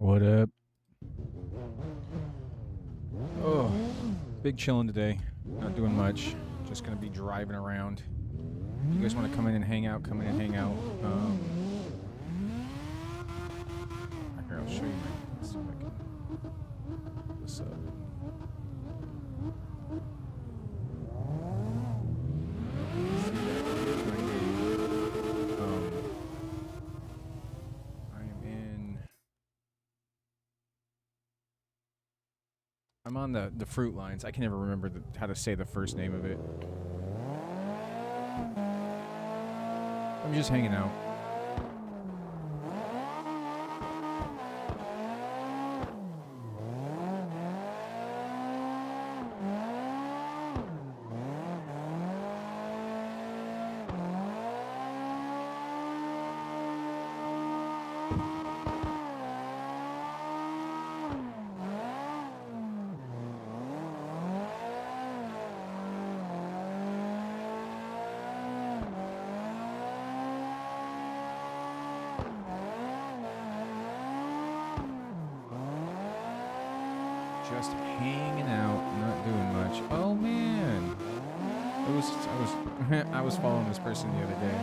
What up? Oh, big chilling today. Not doing much. Just gonna be driving around. If you guys want to come in and hang out, come in and hang out. Here, I'll show you. Let's see if I can pull this up. I'm on the fruit lines. I can never remember how to say the first name of it. I'm just hanging out. Just hanging out, not doing much. Oh man, I was following this person the other day.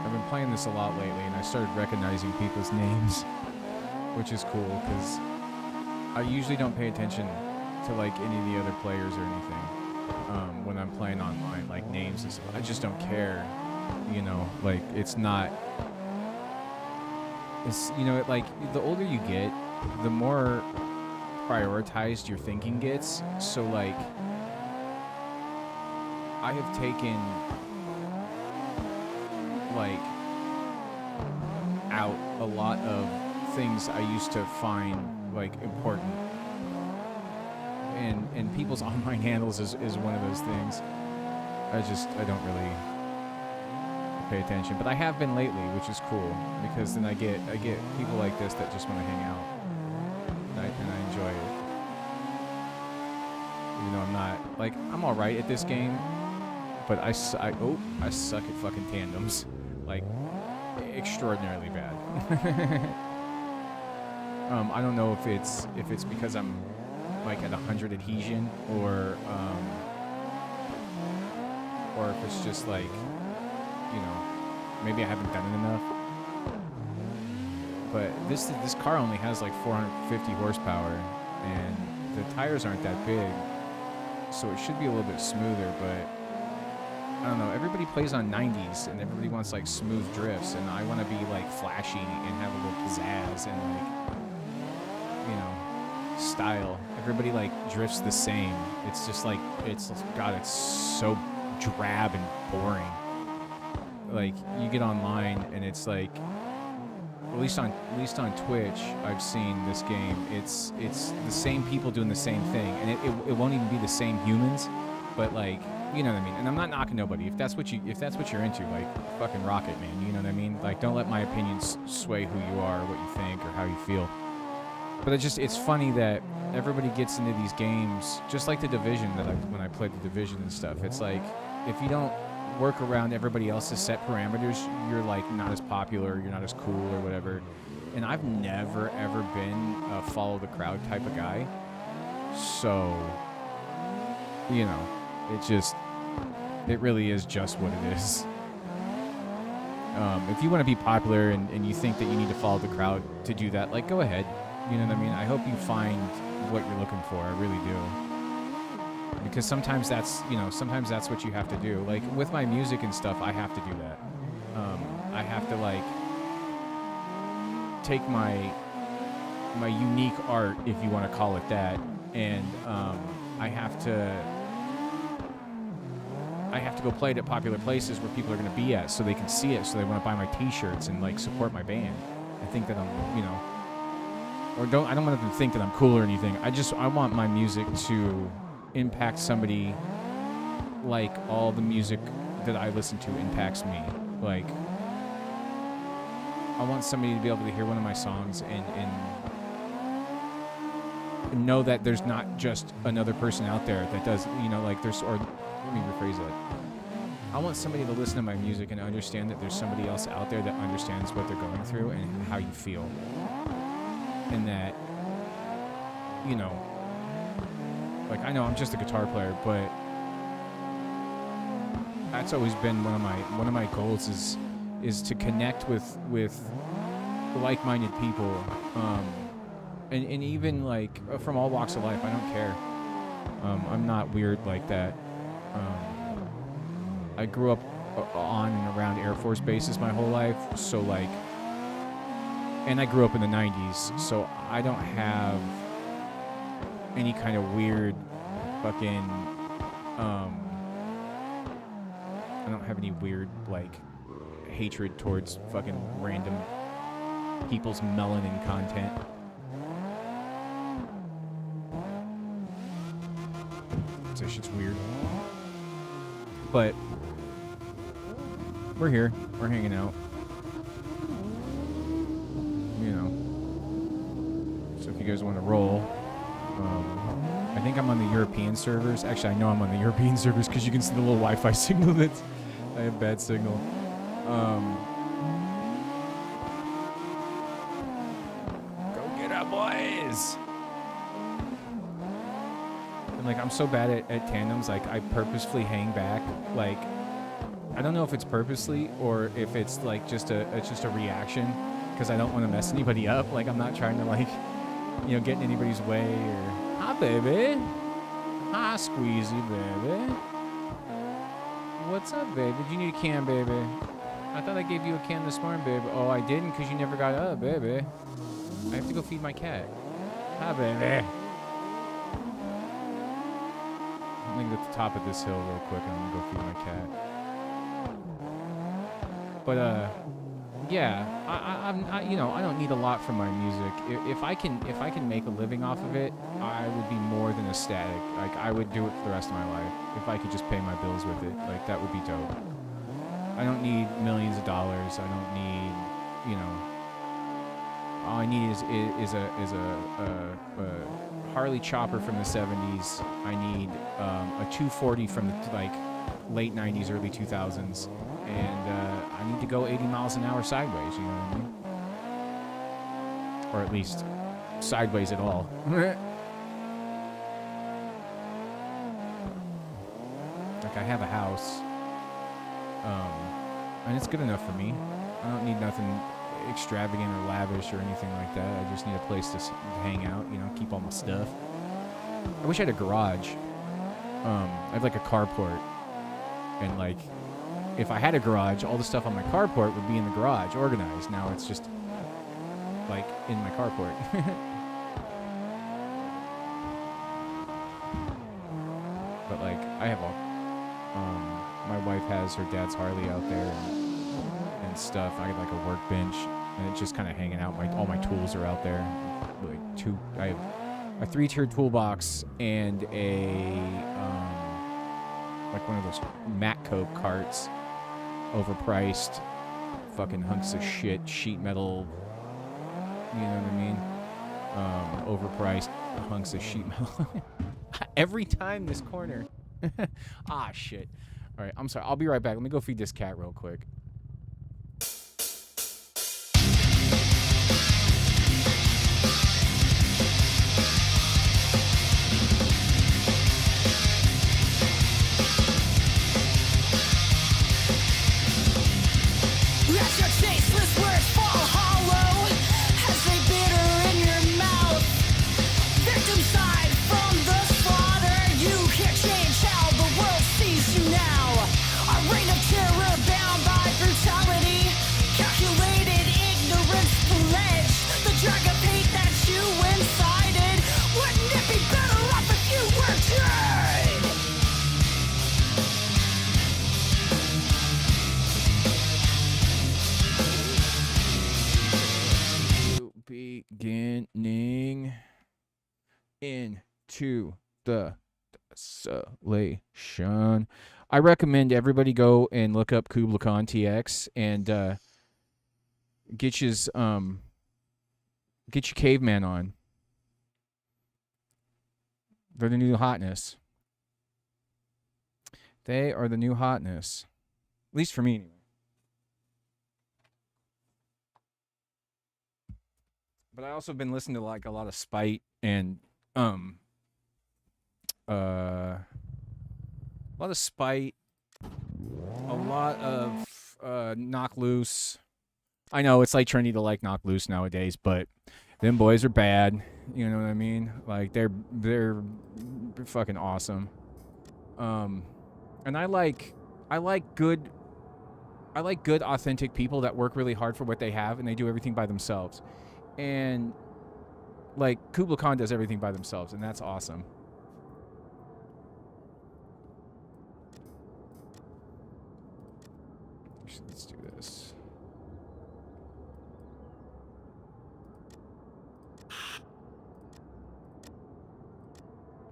I've been playing this a lot lately, and I started recognizing people's names, which is cool because I usually don't pay attention to like any of the other players or anything when I'm playing online, like names and stuff. I just don't care, you know. Like it's not. It's, you know, like the older you get, the more prioritized your thinking gets. So like I have taken like out a lot of things I used to find like important, and people's online handles is one of those things. I don't really pay attention, but I have been lately, which is cool because then I get people like this that just want to hang out, and I enjoy it. Even though I'm not, like, I'm all right at this game, but I suck at fucking tandems, like, extraordinarily bad. I don't know if it's because I'm like at 100 adhesion, or if it's just like, you know, maybe I haven't done it enough. But this car only has like 450 horsepower, and the tires aren't that big, so it should be a little bit smoother. But I don't know. Everybody plays on 90s, and everybody wants like smooth drifts, and I want to be like flashy and have a little pizzazz and like, you know, style. Everybody like drifts the same. It's just like it's so drab and boring. Like you get online and it's like, at least on Twitch, I've seen this game. It's the same people doing the same thing, and it won't even be the same humans, but like, you know what I mean. And I'm not knocking nobody. If that's what you're into, like, fucking rock it, man. You know what I mean? Like, don't let my opinions sway who you are, or what you think, or how you feel. But it's funny that everybody gets into these games, just like the Division, when I played the Division and stuff. It's like, if you don't work around everybody else's set parameters, you're like not as popular, you're not as cool or whatever. And I've never ever been a follow the crowd type of guy. So, you know, it really is just what it is. If you want to be popular and you think that you need to follow the crowd to do that, like, go ahead. You know what I mean? I hope you find what you're looking for. I really do. Because sometimes that's what you have to do. Like, with my music and stuff, I have to do that. I have to, like, take my unique art, if you want to call it that, and I have to go play it at popular places where people are going to be at, so they can see it, so they want to buy my T-shirts and like support my band. I think that I'm, you know, I don't want them to think that I'm cool or anything. I want my music to impact somebody like all the music that I listen to impacts me. Like, I want somebody to be able to hear one of my songs and know that there's not just another person out there that does, you know, like there's, or let me rephrase that. I want somebody to listen to my music and understand that there's somebody else out there that understands what they're going through and how you feel. And that, you know, like, I know I'm just a guitar player, but that's always been one of my goals is to connect with like-minded people, and even like from all walks of life. I don't care. I'm not weird like that. I grew up on and around Air Force bases my whole life, so like, and I grew up in the 90s, so I don't have any kind of weird fucking, I don't have any weird, like, hatred towards fucking random people's melanin content. So shit's weird. But we're here. We're hanging out. You know. So if you guys want to roll, I think I'm on the European servers. Actually, I know I'm on the European servers because you can see the little Wi-Fi signal that's... I have bad signal. Go get up, boys! And like, I'm so bad at tandems, like, I purposefully hang back. Like, I don't know if it's purposely or if it's like just a reaction, because I don't want to mess anybody up. Like, I'm not trying to, like, you know, get in anybody's way or... Hi, baby. Hi, squeezy, baby. What's up, baby? Do you need a can, baby? I thought I gave you a can this morning, baby. Oh, I didn't, because you never got up, baby. I have to go feed my cat. Hi, baby. I'm going to get to the top of this hill real quick, and I'm going to go feed my cat. But, yeah, I you know, I don't need a lot from my music. If I can make a living off of it, I would be more than ecstatic. Like, I would do it for the rest of my life. If I could just pay my bills with it, like, that would be dope. I don't need millions of dollars. I don't need, you know, All I need is a Harley chopper from the 70s. I need a 240 from the like late 90s, early 2000s, and I need to go 80 miles an hour sideways. You know what I mean? Or at least sideways at all. Like I have a house, and it's good enough for me. I don't need nothing extravagant or lavish or anything like that. I just need a place to hang out, you know, keep all my stuff. I wish I had a garage. I have like a carport, and like if I had a garage, all the stuff on my carport would be in the garage, organized. Now it's just like in my carport. But like I have all my wife has her dad's Harley out there and stuff. I got like a workbench, and it's just kind of hanging out. All my tools are out there. Like I have a 3-tiered toolbox and a like one of those Matco carts, overpriced, fucking hunks of shit, sheet metal. You know what I mean? Overpriced hunks of sheet metal. Every time this corner. Ah, shit. All right, I'm sorry. I'll be right back. Let me go feed this cat real quick. Let your tasteless words fall hollow as they bitter in your mouth. Victim side from the slaughter, you can't change how the world sees you now. A reign of terror bound by brutality, calculated ignorance pledged. The drag of hate that you incited, wouldn't it be better off if you were dead? Beginning into the desolation. I recommend everybody go and look up Kubla Khan TX and get your caveman on. They're the new hotness. They are the new hotness. At least for me, anyway. But I also have been listening to like a lot of Spite and a lot of Spite, a lot of Knock Loose. I know it's like trendy to like Knock Loose nowadays, but them boys are bad. You know what I mean? Like they're fucking awesome. And I like good authentic people that work really hard for what they have and they do everything by themselves. And like Kubla Khan does everything by themselves, and that's awesome. Let's do this.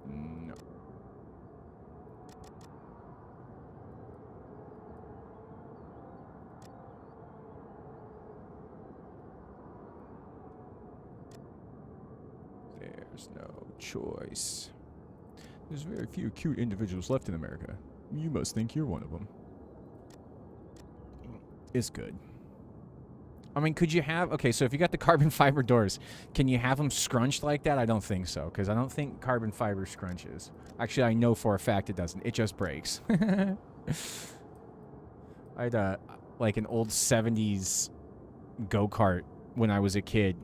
No. There's no choice. There's very few cute individuals left in America. You must think you're one of them. It's good. I mean, could you have... Okay, so if you got the carbon fiber doors, can you have them scrunched like that? I don't think so, because I don't think carbon fiber scrunches. Actually, I know for a fact it doesn't. It just breaks. I had like an old 70s go-kart when I was a kid.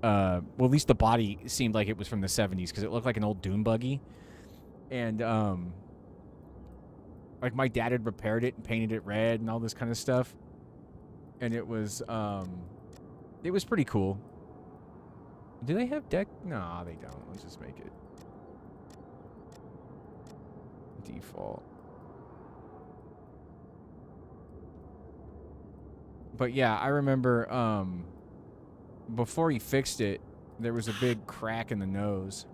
Well, at least the body seemed like it was from the 70s because it looked like an old dune buggy. And, like, my dad had repaired it and painted it red and all this kind of stuff. And it was pretty cool. Do they have deck? No, they don't. Let's just make it default. But, yeah, I remember, before he fixed it, there was a big crack in the nose.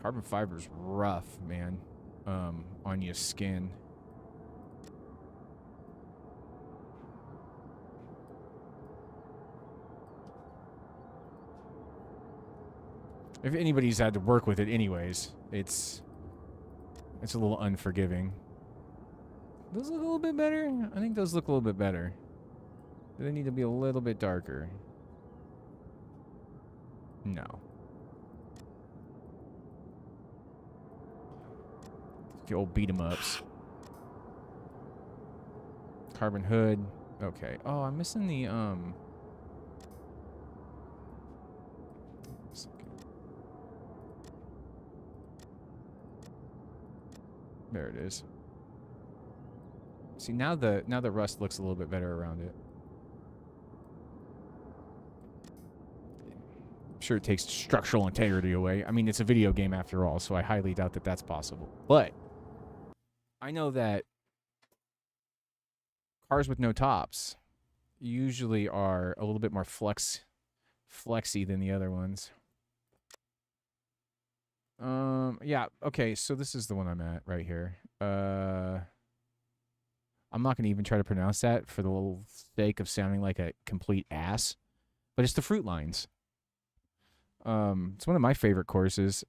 Carbon fiber's rough, man, on your skin. If anybody's had to work with it anyways, it's a little unforgiving. Those look a little bit better? I think those look a little bit better. Do they need to be a little bit darker? No. The old beat 'em ups. Carbon hood. Okay. Oh, I'm missing the There it is. See, now the rust looks a little bit better around it. I'm sure it takes structural integrity away. I mean, it's a video game after all, so I highly doubt that that's possible. But I know that cars with no tops usually are a little bit more flexy than the other ones. Yeah, okay, so this is the one I'm at right here. I'm not going to even try to pronounce that for the little sake of sounding like a complete ass, but it's the Fruit Lines. It's one of my favorite courses.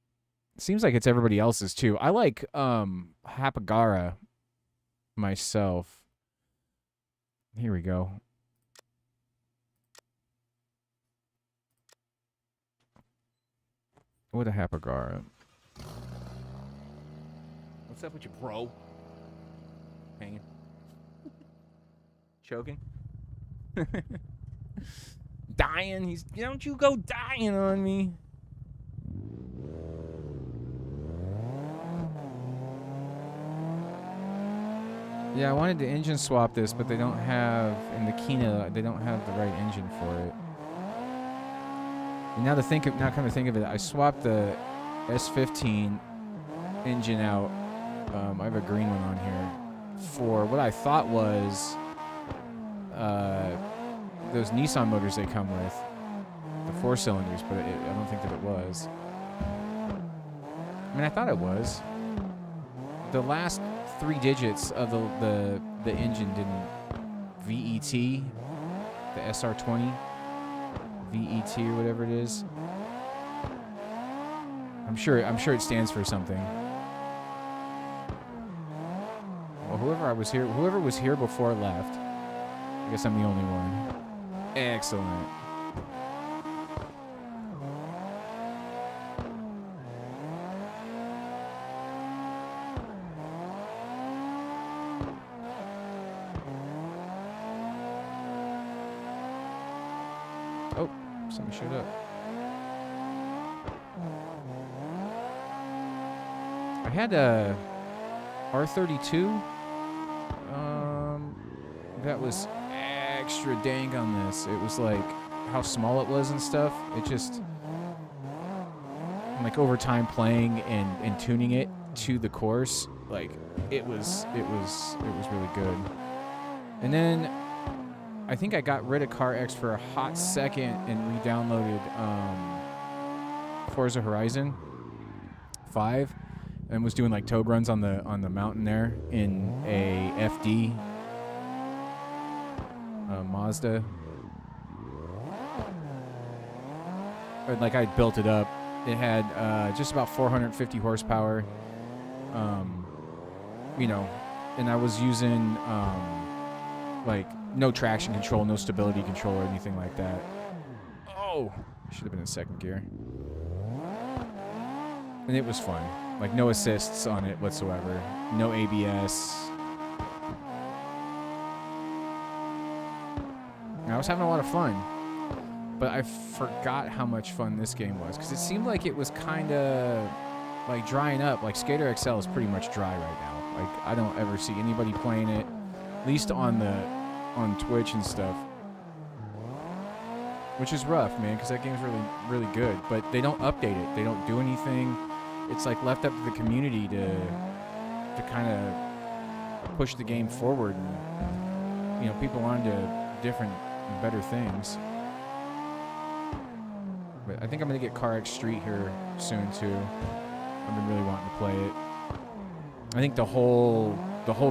It seems like it's everybody else's too. I like Hapagara myself. Here we go. What a Hapagara. What's up with you, bro? Hanging. Choking. Dying. Don't you go dying on me. Yeah, I wanted to engine swap this, but they don't have, in the Kina, they don't have the right engine for it. And now come to think of it, I swapped the S15 engine out. I have a green one on here for what I thought was those Nissan motors they come with, the 4 cylinders, but I don't think that it was. I mean, I thought it was. The last 3 digits of the engine didn't VET, the SR20 VET or whatever it is. I'm sure it stands for something. Well, whoever was here before left. I guess I'm the only one. Excellent. Oh, something showed up. I had a R32 that was extra dank on this. It was like how small it was and stuff. It just, like, over time playing and tuning it to the course, like it was really good. And then I think I got rid of CarX for a hot second and re-downloaded Forza Horizon 5 and was doing like tow runs on the mountain there in a FD Mazda. Or, like, I built it up. It had just about 450 horsepower. You know, and I was using like no traction control, no stability control or anything like that. Oh, should have been in second gear. And it was fun. Like, no assists on it whatsoever. No ABS. And I was having a lot of fun. But I forgot how much fun this game was. Because it seemed like it was kind of like drying up. Like, Skater XL is pretty much dry right now. Like, I don't ever see anybody playing it. At least on Twitch and stuff. Which is rough, man, because that game's really, really good. But they don't update it. They don't do anything. It's like left up to the community to kind of push the game forward. And, you know, people on to different and better things. But I think I'm going to get CarX Street here soon, too. I've been really wanting to play it. I think the whole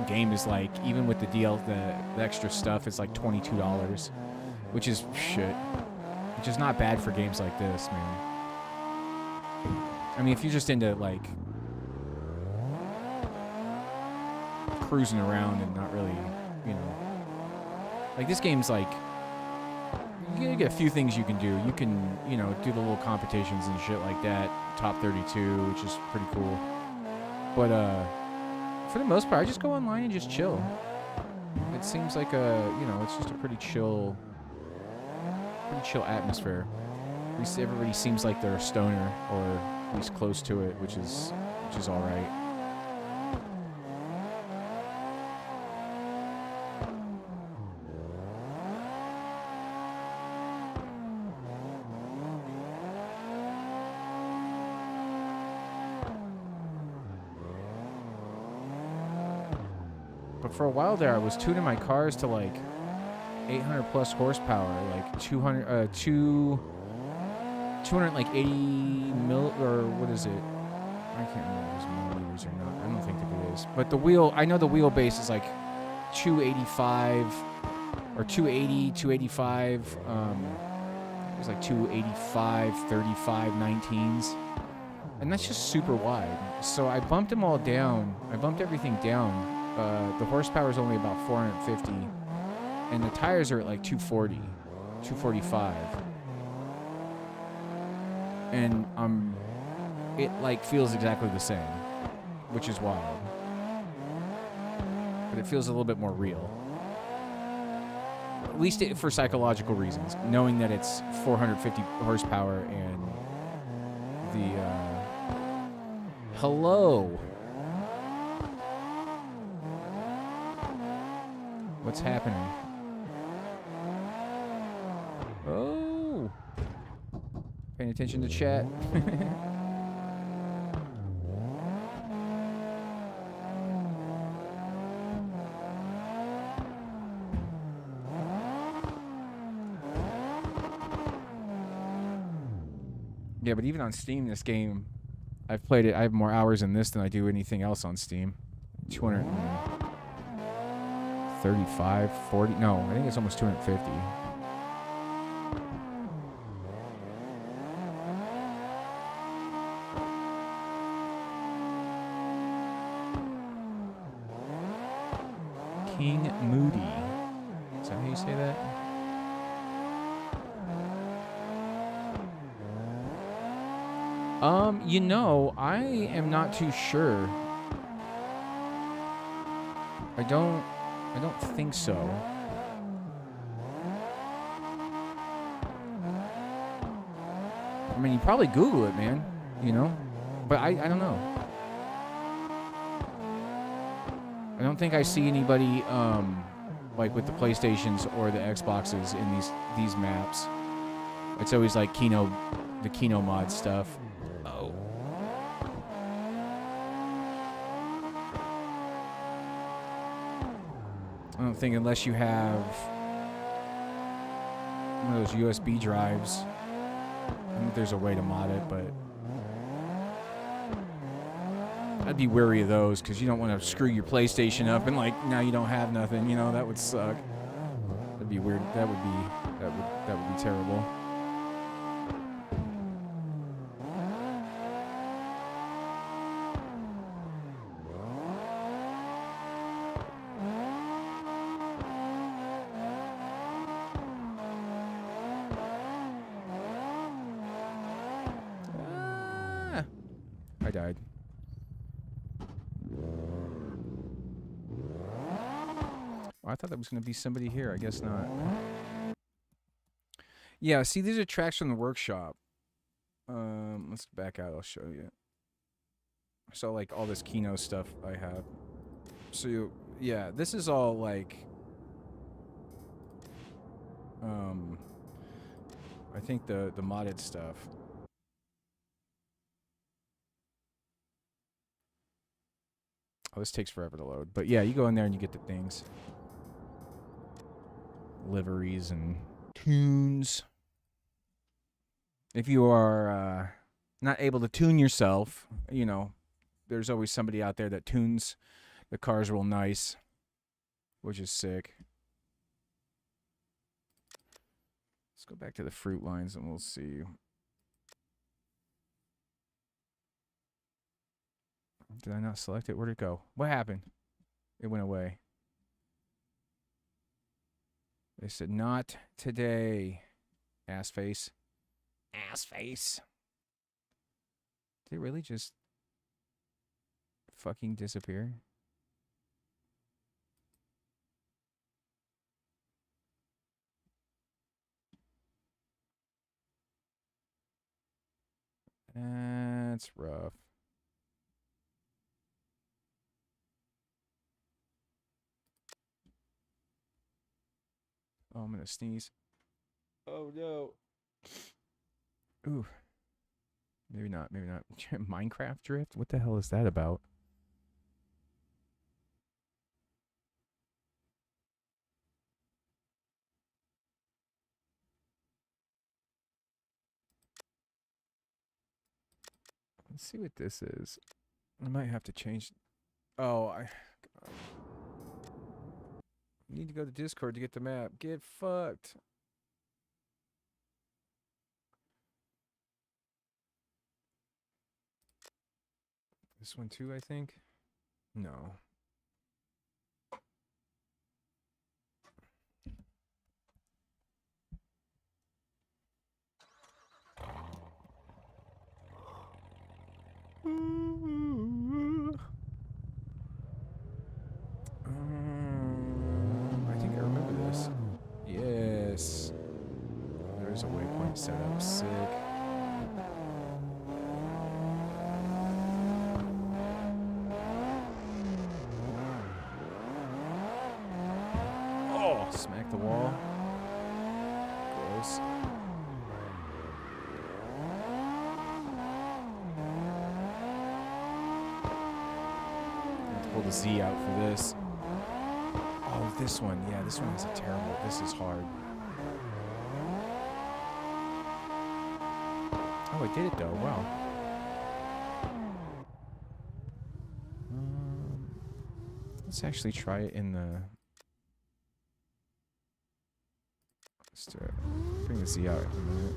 game is like, even with the extra stuff, it's like $22, which is shit. Which is not bad for games like this, man. I mean, if you're just into like cruising around and not really, you know, like this game's like you get a few things you can do. You can, you know, do the little competitions and shit like that. Top 32, which is pretty cool. But for the most part, I just go online and just chill. It seems like it's just a pretty chill atmosphere. At least everybody seems like they're a stoner, or at least close to it, which is all right. But for a while there, I was tuning my cars to like 800 plus horsepower, like 280 mil, or what is it? I can't remember if it's millimeters or not. I don't think that it is. But I know the wheelbase is like 285 or 280, 285. It was like 285, 35, 19s. And that's just super wide. So I bumped them all down. I bumped everything down. The horsepower is only about 450. And the tires are at like 240, 245. And it like feels exactly the same, which is wild. But it feels a little bit more real. At least for psychological reasons, knowing that it's 450 horsepower and the hello. What's happening? Oh. Paying attention to chat. Yeah, but even on Steam, this game, I've played it. I have more hours in this than I do anything else on Steam. 235, 40. No, I think it's almost 250. King Moody. Is that how you say that? You know, I am not too sure. I don't think so. I mean, you probably Google it, man. You know? But I don't know. I don't think I see anybody like with the PlayStations or the Xboxes in these maps. It's always like the Kino mod stuff. Oh. I don't think unless you have one of those USB drives. I think there's a way to mod it, but I'd be wary of those because you don't want to screw your PlayStation up and like now you don't have nothing. You know, that would suck. That'd be weird. That would be terrible. I died. I thought there was going to be somebody here. I guess not. Yeah, see, these are tracks from the workshop. Let's back out. I'll show you. So, like, all this Kino stuff I have. So, yeah, this is all, like... I think the modded stuff. Oh, this takes forever to load. But, yeah, you go in there and you get the things. Liveries and tunes. If you are not able to tune yourself, you know, there's always somebody out there that tunes the cars real nice, which is sick. Let's go back to the fruit lines and we'll see. Did I not select it? Where'd it go? What happened? It went away. They said, not today. Ass face. Ass face. Did it really just fucking disappear? That's rough. Oh, I'm gonna sneeze. Oh no. Ooh. Maybe not, maybe not. Minecraft drift? What the hell is that about? Let's see what this is. I might have to change. Oh, I need to go to Discord to get the map. Get fucked. This one too, I think. No. I think I remember this. Yes. There's a waypoint set up. Sick. Oh, smack the wall. Gross. Pull the Z out for this. Oh, this one. Yeah, this one is a terrible. This is hard. Oh, I did it though. Wow. Let's actually try it in the. Let's do it. Bring the Z out in a minute.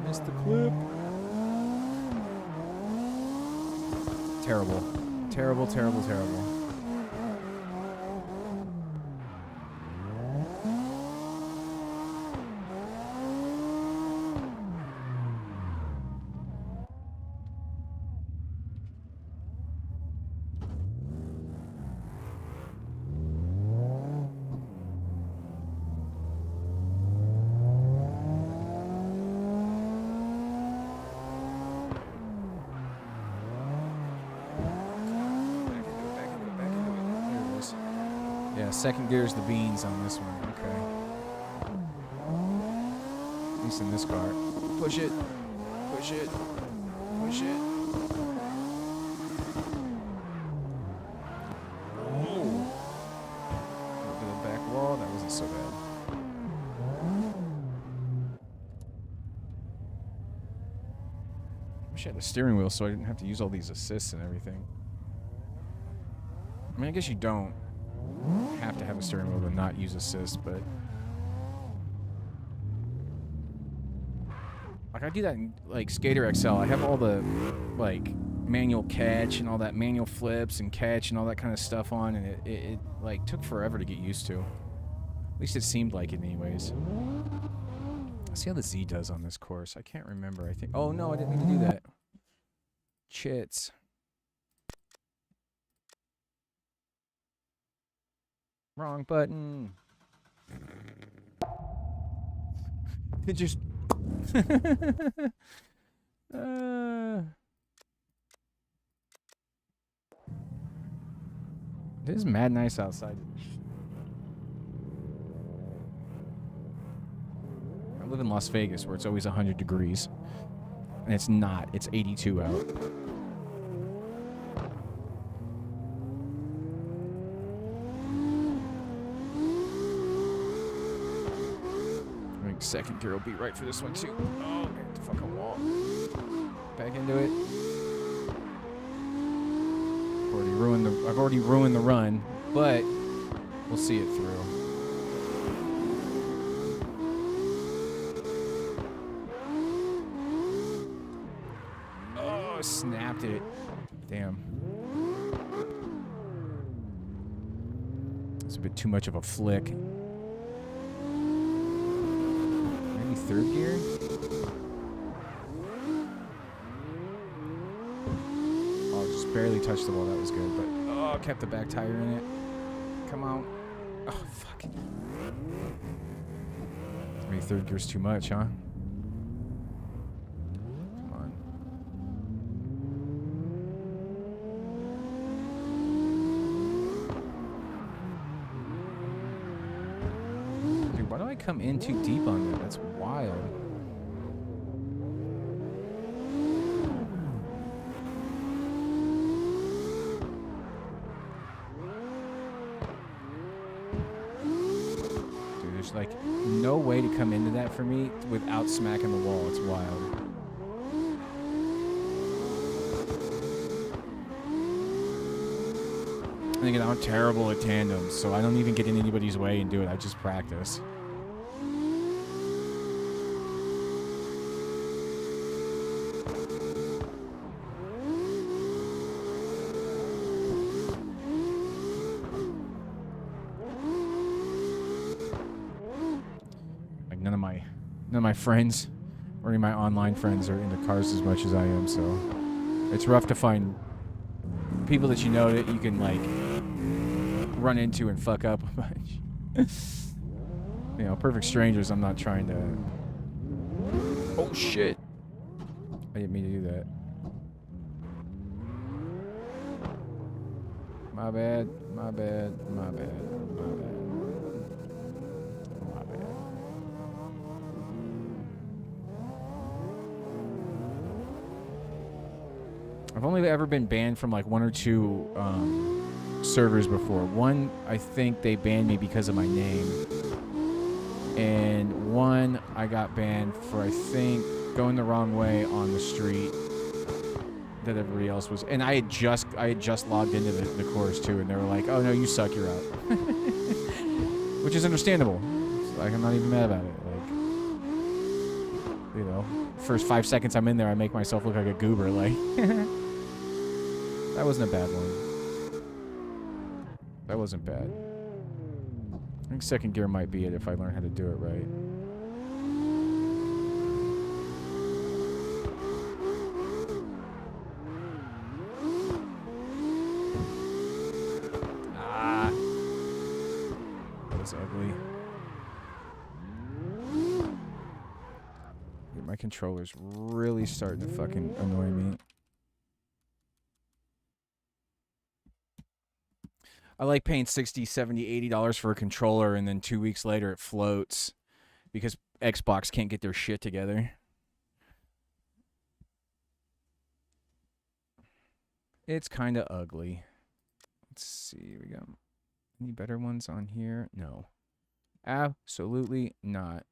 Missed the clip. Terrible. Terrible, terrible, terrible. Yeah, second gear's the beans on this one. Okay. At least in this car. Push it. Push it. Push it. Oh. Over the back wall. That wasn't so bad. Wish I had a steering wheel so I didn't have to use all these assists and everything. I mean, I guess you don't have to have a steering wheel to not use assist, but like I do that in like Skater XL. I have all the like manual catch and all that manual flips and catch and all that kind of stuff on, and it like took forever to get used to. At least it seemed like it anyways. Let's see how the Z does on this course. I can't remember. I think. Oh no, I didn't mean to do that. Chits. Wrong button. It just. It is mad nice outside. I live in Las Vegas where it's always 100 degrees. And it's not. It's 82 out. second gear will be right for this one too. Oh, the fucking wall. Back into it. I've already ruined the run, but we'll see it through. Oh, snapped it. Damn. It's a bit too much of a flick. Maybe third gear? Oh, just barely touched the wall. That was good, but oh, kept the back tire in it. Come on. Oh, fuck. Maybe third gear's too much, huh? Come on. Dude, why do I come in too deep on that? That's wild. Like, no way to come into that for me without smacking the wall. It's wild. I think I'm terrible at tandems, so I don't even get in anybody's way and do it. I just practice. None of my friends or any of my online friends are into cars as much as I am, so it's rough to find people that you know that you can like run into and fuck up a bunch. You know, perfect strangers. I'm not trying to. Oh shit! I didn't mean to do that. My bad. My bad. My bad. My bad. I've only ever been banned from like one or two servers before. One, I think they banned me because of my name. And one, I got banned for, I think, going the wrong way on the street that everybody else was. And I had just logged into the course too, and they were like, oh no, you suck, you're out. Which is understandable. It's like, I'm not even mad about it. Like, you know, first 5 seconds I'm in there, I make myself look like a goober. Like, that wasn't a bad one. That wasn't bad. I think second gear might be it if I learn how to do it right. Ah. That was ugly. Dude, my controller's really starting to fucking annoy me. I like paying $60, $70, $80 for a controller, and then 2 weeks later it floats because Xbox can't get their shit together. It's kind of ugly. Let's see. We got any better ones on here? No. Absolutely not.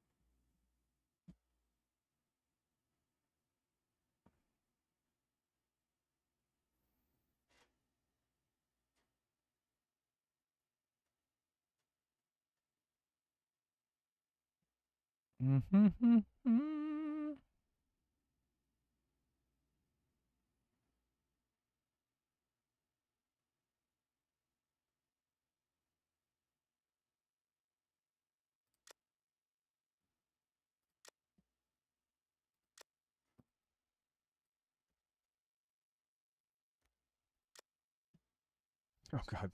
Oh, God.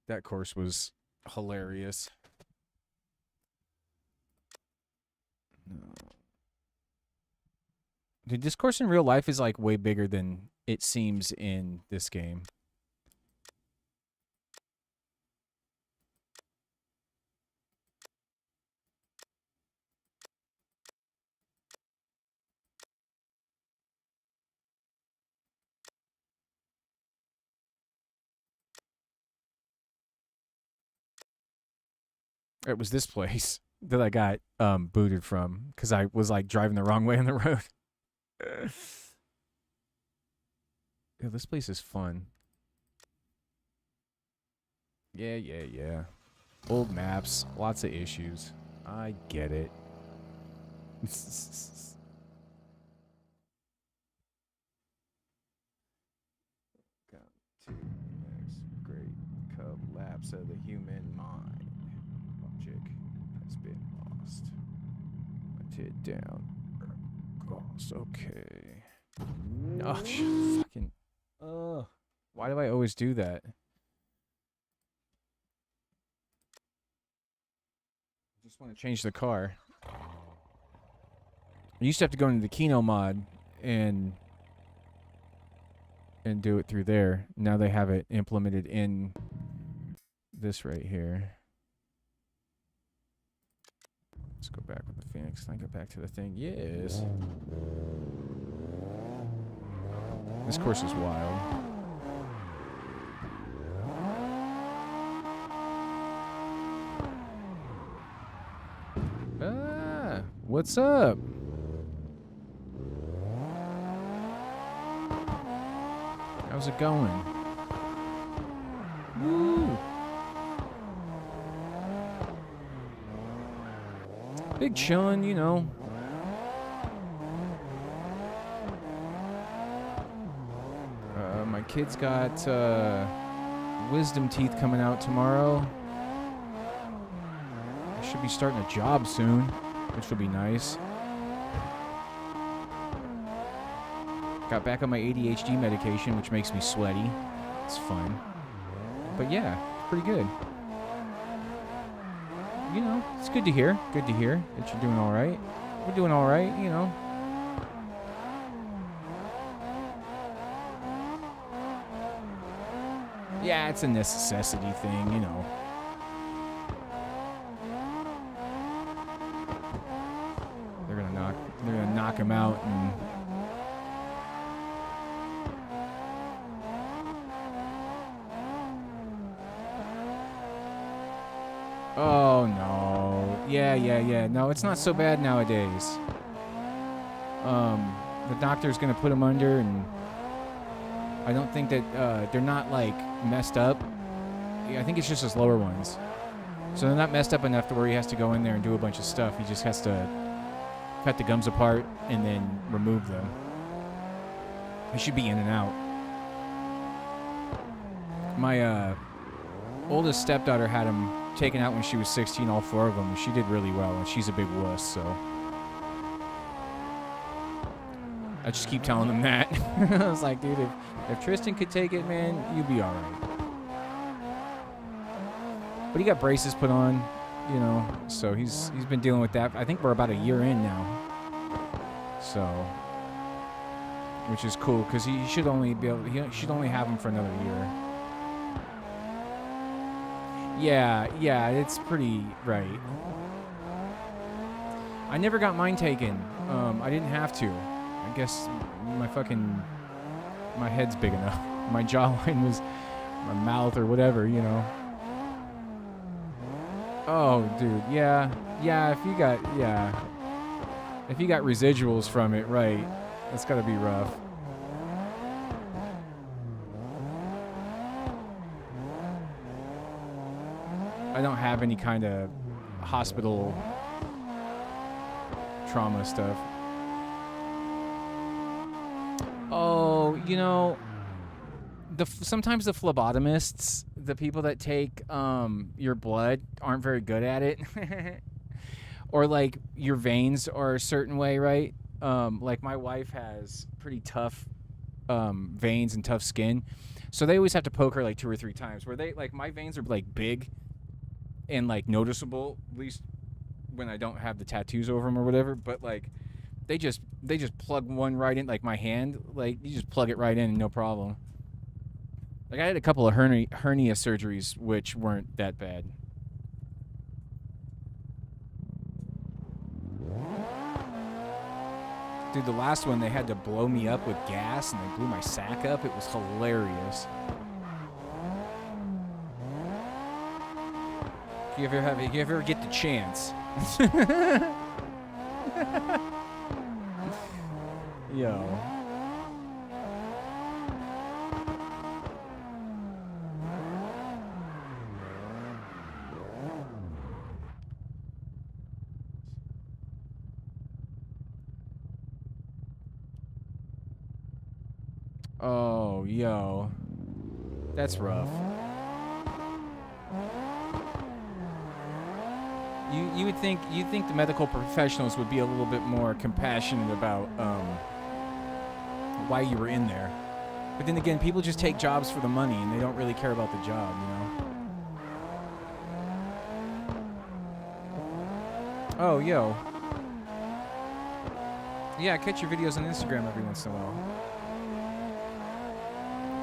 That course was hilarious. No. Dude, this course in real life is like way bigger than it seems in this game. It was this place. that I got booted from because I was like driving the wrong way on the road. Yeah, this place is fun. Yeah. Old maps, lots of issues. I get it. Come to next great collapse of the human mind. Logic has been lost. Hunted down. Lost. Okay. Oh, fucking. Why do I always do that? I just want to change the car. I used to have to go into the Kino mod and do it through there. Now they have it implemented in this right here. Let's go back with the Phoenix. Can I go back to the thing? Yes. This course is wild. What's up? How's it going? Woo! Big chillin', you know. My kid's got wisdom teeth coming out tomorrow. I should be starting a job soon, which will be nice. Got back on my ADHD medication, which makes me sweaty. It's fun. But yeah, it's pretty good. You know, it's good to hear. Good to hear that you're doing all right. We're doing all right, you know. Yeah, it's a necessity thing, you know. They're gonna knock him out and oh no. Yeah. No, it's not so bad nowadays. The doctor's gonna put him under, and I don't think that they're not like messed up. Yeah, I think it's just his lower ones. So they're not messed up enough to where he has to go in there and do a bunch of stuff. He just has to cut the gums apart and then remove them. He should be in and out. My oldest stepdaughter had him taken out when she was 16, all 4 of them, and she did really well, and she's a big wuss, so I just keep telling them that. I was like, dude, if Tristan could take it, man, you'd be all right. But he got braces put on, you know, so he's been dealing with that. I think we're about a year in now, so which is cool because he should only have him for another year. Yeah, it's pretty right. I never got mine taken. I didn't have to. I guess my head's big enough. My jawline was, my mouth or whatever, you know. Oh, dude, yeah. If you got residuals from it, right, that's gotta be rough. I don't have any kind of hospital trauma stuff. Oh, you know, sometimes the phlebotomists, the people that take your blood, aren't very good at it. Or like your veins are a certain way, right? Like my wife has pretty tough veins and tough skin, so they always have to poke her like 2 or 3 times. Where they like my veins are like big and like noticeable, at least when I don't have the tattoos over them or whatever. But like they just plug one right in, like my hand, like you just plug it right in and no problem. Like I had a couple of hernia surgeries which weren't that bad. Dude, the last one they had to blow me up with gas and they blew my sack up. It was hilarious. If you ever get the chance, Yo. Oh, yo. That's rough. You'd think the medical professionals would be a little bit more compassionate about why you were in there. But then again, people just take jobs for the money and they don't really care about the job, you know? Oh, yo. Yeah, I catch your videos on Instagram every once in a while.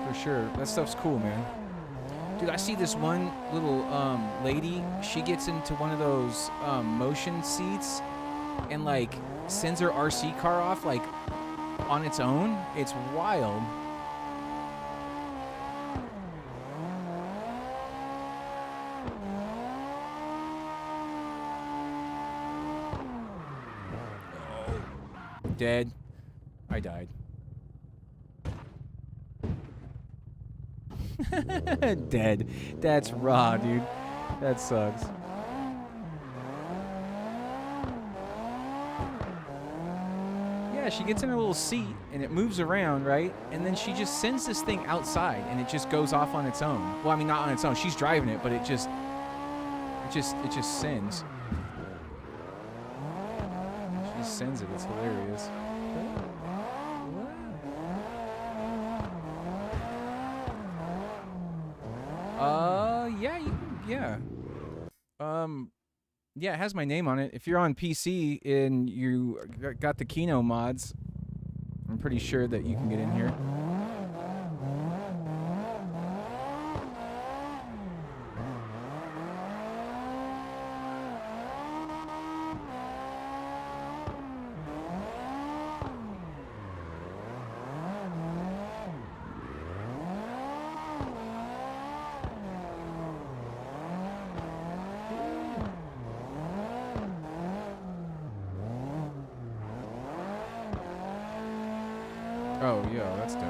For sure. That stuff's cool, man. Dude, I see this one little lady. She gets into one of those motion seats and, like, sends her RC car off, like, on its own. It's wild. Dead. I died. Dead. That's raw, dude. That sucks. Yeah, she gets in her little seat and it moves around, right? And then she just sends this thing outside and it just goes off on its own. Well, I mean, not on its own. She's driving it, but it just sends. She just sends it. It's hilarious. Yeah, it has my name on it. If you're on PC and you got the Kino mods, I'm pretty sure that you can get in here. Oh, yo, that's dope.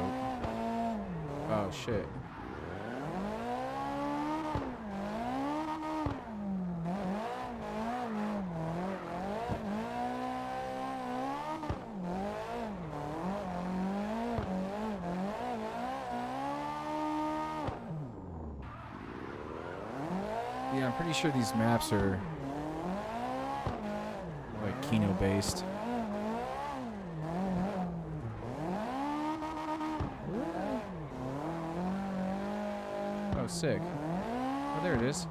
Oh, shit. Yeah, I'm pretty sure these maps are like Kino based. Sick. Oh, there it is.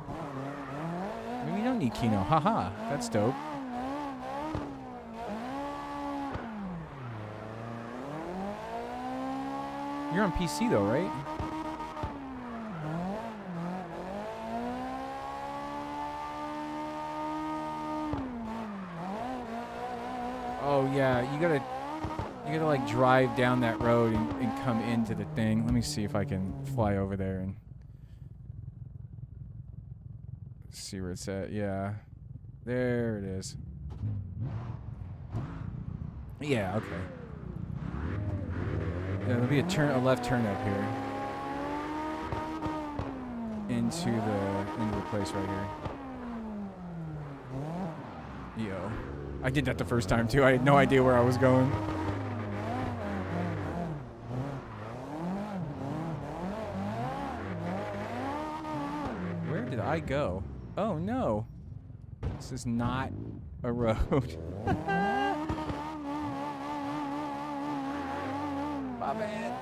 Maybe we don't need Kino. Haha, that's dope. You're on PC though, right? Oh yeah, you gotta like drive down that road and come into the thing. Let me see if I can fly over there and see where it's at. Yeah, there it is. Yeah, okay. Yeah, there'll be a left turn up here into the place right here. Yo, I did that the first time too. I had no idea where I was going. Where did I go? Oh no, this is not a road. My bad.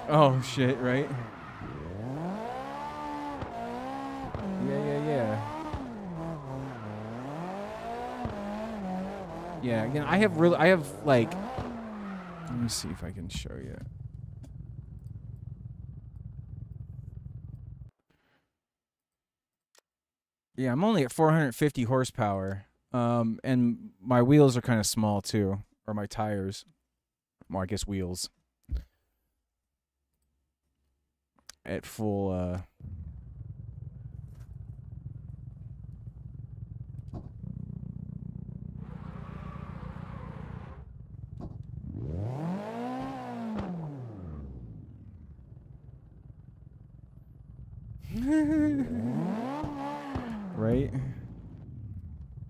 Oh shit, right? Yeah. Again, I have like, let me see if I can show you. Yeah, I'm only at 450 horsepower. And my wheels are kind of small too, or my tires. Well, I guess wheels. At full, right?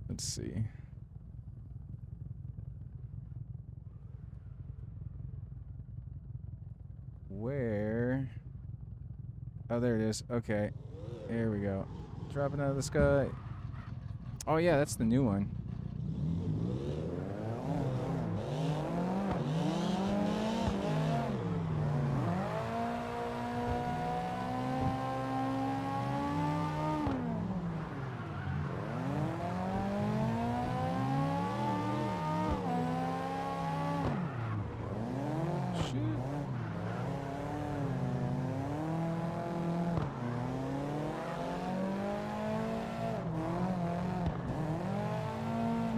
Let's see. Where? Oh, there it is. Okay. There we go. Dropping out of the sky. Oh, yeah, that's the new one.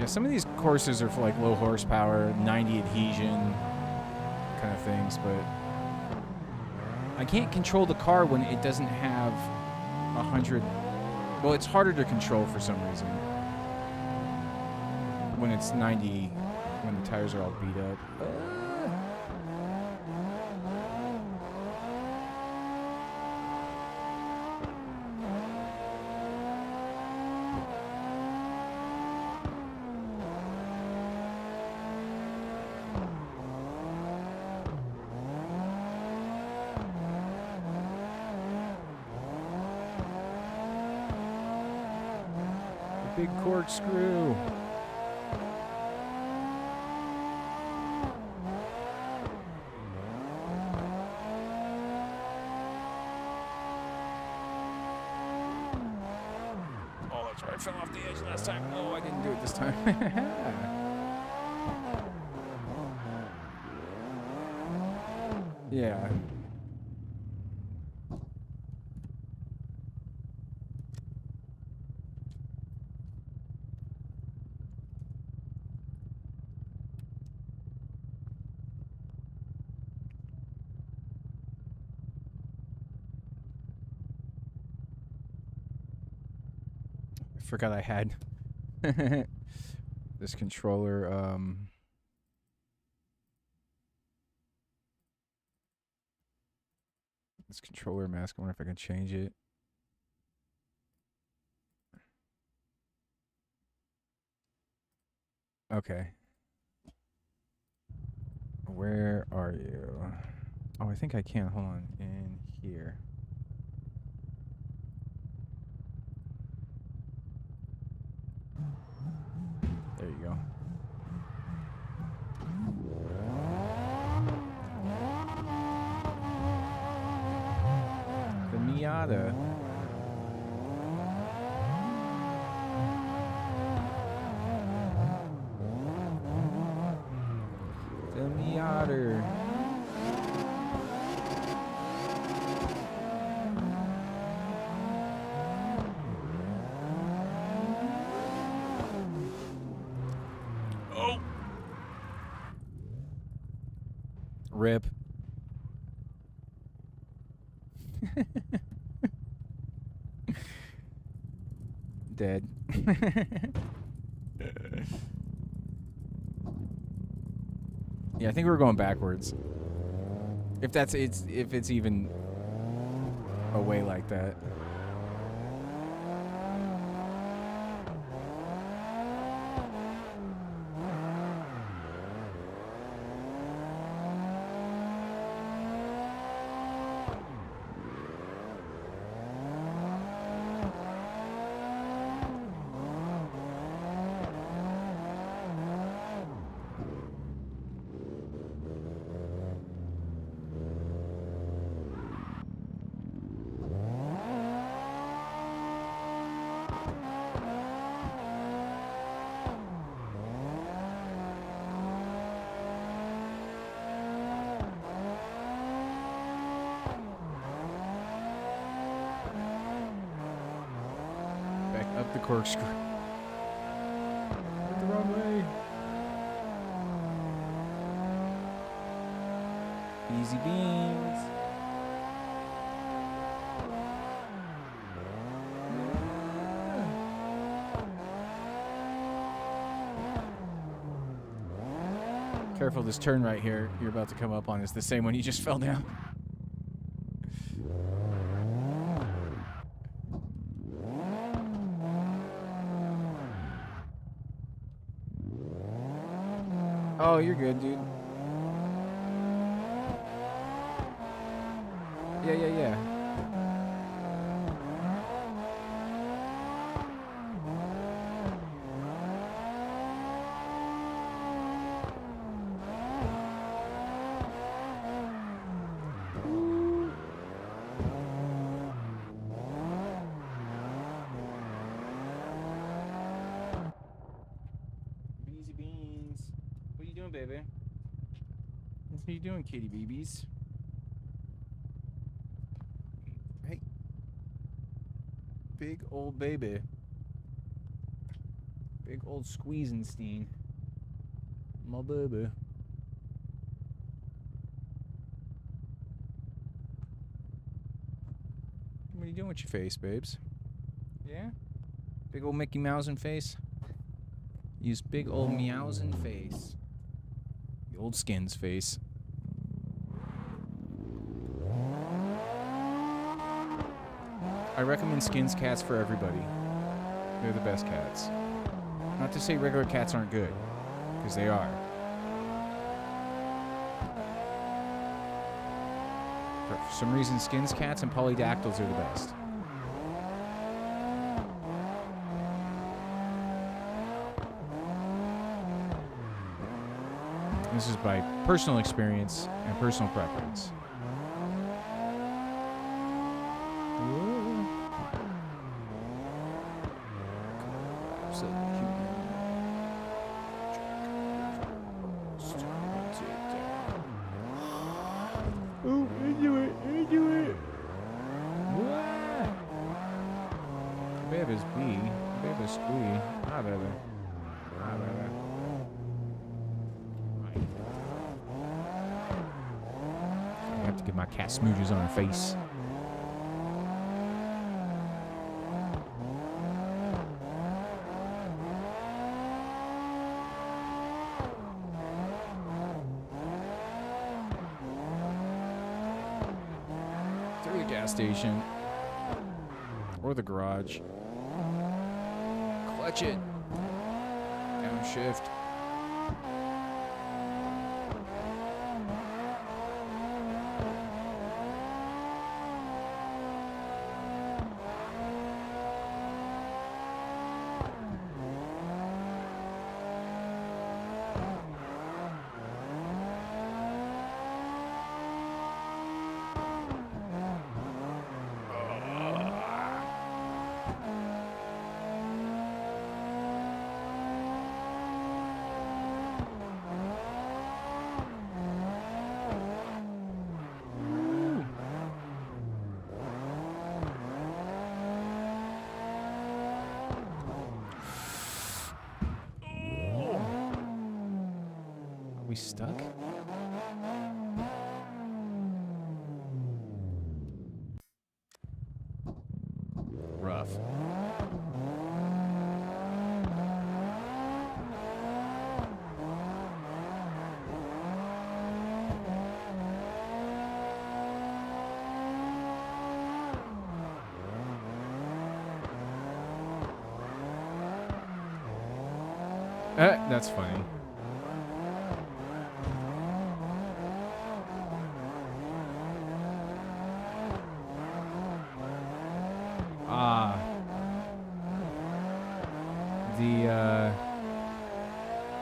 Some of these courses are for like low horsepower, 90 adhesion kind of things, but I can't control the car when it doesn't have 100. Well, it's harder to control for some reason when it's 90, when the tires are all beat up. Big corkscrew. Oh, that's right. I fell off the edge last time. Oh, I didn't do it this time. Yeah. Forgot I had this controller. This controller mask. I wonder if I can change it. Okay. Where are you? Oh, I think I can. Hold on. In here. There you go. The Miata. The Miata. Rip. Dead. Yeah, I think we're going backwards. If it's even a way like that. the corkscrew. Went the wrong way. Easy beans. Careful, this turn right here you're about to come up on is the same one you just fell down. Oh, you're good, dude. Yeah. Easy beans. What are you doing, baby? What are you doing, kitty babies? Hey. Big old baby. Big old Squeezenstein. My baby. What are you doing with your face, babes? Yeah? Big old Mickey Mousin' face? Use big old meowsin' face. The old Skins face. I recommend Skins cats for everybody. They're the best cats. Not to say regular cats aren't good, because they are. But for some reason, Skins cats and polydactyls are the best. This is by personal experience and personal preference. Oh, into it. What? Baby's bee. Baby's squee. Hi, baby. I have to get my cat smooches on her face. Through the gas station. Or the garage. Clutch it. Downshift. Stuck? Rough. That's funny.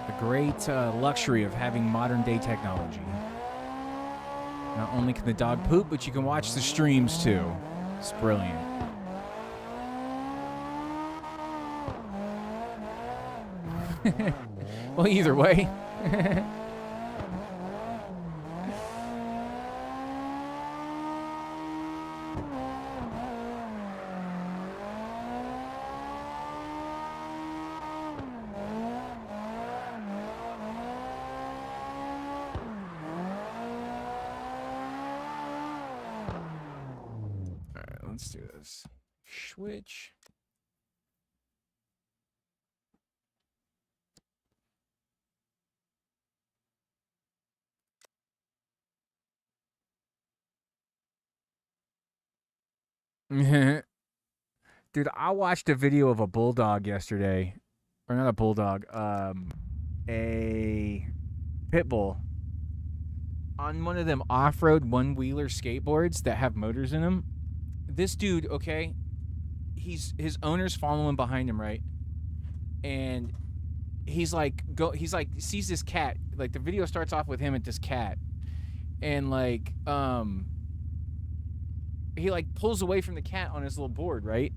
The great luxury of having modern day technology. Not only can the dog poop, but you can watch the streams too. It's brilliant. Well, either way. let's do this. Switch. Dude, I watched a video of a bulldog yesterday. Or not a bulldog, a pit bull on one of them off-road one-wheeler skateboards that have motors in them. This dude, okay, his owner's following behind him, right? And he's like sees this cat. Like the video starts off with him at this cat. And like he like pulls away from the cat on his little board, right?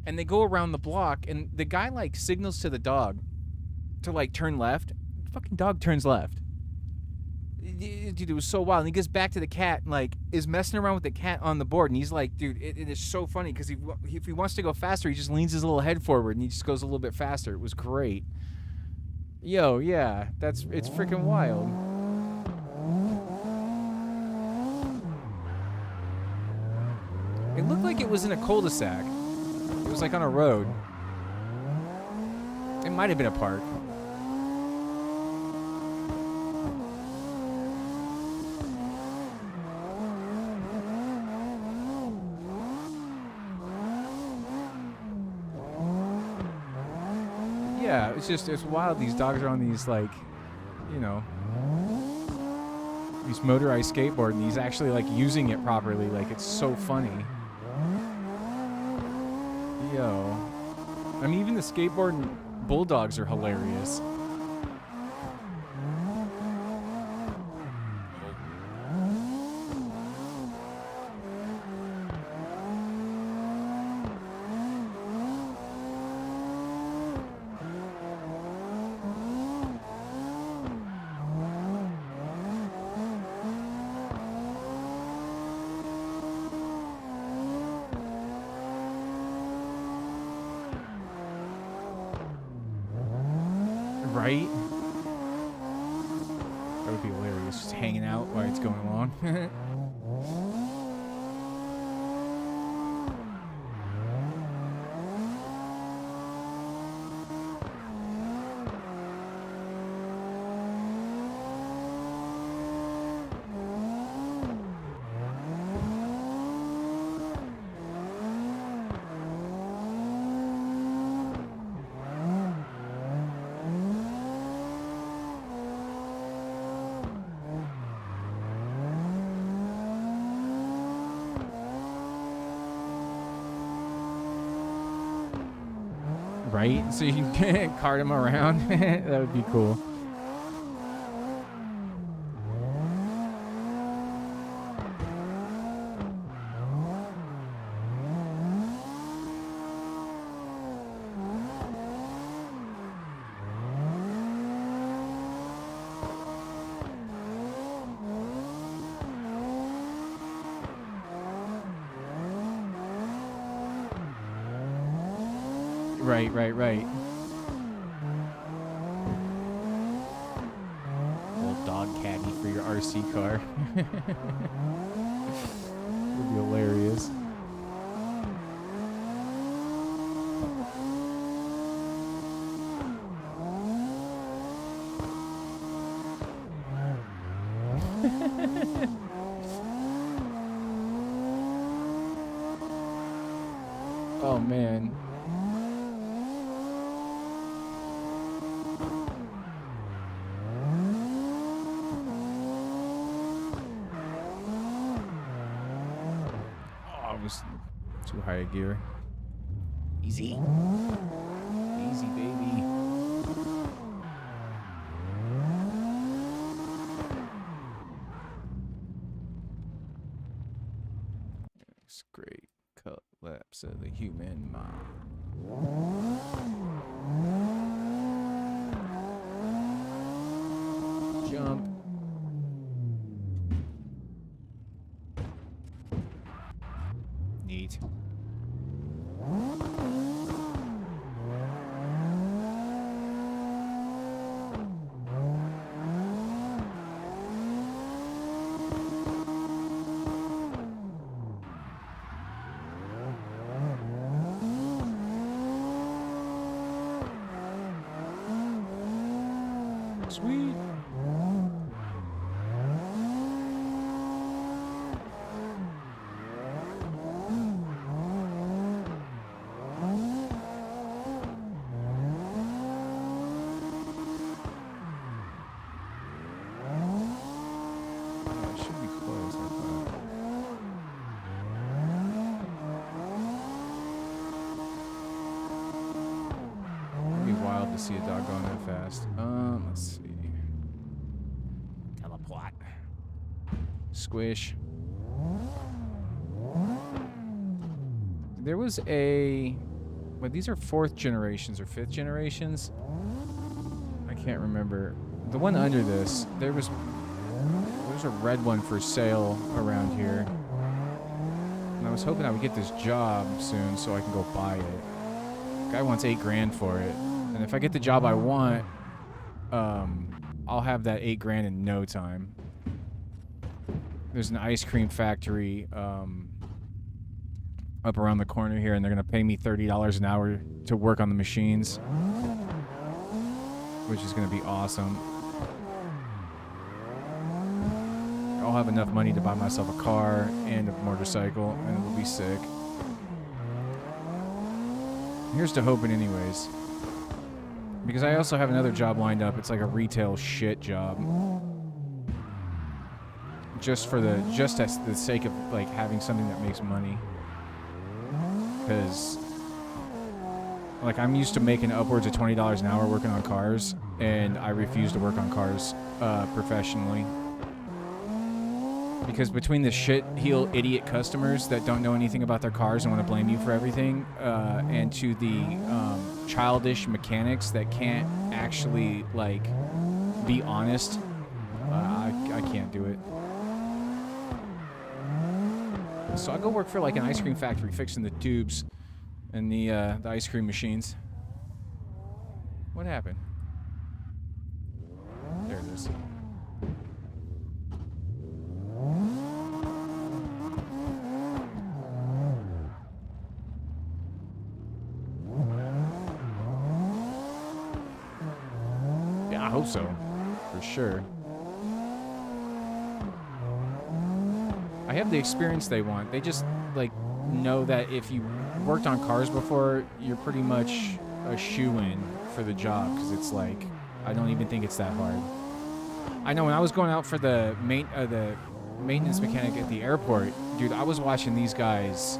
And they go around the block, and the guy like signals to the dog to like turn left. The fucking dog turns left. Dude, it was so wild. And he gets back to the cat and like is messing around with the cat on the board. And he's like, dude, it is so funny because if he wants to go faster, he just leans his little head forward and he just goes a little bit faster. It was great. Yo, yeah, it's freaking wild. It looked like it was in a cul-de-sac. It was like on a road. It might have been a park. Yeah, it's wild. These dogs are on these, like, you know, these motorized skateboard, and he's actually like using it properly. Like, it's so funny. Yo, I mean, even the skateboard and bulldogs are hilarious. Right? That would be hilarious, just hanging out while it's going along. Right? So you can cart him around. That would be cool. Right. Little dog caddy for your RC car. Would be hilarious. Oh man. Too high a gear. Easy, baby. It's great collapse of the human mind. Jump. Neat. Sweet. To see a dog going that fast. Let's see. Teleport. Squish. There was a... Well, these are 4th generations or 5th generations. I can't remember. The one under this, there's a red one for sale around here. And I was hoping I would get this job soon so I can go buy it. Guy wants $8,000 for it. And if I get the job I want, I'll have that $8,000 in no time. There's an ice cream factory up around the corner here, and they're gonna pay me $30 an hour to work on the machines, which is gonna be awesome. I'll have enough money to buy myself a car and a motorcycle, and it'll be sick. Here's to hoping, anyways. Because I also have another job lined up. It's like a retail shit job. Just as the sake of like having something that makes money. Because like I'm used to making upwards of $20 an hour working on cars, and I refuse to work on cars professionally. Because between the shit-heel idiot customers that don't know anything about their cars and want to blame you for everything, and to the childish mechanics that can't actually, like, be honest, I can't do it. So I'll go work for, like, an ice cream factory fixing the tubes and the ice cream machines. What happened? There it is. I hope so, for sure. I have the experience they want. They just, like, know that if you worked on cars before, you're pretty much a shoo-in for the job, because it's like, I don't even think it's that hard. I know when I was going out for the maintenance mechanic at the airport, dude, I was watching these guys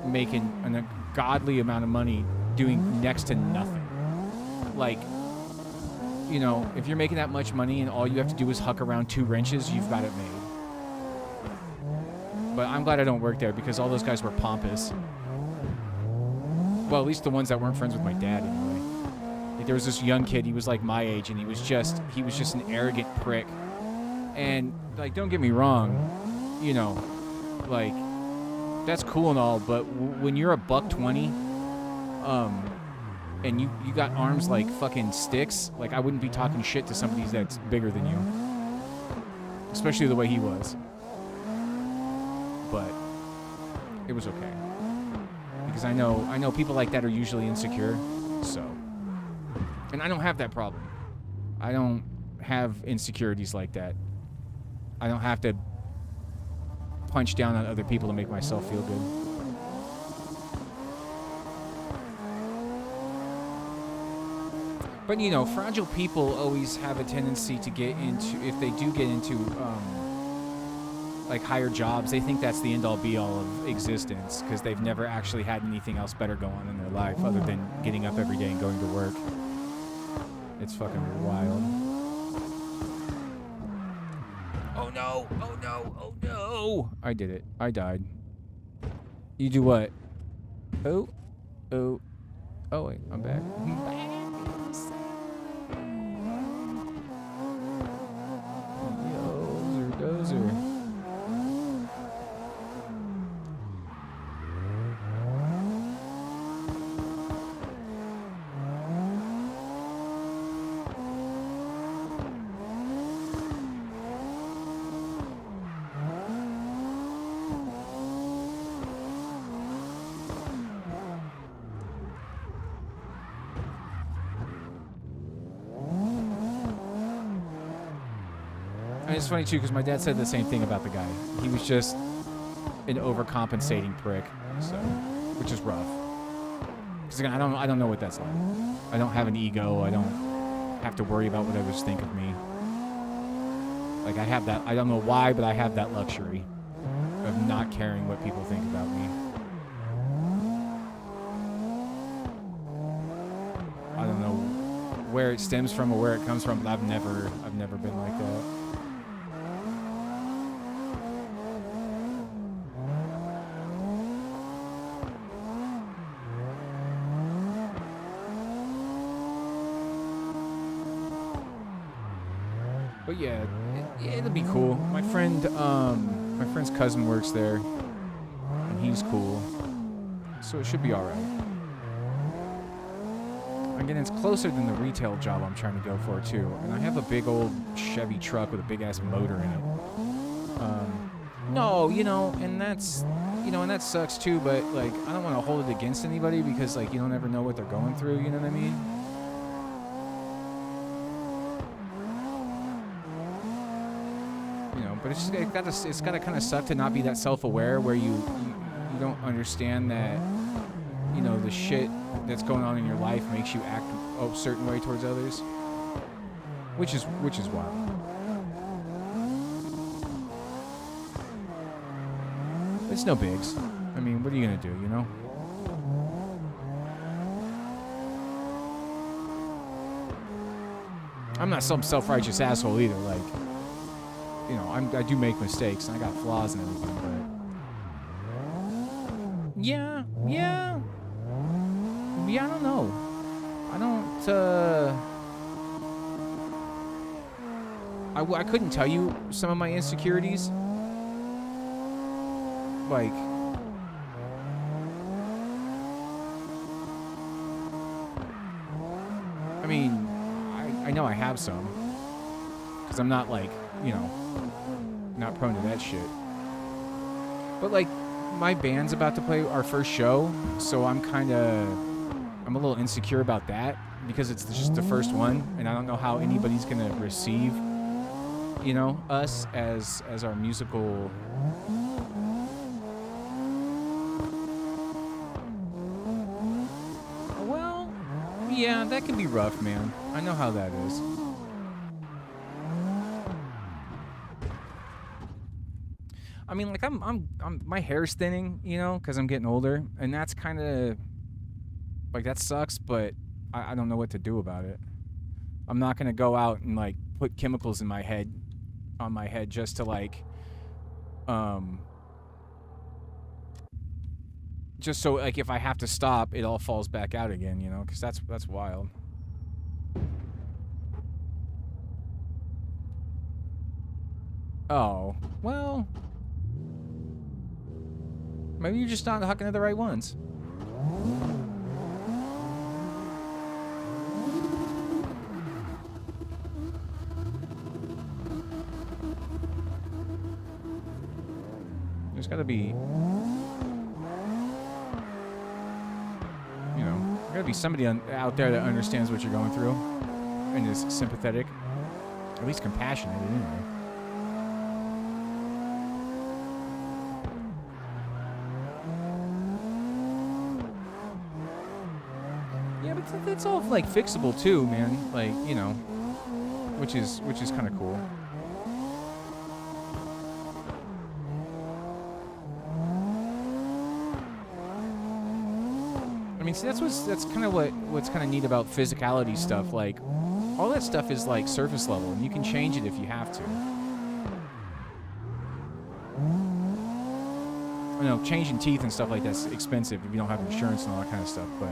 making an ungodly amount of money doing next to nothing. Like, you know, if you're making that much money and all you have to do is huck around 2 wrenches, you've got it made. But I'm glad I don't work there because all those guys were pompous. Well, at least the ones that weren't friends with my dad anyway. Like, there was this young kid, he was like my age, and he was just an arrogant prick. And, like, don't get me wrong, you know, like, that's cool and all, but when you're a $120, and you got arms like fucking sticks, like, I wouldn't be talking shit to somebody that's bigger than you. Especially the way he was. But it was okay. Because I know people like that are usually insecure, so. And I don't have that problem. I don't have insecurities like that. I don't have to punch down on other people to make myself feel good. But, you know, fragile people always have a tendency to get into, if they do get into, like, higher jobs, they think that's the end-all be-all of existence because they've never actually had anything else better go on in their life other than getting up every day and going to work. It's fucking wild. Oh, no! Oh, no! Oh, no! I did it. I died. You do what? Oh. Oh. Oh, wait. I'm back. Dozer. And it's funny too because my dad said the same thing about the guy. He was just an overcompensating prick, so which is rough. Because again, I don't know what that's like. I don't have an ego. I don't have to worry about what others think of me. Like I have that. I don't know why, but I have that luxury of not caring what people think about me. I don't know where it stems from or where it comes from, but I've never been like that. But yeah, it'll be cool. My friend's cousin works there, and he's cool, so it should be all right. Again, it's closer than the retail job I'm trying to go for too, and I have a big old Chevy truck with a big ass motor in it. No, and that sucks too. But like, I don't want to hold it against anybody because like you don't ever know what they're going through. You know what I mean? But it's gotta kind of suck to not be that self-aware where you don't understand that the shit that's going on in your life makes you act a certain way towards others, which is wild. It's no bigs. I mean, what are you gonna do? I'm not some self-righteous asshole either. Like. I do make mistakes, and I got flaws and everything, but... Yeah, I don't know. I couldn't tell you some of my insecurities. Like... I mean, I know I have some. Because I'm not, like, not prone to that shit. But like my band's about to play our first show, so I'm a little insecure about that because it's just the first one and I don't know how anybody's gonna receive us as our musical well, yeah, that can be rough, man. I know how that is. I mean, like I'm my hair's thinning, because I'm getting older, and that's kind of like that sucks. But I don't know what to do about it. I'm not gonna go out and like put chemicals on my head just to like, just so like if I have to stop, it all falls back out again, because that's wild. Oh well. Maybe you're just not hooking to the right ones. There's got to be, got to be somebody out there that understands what you're going through and is sympathetic, at least compassionate anyway. It's all like fixable too, man. Like, which is kind of cool. I mean, see, that's kind of what's kind of neat about physicality stuff. Like, all that stuff is like surface level, and you can change it if you have to. Changing teeth and stuff like that's expensive if you don't have insurance and all that kind of stuff, but.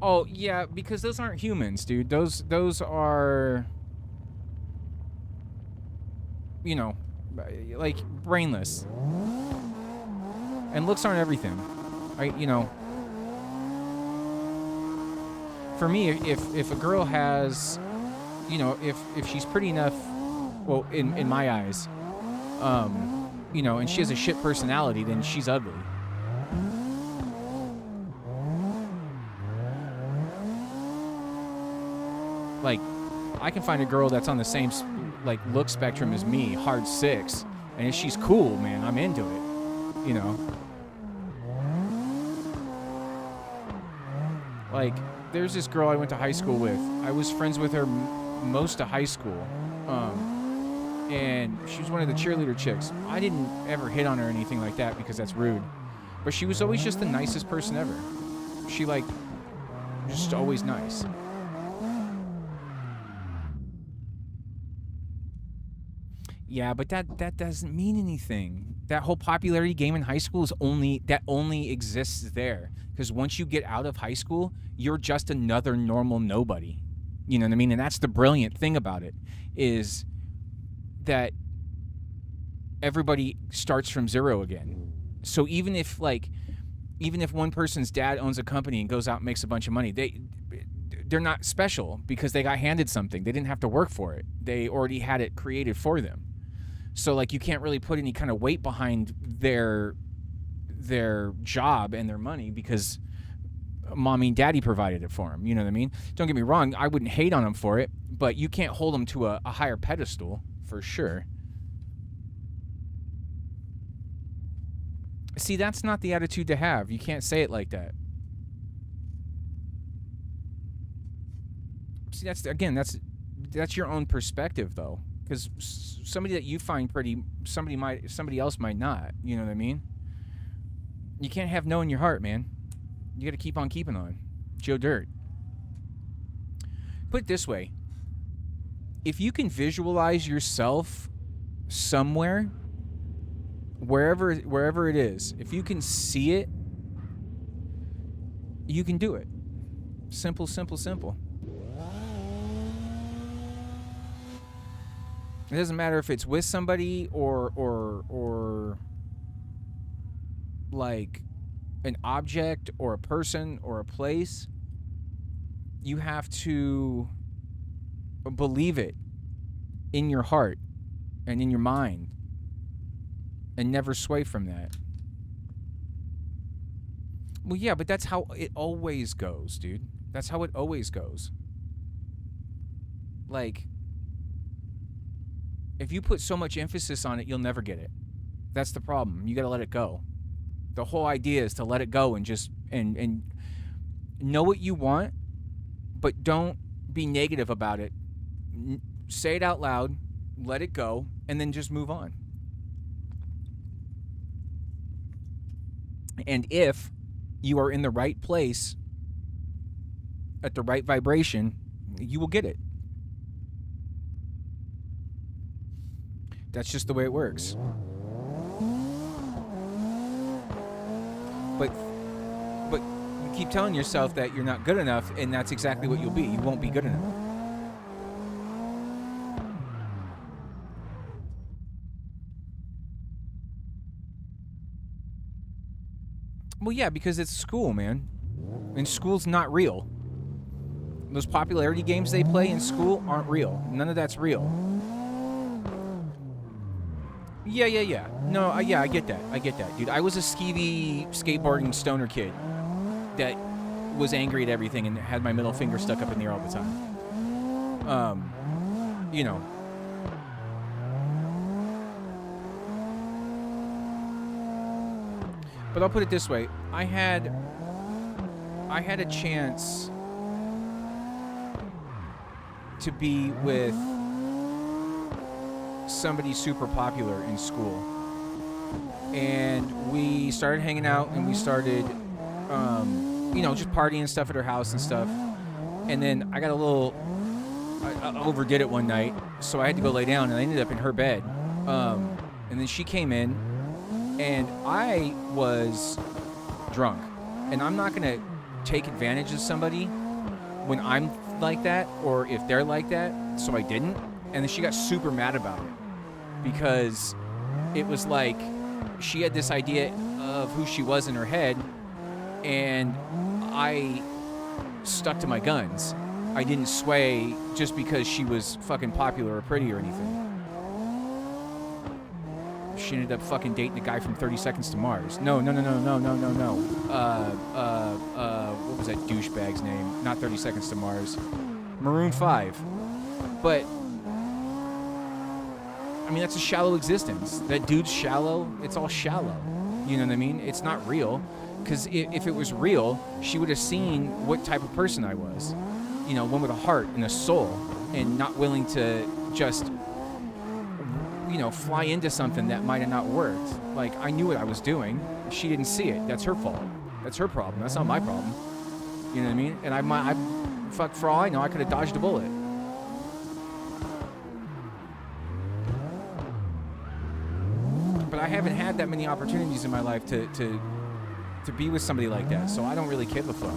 Oh, yeah, because those aren't humans, dude. Those are, like, brainless. And looks aren't everything. For me, if a girl has, you know, if she's pretty enough, well, in my eyes, you know, and she has a shit personality, then she's ugly. Like, I can find a girl that's on the same like look spectrum as me, hard 6, and if she's cool, man, I'm into it. You know, like there's this girl I went to high school with. I was friends with her most of high school, and she was one of the cheerleader chicks. I didn't ever hit on her or anything like that because that's rude, but she was always just the nicest person ever. She like just always nice. Yeah, but that doesn't mean anything. That whole popularity game in high school is only exists there. Because once you get out of high school, you're just another normal nobody. You know what I mean? And that's the brilliant thing about it, is that everybody starts from zero again. So even if one person's dad owns a company and goes out and makes a bunch of money, they're not special because they got handed something. They didn't have to work for it. They already had it created for them. So like you can't really put any kind of weight behind their job and their money because mommy and daddy provided it for them. You know what I mean? Don't get me wrong. I wouldn't hate on them for it, but you can't hold them to a higher pedestal for sure. See, that's not the attitude to have. You can't say it like that. See, that's your own perspective though. Because somebody that you find pretty, somebody else might not. You know what I mean? You can't have no in your heart, man. You got to keep on keeping on. Joe Dirt. Put it this way: if you can visualize yourself somewhere, wherever it is, if you can see it, you can do it. Simple, simple, simple. It doesn't matter if it's with somebody or like an object or a person or a place. You have to believe it in your heart and in your mind and never sway from that. Well, yeah, but that's how it always goes, dude. That's how it always goes. Like, if you put so much emphasis on it, you'll never get it. That's the problem. You got to let it go. The whole idea is to let it go and just and know what you want, but don't be negative about it. Say it out loud, let it go, and then just move on. And if you are in the right place at the right vibration, you will get it. That's just the way it works. But you keep telling yourself that you're not good enough, and that's exactly what you'll be. You won't be good enough. Well, yeah, because it's school, man. And school's not real. Those popularity games they play in school aren't real. None of that's real. Yeah. No, yeah, I get that, dude. I was a skeevy, skateboarding stoner kid that was angry at everything and had my middle finger stuck up in the air all the time. You know. But I'll put it this way. I had a chance to be with somebody super popular in school, and we started hanging out, and we started just partying and stuff at her house and stuff. And then I overdid it one night, so I had to go lay down, and I ended up in her bed. And then she came in, and I was drunk, and I'm not gonna take advantage of somebody when I'm like that or if they're like that, so I didn't. And then she got super mad about it because it was like she had this idea of who she was in her head, and I stuck to my guns. I didn't sway just because she was fucking popular or pretty or anything. She ended up fucking dating the guy from 30 Seconds to Mars. No. What was that douchebag's name? Not 30 Seconds to Mars. Maroon 5. But, I mean, that's a shallow existence. That dude's shallow. It's all shallow. You know what I mean? It's not real. Because if it was real, she would have seen what type of person I was. You know, one with a heart and a soul, and not willing to just, you know, fly into something that might have not worked. Like, I knew what I was doing. She didn't see it. That's her fault. That's her problem. That's not my problem. You know what I mean? And I fuck, for all I know, I could have dodged a bullet. But I haven't had that many opportunities in my life to be with somebody like that, so I don't really give a fuck.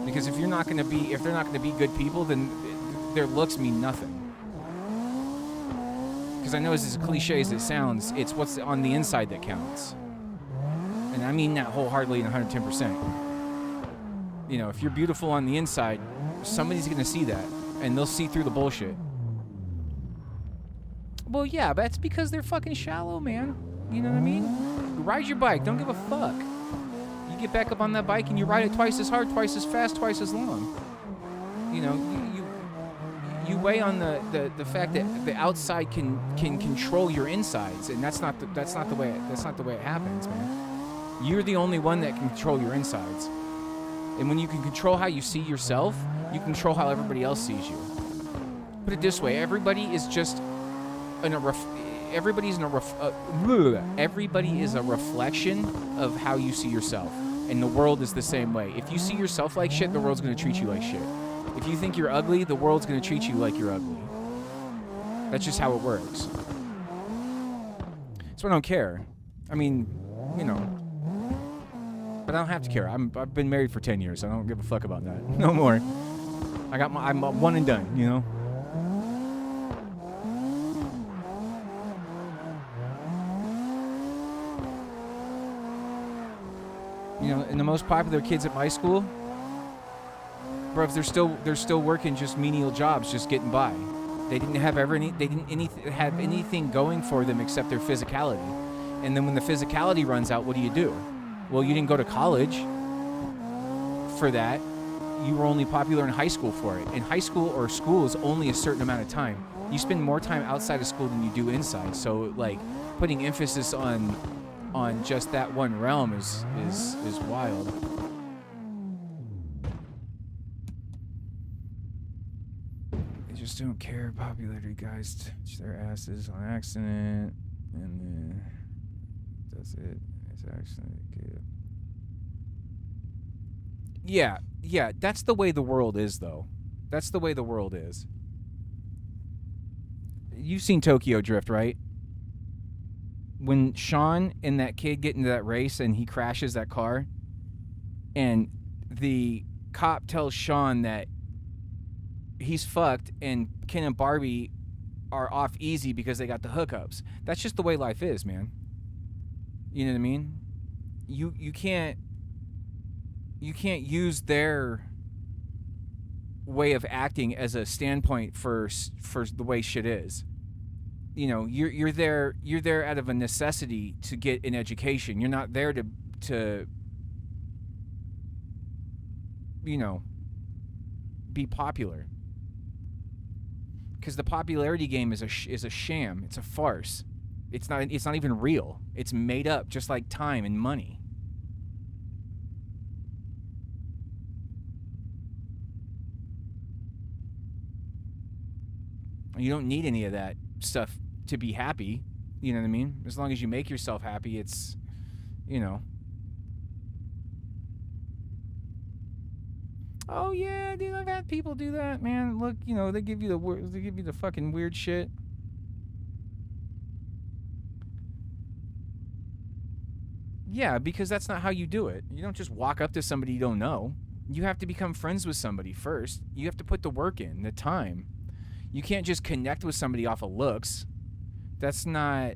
Because if they're not gonna be good people, then their looks mean nothing. Because I know as cliche as it sounds, it's what's on the inside that counts. And I mean that wholeheartedly and 110%. You know, if you're beautiful on the inside, somebody's gonna see that, and they'll see through the bullshit. Well, yeah, but that's because they're fucking shallow, man. You know what I mean? Ride your bike, don't give a fuck. You get back up on that bike and you ride it twice as hard, twice as fast, twice as long. You know, you weigh on the fact that the outside can control your insides, and that's not the way it happens, man. You're the only one that can control your insides. And when you can control how you see yourself, you control how everybody else sees you. Put it this way, everybody is a reflection of how you see yourself. And the world is the same way. If you see yourself like shit, the world's going to treat you like shit. If you think you're ugly, the world's going to treat you like you're ugly. That's just how it works. So I don't care. I mean, you know. But I don't have to care. I've been married for 10 years. So I don't give a fuck about that. No more. I'm one and done, you know. You know, and the most popular kids at my school, bro, they're still working just menial jobs, just getting by. They didn't have anything going for them except their physicality. And then when the physicality runs out, what do? Well, you didn't go to college for that. You were only popular in high school for it. And high school or school is only a certain amount of time. You spend more time outside of school than you do inside. So, like, putting emphasis on just that one realm is wild. They just don't care. Popularity guys touch their asses on accident, and then that's it. It's accident. Yeah. That's the way the world is, though. That's the way the world is. You've seen Tokyo Drift, right? When Sean and that kid get into that race and he crashes that car, and the cop tells Sean that he's fucked and Ken and Barbie are off easy because they got the hookups. That's just the way life is, man. You know what I mean? You can't use their way of acting as a standpoint for the way shit is. You know, you're there out of a necessity to get an education. You're not there to you know, be popular. Because the popularity game is a sham. It's a farce. It's not even real. It's made up, just like time and money. You don't need any of that stuff to be happy. You know what I mean? As long as you make yourself happy, it's, you know. Oh yeah, dude, I've had people do that, man. Look, you know, they give you the fucking weird shit. Yeah, because that's not how you do it. You don't just walk up to somebody you don't know. You have to become friends with somebody first. You have to put the work in, the time. You can't just connect with somebody off of looks. That's not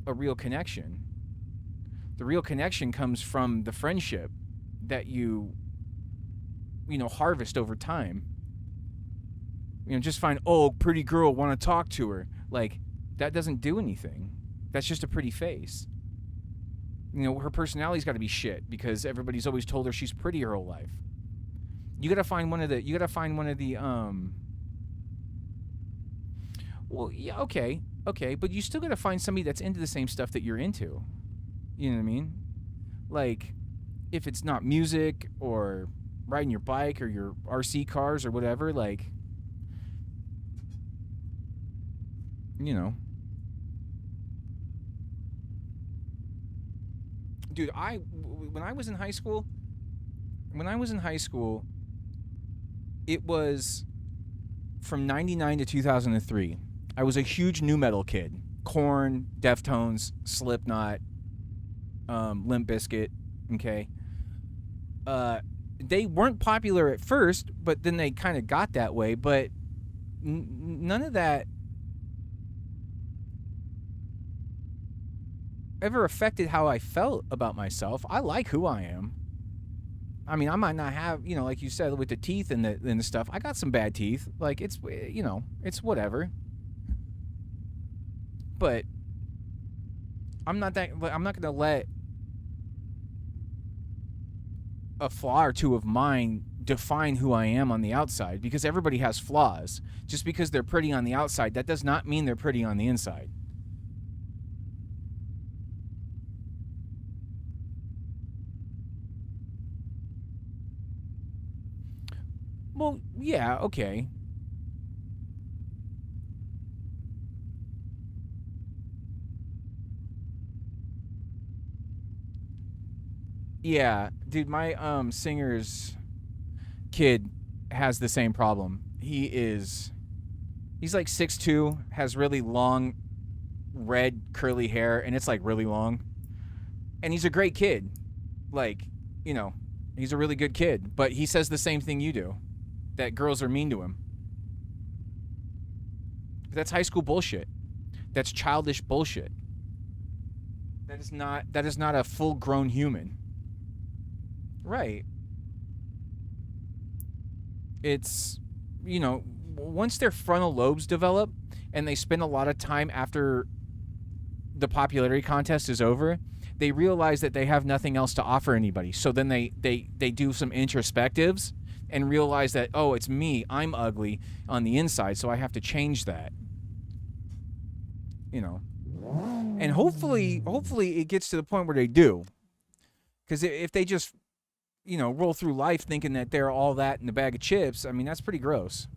a real connection. The real connection comes from the friendship that you know, harvest over time. You know, just find, oh, pretty girl, want to talk to her. Like, that doesn't do anything. That's just a pretty face. You know, her personality's got to be shit because everybody's always told her she's pretty her whole life. You gotta find one of the. Well, yeah, okay, but you still gotta find somebody that's into the same stuff that you're into. You know what I mean? Like, if it's not music or riding your bike or your RC cars or whatever, like, you know. Dude, when I was in high school, it was from 99 to 2003. I was a huge nu metal kid. Korn, Deftones, Slipknot, Limp Bizkit, okay? They weren't popular at first, but then they kind of got that way, but none of that ever affected how I felt about myself. I like who I am. I mean, I might not have, you know, like you said, with the teeth and the stuff. I got some bad teeth. Like, it's, you know, it's whatever. But I'm not going to let a flaw or two of mine define who I am on the outside, because everybody has flaws. Just because they're pretty on the outside, that does not mean they're pretty on the inside. Well, yeah, okay. Yeah, dude, my singer's kid has the same problem. He's like 6'2", has really long red curly hair, and it's like really long. And he's a great kid. Like, you know, he's a really good kid, but he says the same thing you do. That girls are mean to him. That's high school bullshit. That's childish bullshit. That is not a full-grown human. Right. It's, you know, once their frontal lobes develop and they spend a lot of time after the popularity contest is over, they realize that they have nothing else to offer anybody. So then they do some introspectives and realize that, oh, it's me, I'm ugly on the inside, so I have to change that. You know. And hopefully it gets to the point where they do. Because if they just, you know, roll through life thinking that they're all that in a bag of chips, I mean, that's pretty gross.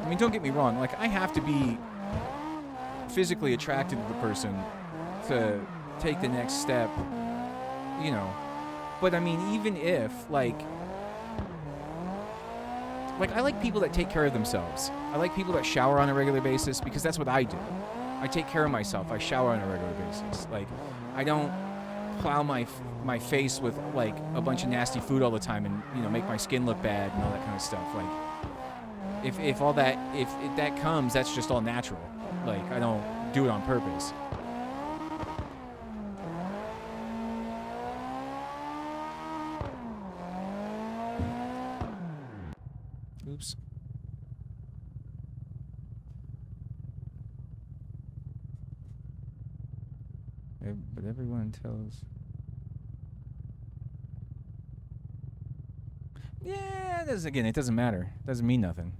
I mean, don't get me wrong, like, I have to be physically attracted to the person to take the next step, you know. But I mean, even if, like I like people that take care of themselves. I like people that shower on a regular basis, because that's what I do. I take care of myself. I shower on a regular basis. Like, I don't plow my face with, like, a bunch of nasty food all the time and, you know, make my skin look bad and all that kind of stuff. Like, if that comes, that's just all natural. Like, I don't do it on purpose. Oops. But everyone tells. Yeah, it doesn't matter. It doesn't mean nothing.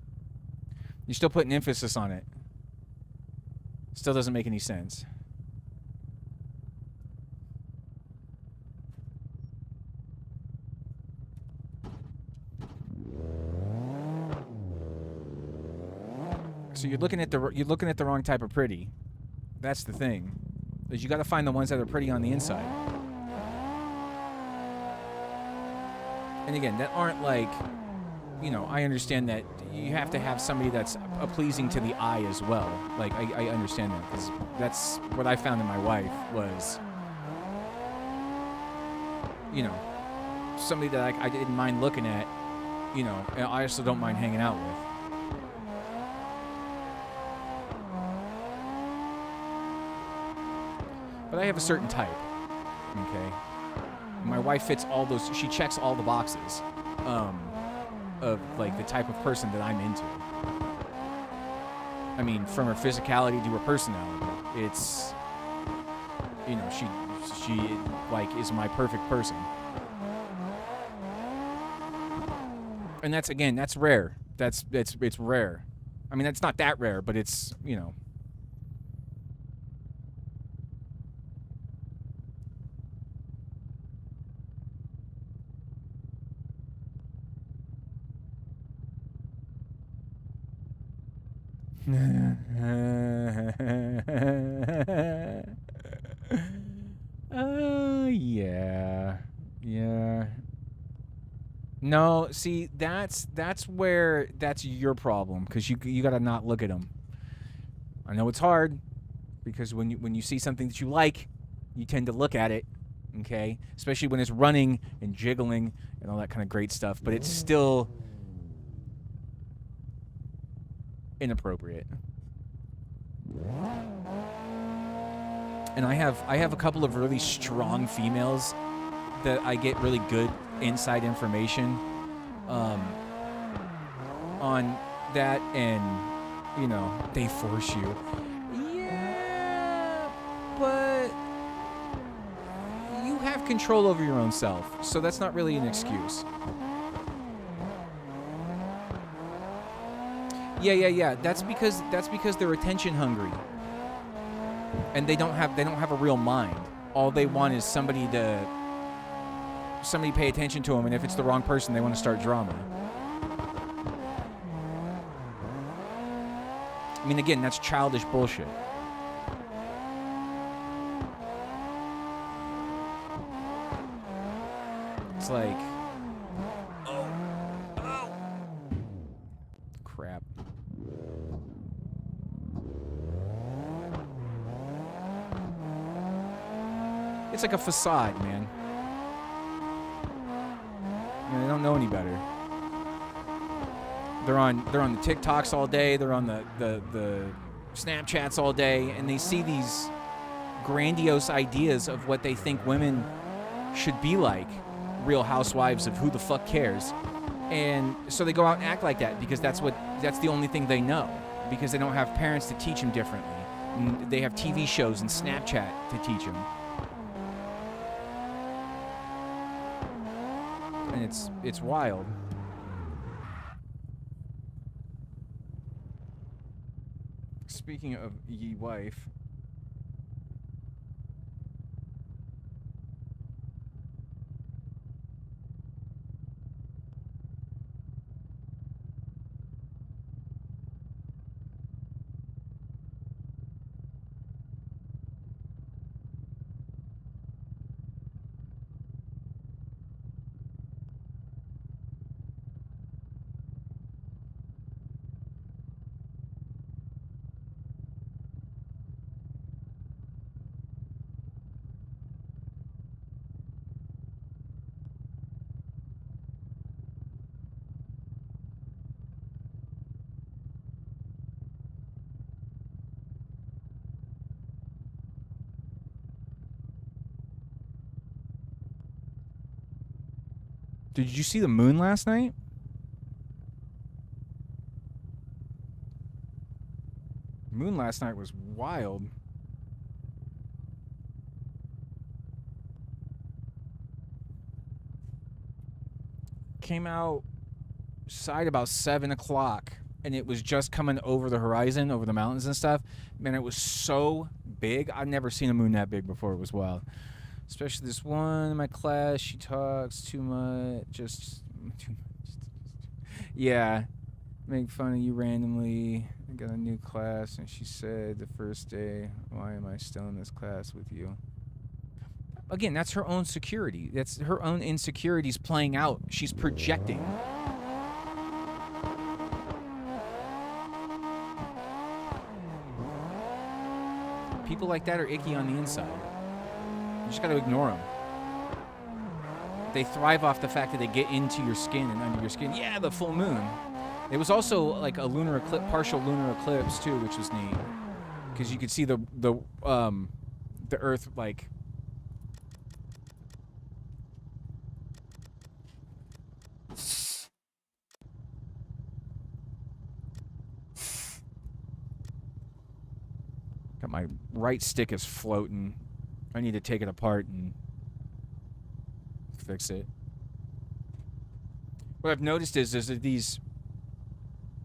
You're still putting emphasis on it. Still doesn't make any sense. So you're looking at the wrong type of pretty. That's the thing. Is you got to find the ones that are pretty on the inside. And again, that aren't like, you know, I understand that you have to have somebody that's pleasing to the eye as well. Like, I understand that, because that's what I found in my wife was, you know, somebody that I didn't mind looking at, you know, and I also don't mind hanging out with. But I have a certain type, okay? My wife fits all those. She checks all the boxes of like the type of person that I'm into. I mean, from her physicality to her personality, it's, you know, she like is my perfect person. And that's, again, that's rare. It's rare. I mean, that's not that rare, but it's, you know. Yeah. No, see, that's where that's your problem, because you gotta not look at them. I know it's hard, because when you see something that you like, you tend to look at it, okay? Especially when it's running and jiggling and all that kind of great stuff, but it's still inappropriate. And I have a couple of really strong females that I get really good inside information on that, and you know, they force you. Yeah, but you have control over your own self, so that's not really an excuse. Yeah. That's because they're attention hungry, and they don't have a real mind. All they want is somebody pay attention to them, and if it's the wrong person, they want to start drama. I mean, again, that's childish bullshit. It's like, oh, crap. It's like a facade, man. They don't know any better. They're on the TikToks all day. They're on the Snapchats all day, and they see these grandiose ideas of what they think women should be like. Real Housewives of who the fuck cares, and so they go out and act like that because that's the only thing they know, because they don't have parents to teach them differently. And they have TV shows and Snapchat to teach them. And it's wild. Speaking of ye wife, did you see the moon last night? Moon last night was wild. Came out side about 7 o'clock, and it was just coming over the horizon, over the mountains and stuff. Man, it was so big. I've never seen a moon that big before. It was wild. Especially this one in my class. She talks too much. Just too much. Yeah. Make fun of you randomly. I got a new class, and she said the first day, "Why am I still in this class with you?" Again, that's her own security. That's her own insecurities playing out. She's projecting. People like that are icky on the inside. You just got to ignore them. They thrive off the fact that they get into your skin and under your skin. Yeah, the full moon. It was also like a lunar eclipse, partial lunar eclipse too, which was neat, because you could see the Earth like My right stick is floating. I need to take it apart and fix it. What I've noticed is that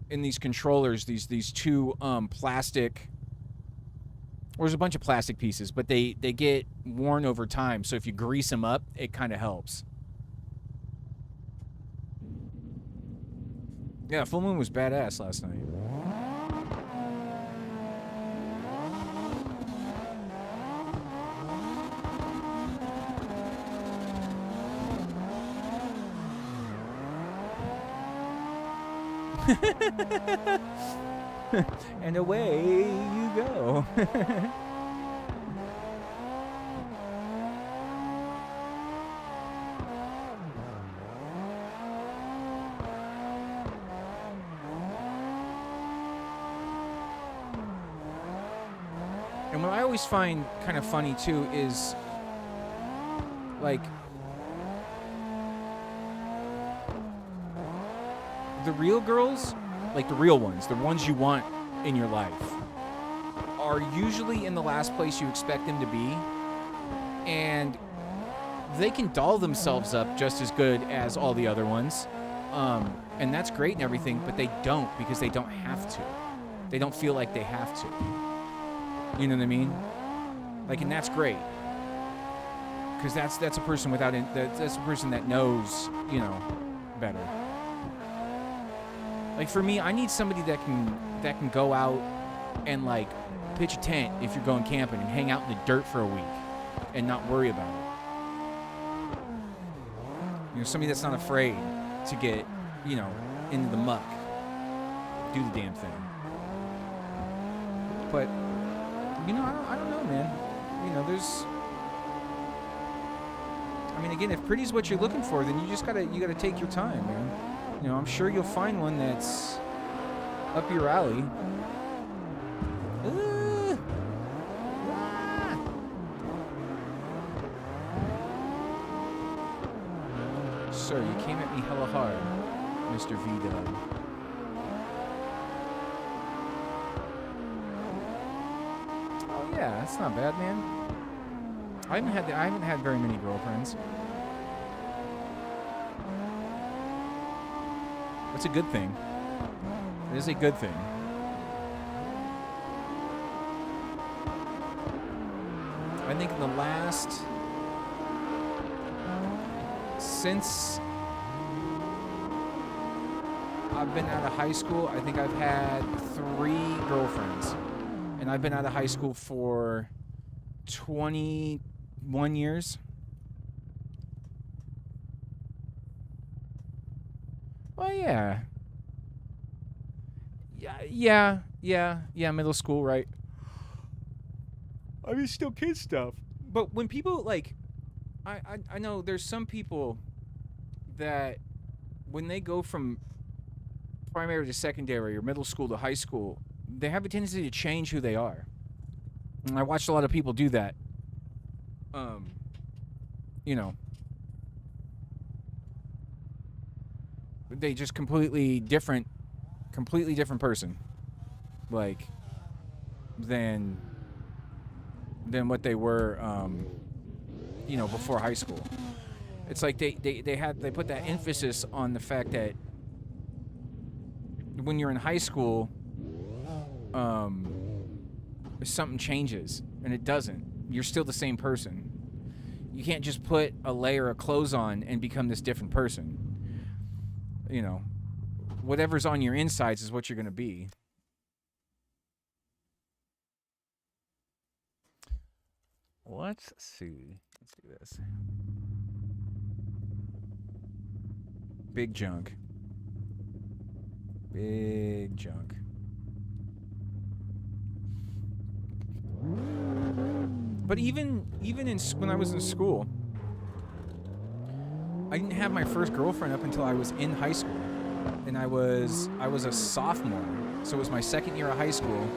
in these controllers, these two plastic, or there's a bunch of plastic pieces, but they get worn over time. So if you grease them up, it kind of helps. Yeah, full moon was badass last night. And away you go. And what I always find kind of funny too is, like, the real girls, like the real ones, the ones you want in your life, are usually in the last place you expect them to be, and they can doll themselves up just as good as all the other ones, and that's great and everything, but they don't, because they don't have to. They don't feel like they have to. You know what I mean? Like, and that's great, because that's a person without that's a person that knows, you know, better. Like, for me, I need somebody that can go out and, like, pitch a tent if you're going camping and hang out in the dirt for a week and not worry about it. You know, somebody that's not afraid to get, you know, into the muck, do the damn thing. But, you know, I don't know, man. You know, there's, I mean, again, if pretty's what you're looking for, then you gotta take your time, man. You know, I'm sure you'll find one that's up your alley. Sir, you came at me hella hard, Mr. V-Dub. Oh yeah, that's not bad, man. I haven't had very many girlfriends. That's a good thing. It is a good thing. I think the last, since I've been out of high school, I think I've had 3 girlfriends. And I've been out of high school for 21 years. Oh, yeah. Yeah, middle school, right? I mean, still kid stuff. But when people, like, I know there's some people that when they go from primary to secondary or middle school to high school, they have a tendency to change who they are. And I watched a lot of people do that. You know, they just completely different person, like, than what they were, you know, before high school. It's like they put that emphasis on the fact that when you're in high school, something changes, and it doesn't. You're still the same person. You can't just put a layer of clothes on and become this different person. You know, whatever's on your insides is what you're going to be. Let's see. Let's do this. Big junk. Big junk. But even when I was in school, I didn't have my first girlfriend up until I was in high school, and I was a sophomore, so it was my second year of high school,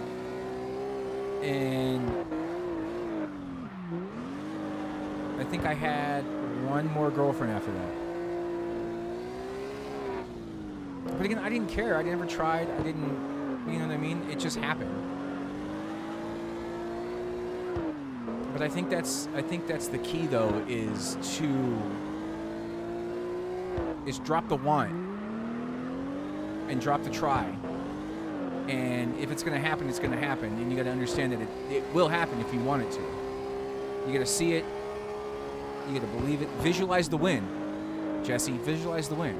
and I think I had one more girlfriend after that. But again, I didn't care. I never tried. I didn't, you know what I mean? It just happened. But I think that's the key though is drop the want and drop the try. And if it's going to happen, it's going to happen. And you got to understand that it will happen if you want it to. You got to see it. You got to believe it. Visualize the win. Jesse, visualize the win.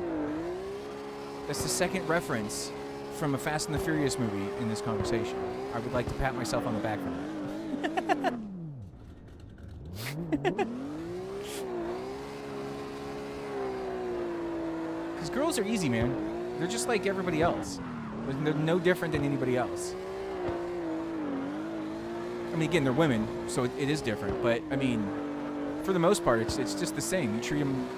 That's the second reference from a Fast and the Furious movie in this conversation. I would like to pat myself on the back for that. Because girls are easy, man. They're just like everybody else. They're no different than anybody else. I mean, again, they're women, so it is different. But, I mean, for the most part, it's just the same. You treat them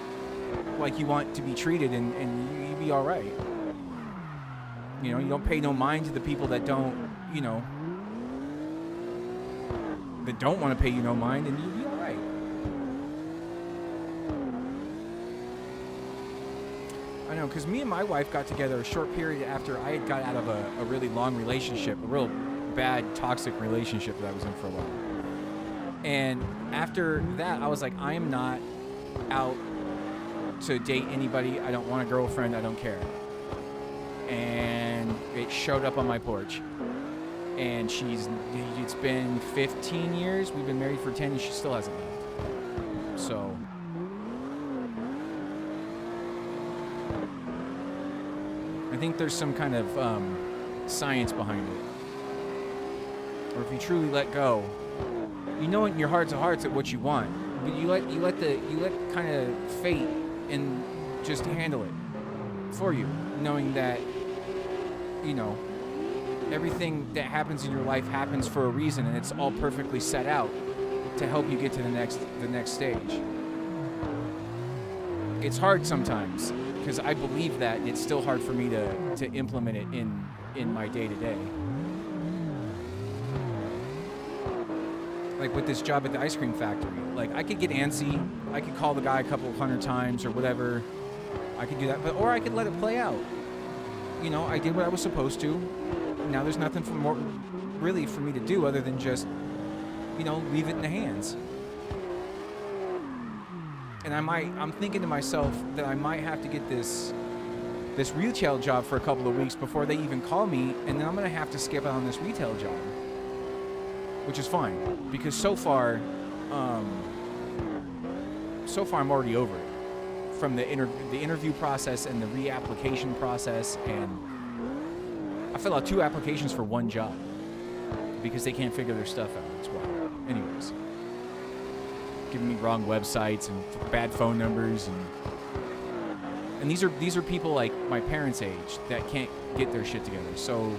like you want to be treated, and you be all right. You know, you don't pay no mind to the people that don't, you know, that don't want to pay you no mind, and you be all right. I know, because me and my wife got together a short period after I had got out of a really long relationship, a real bad, toxic relationship that I was in for a while. And after that, I was like, I am not out to date anybody. I don't want a girlfriend. I don't care. And it showed up on my porch. And it's been 15 years. We've been married for 10 and she still hasn't left. So... I think there's some kind of science behind it. Or if you truly let go, you know it in your hearts of hearts at what you want, but you let kind of fate and just handle it for you, knowing that, you know, everything that happens in your life happens for a reason, and it's all perfectly set out to help you get to the next stage. It's hard sometimes, because I believe that, and it's still hard for me to implement it in my day-to-day. Like with this job at the ice cream factory. Like, I could get antsy, I could call the guy a couple of 100 times or whatever. I could do that, or I could let it play out. You know, I did what I was supposed to. Now there's nothing really for me to do other than just, you know, leave it in the hands. And I'm thinking to myself that I might have to get this retail job for a couple of weeks before they even call me, and then I'm gonna have to skip out on this retail job, which is fine, because so far I'm already over it. From the interview process and the reapplication process, and I fill out 2 applications for 1 job because they can't figure their stuff out. That's why. Anyways. Giving me wrong websites and bad phone numbers, and these are people like my parents' age that can't get their shit together. So,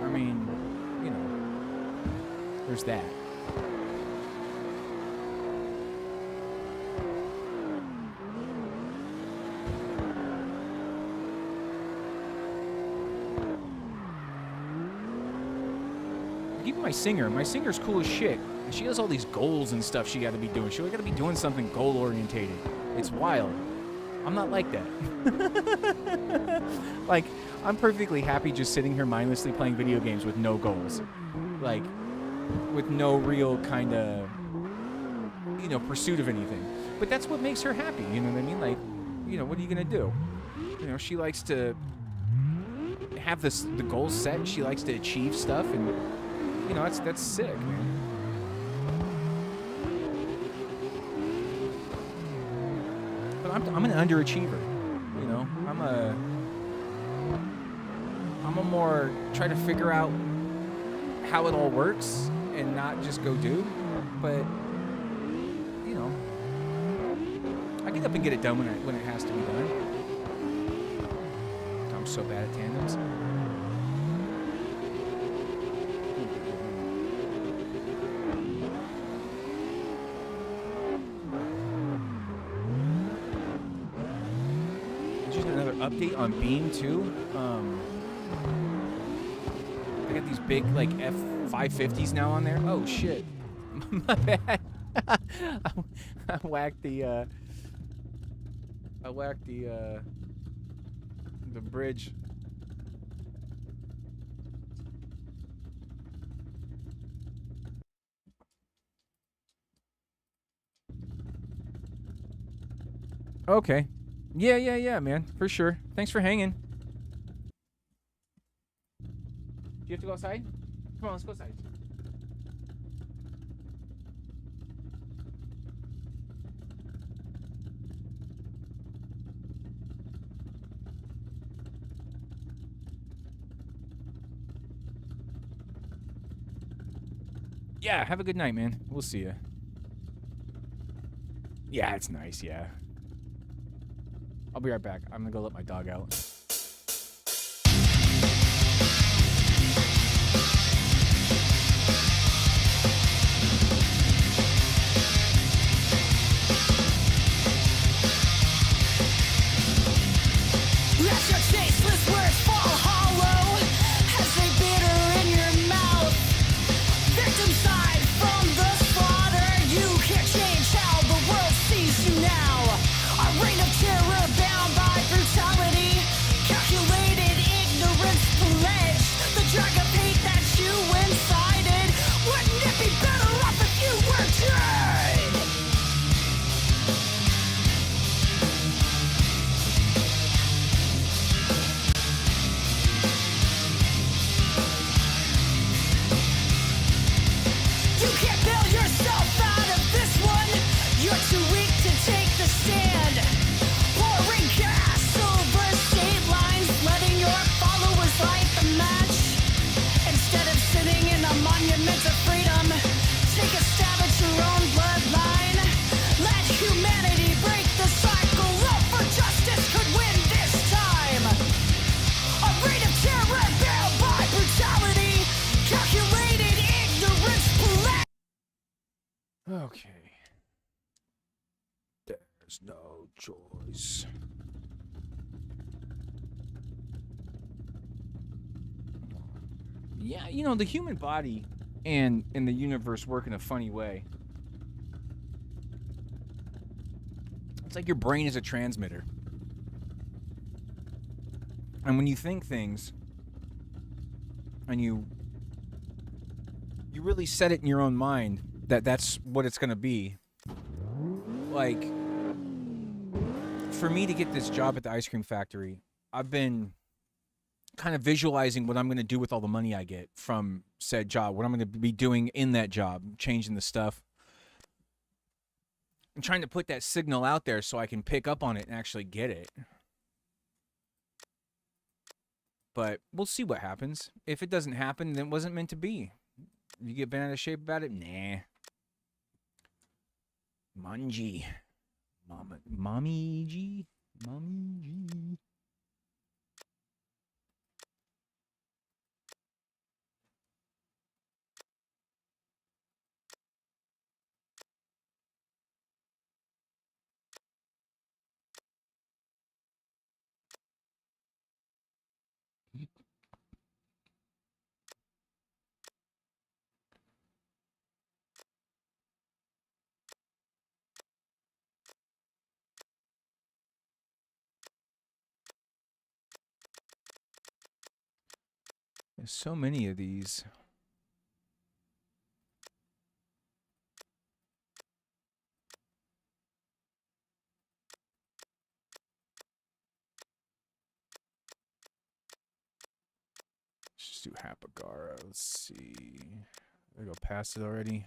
I mean, you know, there's that. Even my singer's cool as shit. She has all these goals and stuff she got to be doing. She got to be doing something goal-orientated. It's wild. I'm not like that. Like, I'm perfectly happy just sitting here mindlessly playing video games with no goals. Like, with no real kind of, you know, pursuit of anything. But that's what makes her happy, you know what I mean? Like, you know, what are you going to do? You know, she likes to have the goals set. She likes to achieve stuff, and, you know, that's sick, man. I'm an underachiever, you know. I'm a more try to figure out how it all works and not just go do. But, you know, I get up and get it done when it has to be done. I'm so bad at tandems. Update on Beam too. I got these big like F550s now on there. Oh shit, my bad. I whacked the bridge. Okay. Yeah, man. For sure. Thanks for hanging. Do you have to go outside? Come on, let's go outside. Yeah, have a good night, man. We'll see you. Yeah, it's nice, yeah. I'll be right back. I'm gonna go let my dog out. Let your tasteless words fall hollow as they bitter in your mouth. Victim side from the slaughter, you can't change how the world sees you now. A reign of terror bound by brutality, calculated ignorance pledged. The drag of hate that you incited, wouldn't it be better off if you were dead? You can't bail yourself out of this one. You're too weak to take the stand. Pouring gas over state lines, letting your followers light the match. Instead of sitting in a monument of freedom, take a stab at your own bloodline. Let humanity break the cycle. Love for justice could win this time. A reign of terror bound by brutality, calculated ignorance pledged. Okay. There's no choice. Yeah, you know, the human body and the universe work in a funny way. It's like your brain is a transmitter. And when you think things and you really set it in your own mind that that's what it's going to be. Like, for me to get this job at the ice cream factory, I've been kind of visualizing what I'm going to do with all the money I get from said job, what I'm going to be doing in that job, changing the stuff. I'm trying to put that signal out there so I can pick up on it and actually get it. But we'll see what happens. If it doesn't happen, then it wasn't meant to be. You get bent out of shape about it? Nah. Manji. Mommy G. Mommy G. There's so many of these. Let's just do Hapagara. Let's see. Did I go past it already?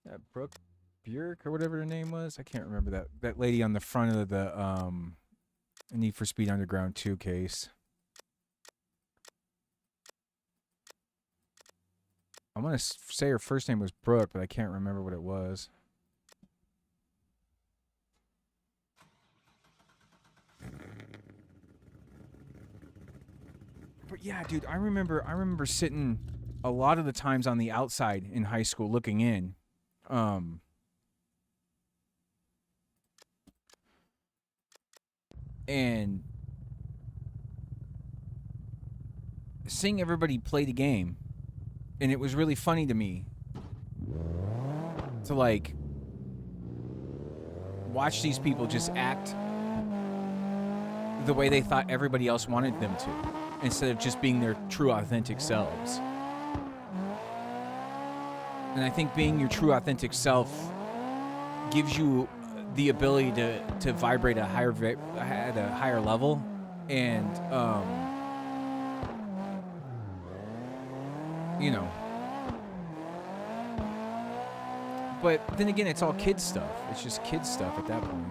That Brooke Bjork or whatever her name was. I can't remember that lady on the front of the Need for Speed Underground 2 case. I'm gonna say her first name was Brooke, but I can't remember what it was. But yeah, dude, I remember sitting a lot of the times on the outside in high school looking in. And seeing everybody play the game. And it was really funny to me to like watch these people just act the way they thought everybody else wanted them to, instead of just being their true authentic selves. And I think being your true authentic self gives you the ability to vibrate at a higher level, and you know. But then again, it's all kids stuff. It's just kids stuff at that point.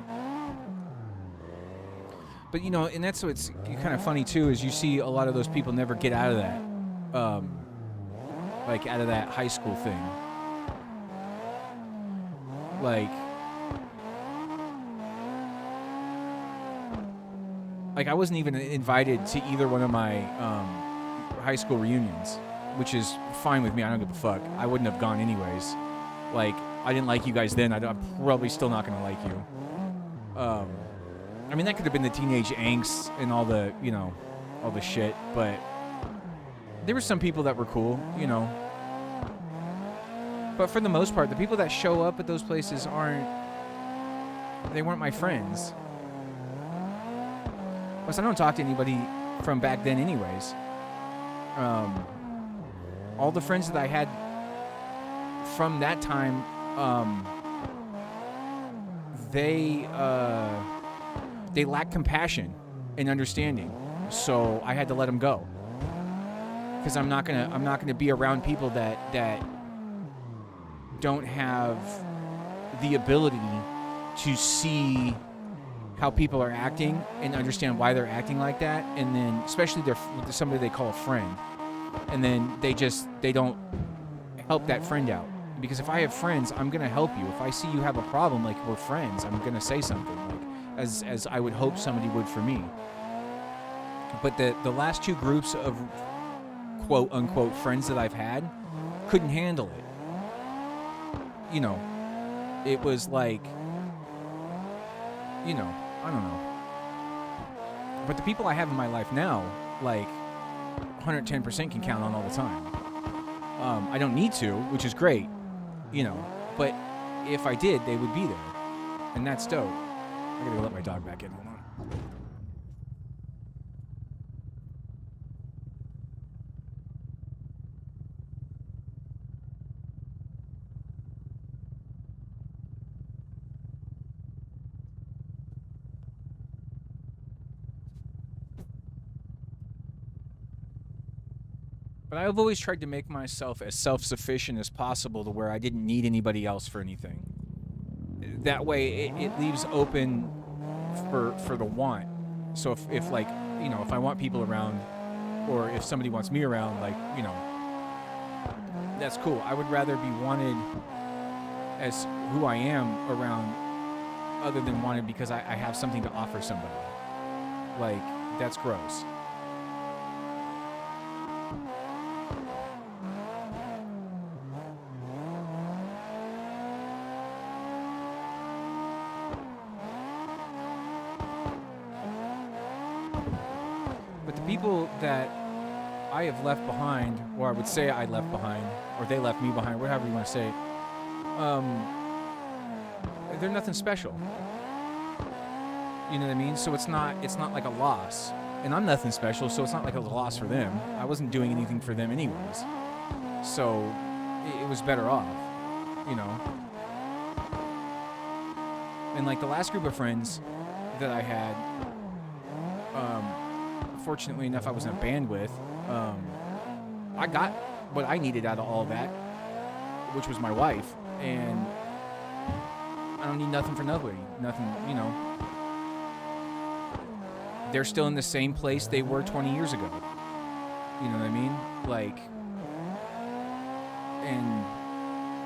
But you know, and that's what's kind of funny too, is you see a lot of those people never get out of that, like out of that high school thing. Like I wasn't even invited to either one of my high school reunions, which is fine with me. I don't give a fuck. I wouldn't have gone anyways. Like, I didn't like you guys then. I'm probably still not going to like you. I mean, that could have been the teenage angst and all the, you know, all the shit. But there were some people that were cool, you know. But for the most part, the people that show up at those places they weren't my friends. Plus, I don't talk to anybody from back then anyways. All the friends that I had from that time, they lack compassion and understanding, so I had to let them go. Because I'm not gonna be around people that don't have the ability to see how people are acting and understand why they're acting like that, and then especially they're somebody they call a friend, and then they don't help that friend out. Because if I have friends, I'm gonna help you. If I see you have a problem, like, we're friends, I'm gonna say something, like as I would hope somebody would for me. But the last two groups of quote unquote friends that I've had couldn't handle it. You know, it was like, you know, I don't know. But the people I have in my life now, like, 110% can count on all the time. I don't need to, which is great, you know, but if I did, they would be there, and that's dope. I gotta go let my dog back in. Hold on. But I've always tried to make myself as self-sufficient as possible, to where I didn't need anybody else for anything. That way, it leaves open for the want. So if like, you know, if I want people around, or if somebody wants me around, like, you know, that's cool. I would rather be wanted as who I am around, other than wanted because I have something to offer somebody. Like, that's gross. People that I have left behind, or I would say I left behind, or they left me behind, whatever you want to say, they're nothing special. You know what I mean? So it's not like a loss. And I'm nothing special, so it's not like a loss for them. I wasn't doing anything for them anyways. So it was better off, you know. And like the last group of friends that I had, fortunately enough, I was in a band with. I got what I needed out of all that, which was my wife, and I don't need nothing for nobody. Nothing, you know. They're still in the same place they were 20 years ago. You know what I mean? Like, and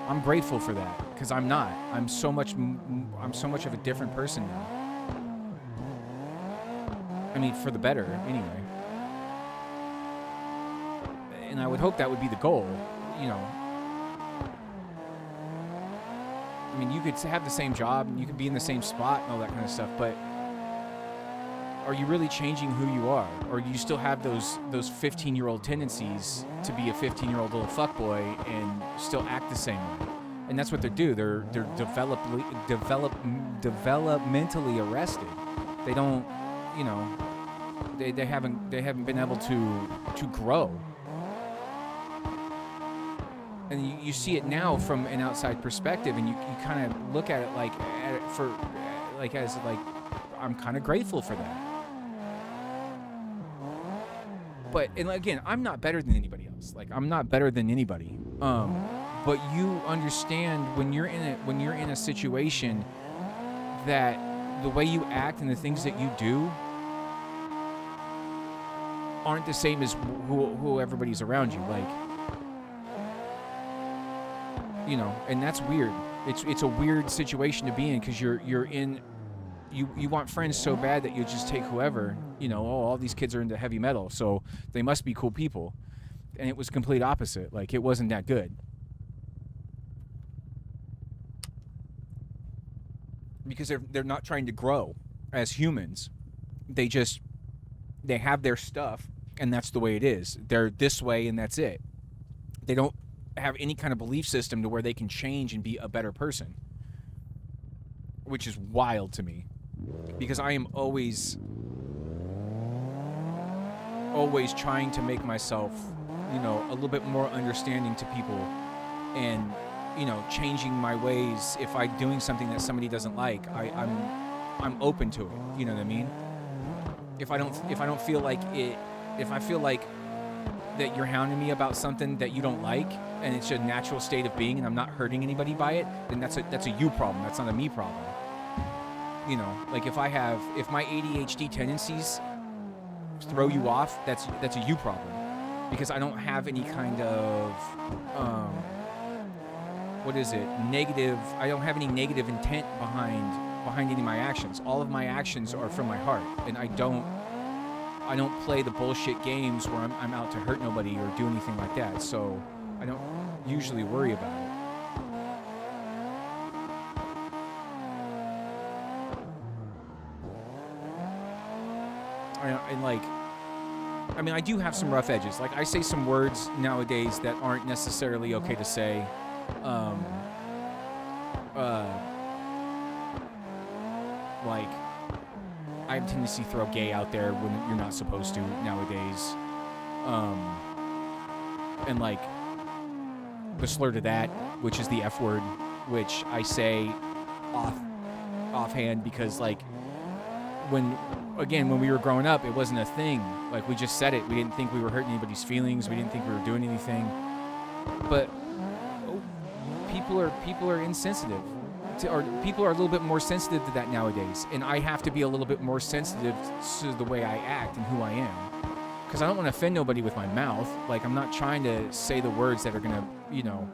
I'm grateful for that, because I'm not. I'm so much of a different person now. I mean, for the better, anyway. And I would hope that would be the goal, you know. I mean, you could have the same job, and you could be in the same spot and all that kind of stuff, but are you really changing who you are? Or do you still have those 15-year-old tendencies to be a 15-year-old little fuckboy and still act the same way? And that's what they do. They're developmentally arrested. They don't, you know, they haven't been able to grow. and you see it now from an outside perspective, and you kind of look at it like as like I'm kind of grateful for that. But and again, I'm not better than anybody else. Like I'm not better than anybody. But you understand when you're in a situation that the way you act and the things that you do aren't the same as who everybody's around you. Like, you know, and that's weird. It's a weird situation to be in because you're in. You want friends so bad that you just take whoever, you know, all these kids are into heavy metal, so they must be cool people. And it was complete opposite. Like, it wasn't that good. Because they're not trying to grow as humans. They have their stuff, and that's the way it is. They're this way, and that's it. They don't have any kind of belief system to where they can change and be a better person. Which is wild to me. Because I am always trying to make myself, you know, a little bit more understanding to people, and, you know, changing my ways. If I'm doing something that somebody doesn't like, I'm open to it. You know what I mean? If I don't feel like it, if I feel like that you're hounding me about something that you don't like, and it's a natural state of being, and I'm not hurting anybody by it, then that's a you problem. That's not a me problem. You know, like if my ADHD tendencies throw you off, that's a you problem, because I don't have any kind of negative. I don't have any negative intent behind any of my actions. All of my actions are from my heart, and I don't play the bullshit games where I'm out to hurt nobody or do anything like that. So I don't usually worry about it. And like, I mean, I do have some rough edges. Like, I say some words nowadays that aren't necessarily okay to say. Like, I have a tendency to throw gay out there when you're not supposed to nowadays. And like, the slur to that, which is the F word, which I say offhand because, like, when we were growing up, it wasn't a thing. Like, we just said it. We didn't think we were hurting anybody's feelings. We didn't think we were doing anything. But people are insensitive. Or people are a little bit more sensitive to that nowadays. And I have to be a little bit more sensitive to the way I act and who I am. Because I don't want to offend nobody with my mouth. Like, I'm not trying to say the words that are going to, you know,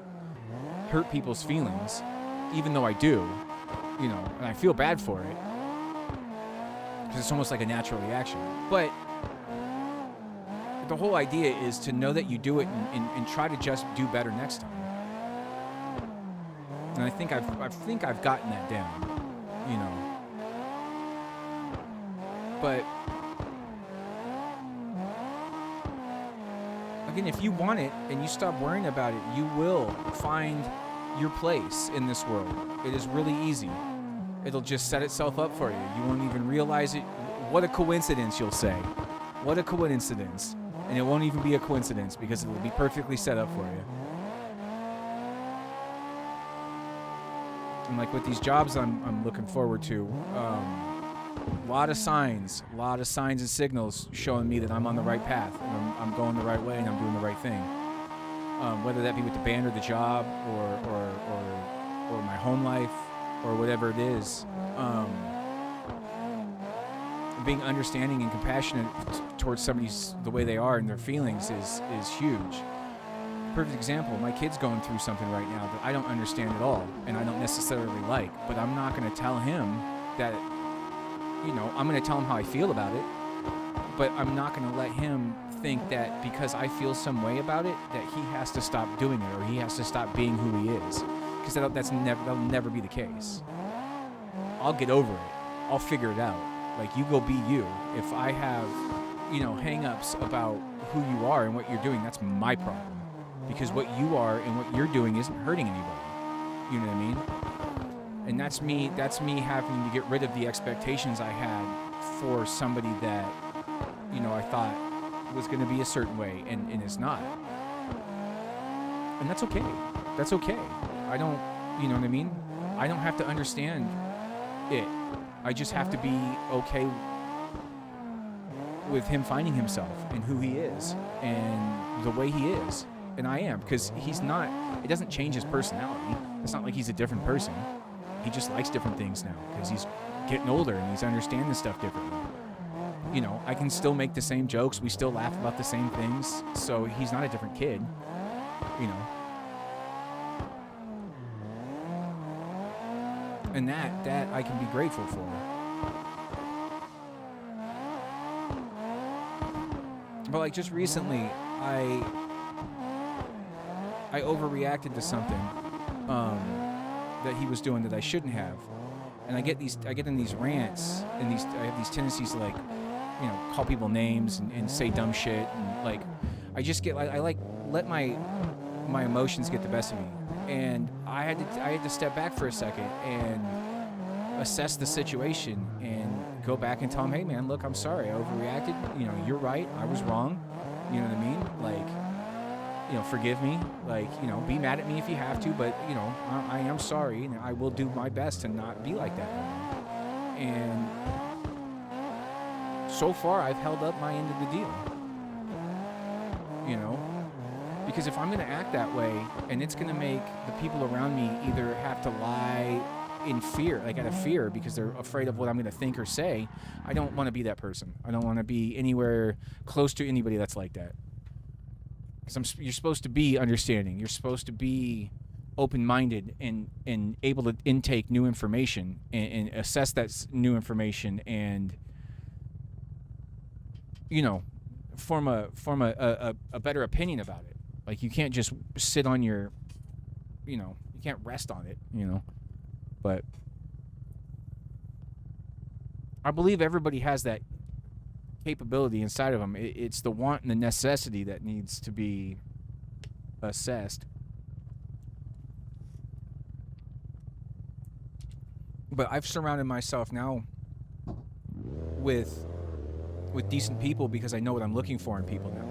hurt people's feelings. Even though I do, you know, and I feel bad for it. Because it's almost like a natural reaction. But the whole idea is to know that you do it and try to just do better next time. And I think I've gotten that down, you know. But again, if you want it and you stop worrying about it, you will find your place in this world. It is really easy. It'll just set itself up for you. You won't even realize it. What a coincidence, you'll say. What a coincidence. And it won't even be a coincidence because it will be perfectly set up for you. And like with these jobs I'm looking forward to, a lot of signs and signals showing me that I'm on the right path and I'm going the right way and I'm doing the right thing. Whether that be with the band or the job or my home life or whatever it is. Being understanding and compassionate towards somebody's the way they are and their feelings is huge. Perfect example, my kid's going through something right now that I don't understand at all and I don't necessarily like, but I'm not going to tell him that, you know, I'm going to tell him how I feel about it, but I'm not going to let him think that because I feel some way about it that he has to stop doing it or he has to stop being who he is, because that'll never be the case. I'll get over it. I'll figure it out. Like, you go be you. If I have, you know, hang-ups about who you are and what you're doing, that's my problem. Because what you are and what you're doing isn't hurting anybody. You know what I mean? And that's me having to get rid of the expectations I had for somebody that, you know, I thought was going to be a certain way and it's not. and that's okay. That's okay. I don't, you know what I mean? I don't have to understand it. I just have to be okay with him finding himself and who he is and the way he is. And I am, because he's not, it doesn't change his personality. It's not like he's a different person. He just likes different things now because he's getting older and he's understanding stuff differently. You know, I can still make the same jokes. We still laugh about the same things. So he's not a different kid, you know. And that I can be grateful for. But like just recently, I overreacted to something that he was doing that I shouldn't have, and I get in these rants and I have these tendencies to like, you know, call people names and say dumb shit, and like I just get I like let my emotions get the best of me, and I had to step back for a second and assess the situation and go back and tell him, hey man, look, I'm sorry, I overreacted. You know, you're right, I was wrong. You know what I mean? Like, you know, forgive me. Like, you know, be mad at me if you have to, but you know, I am sorry, and I will do my best to not be like that anymore. And so far, I've held up my end of the deal. You know, because if I'm going to act that way, and it's going to make the people around me either have to lie in fear, like out of fear, because they're afraid of what I'm going to think or say, I don't want to be that person. I don't want to be anywhere close to anybody that's like that. Because you're supposed to be understanding. You're supposed to be open-minded and able to intake new information and assess that new information and, you know, form a better opinion about it. Like, you can't just sit on your, you know, you can't rest on it, you know. But I believe everybody has that capability inside of them. It's the want and the necessity that needs to be assessed. But I've surrounded myself now with decent people because I know what I'm looking for in people now.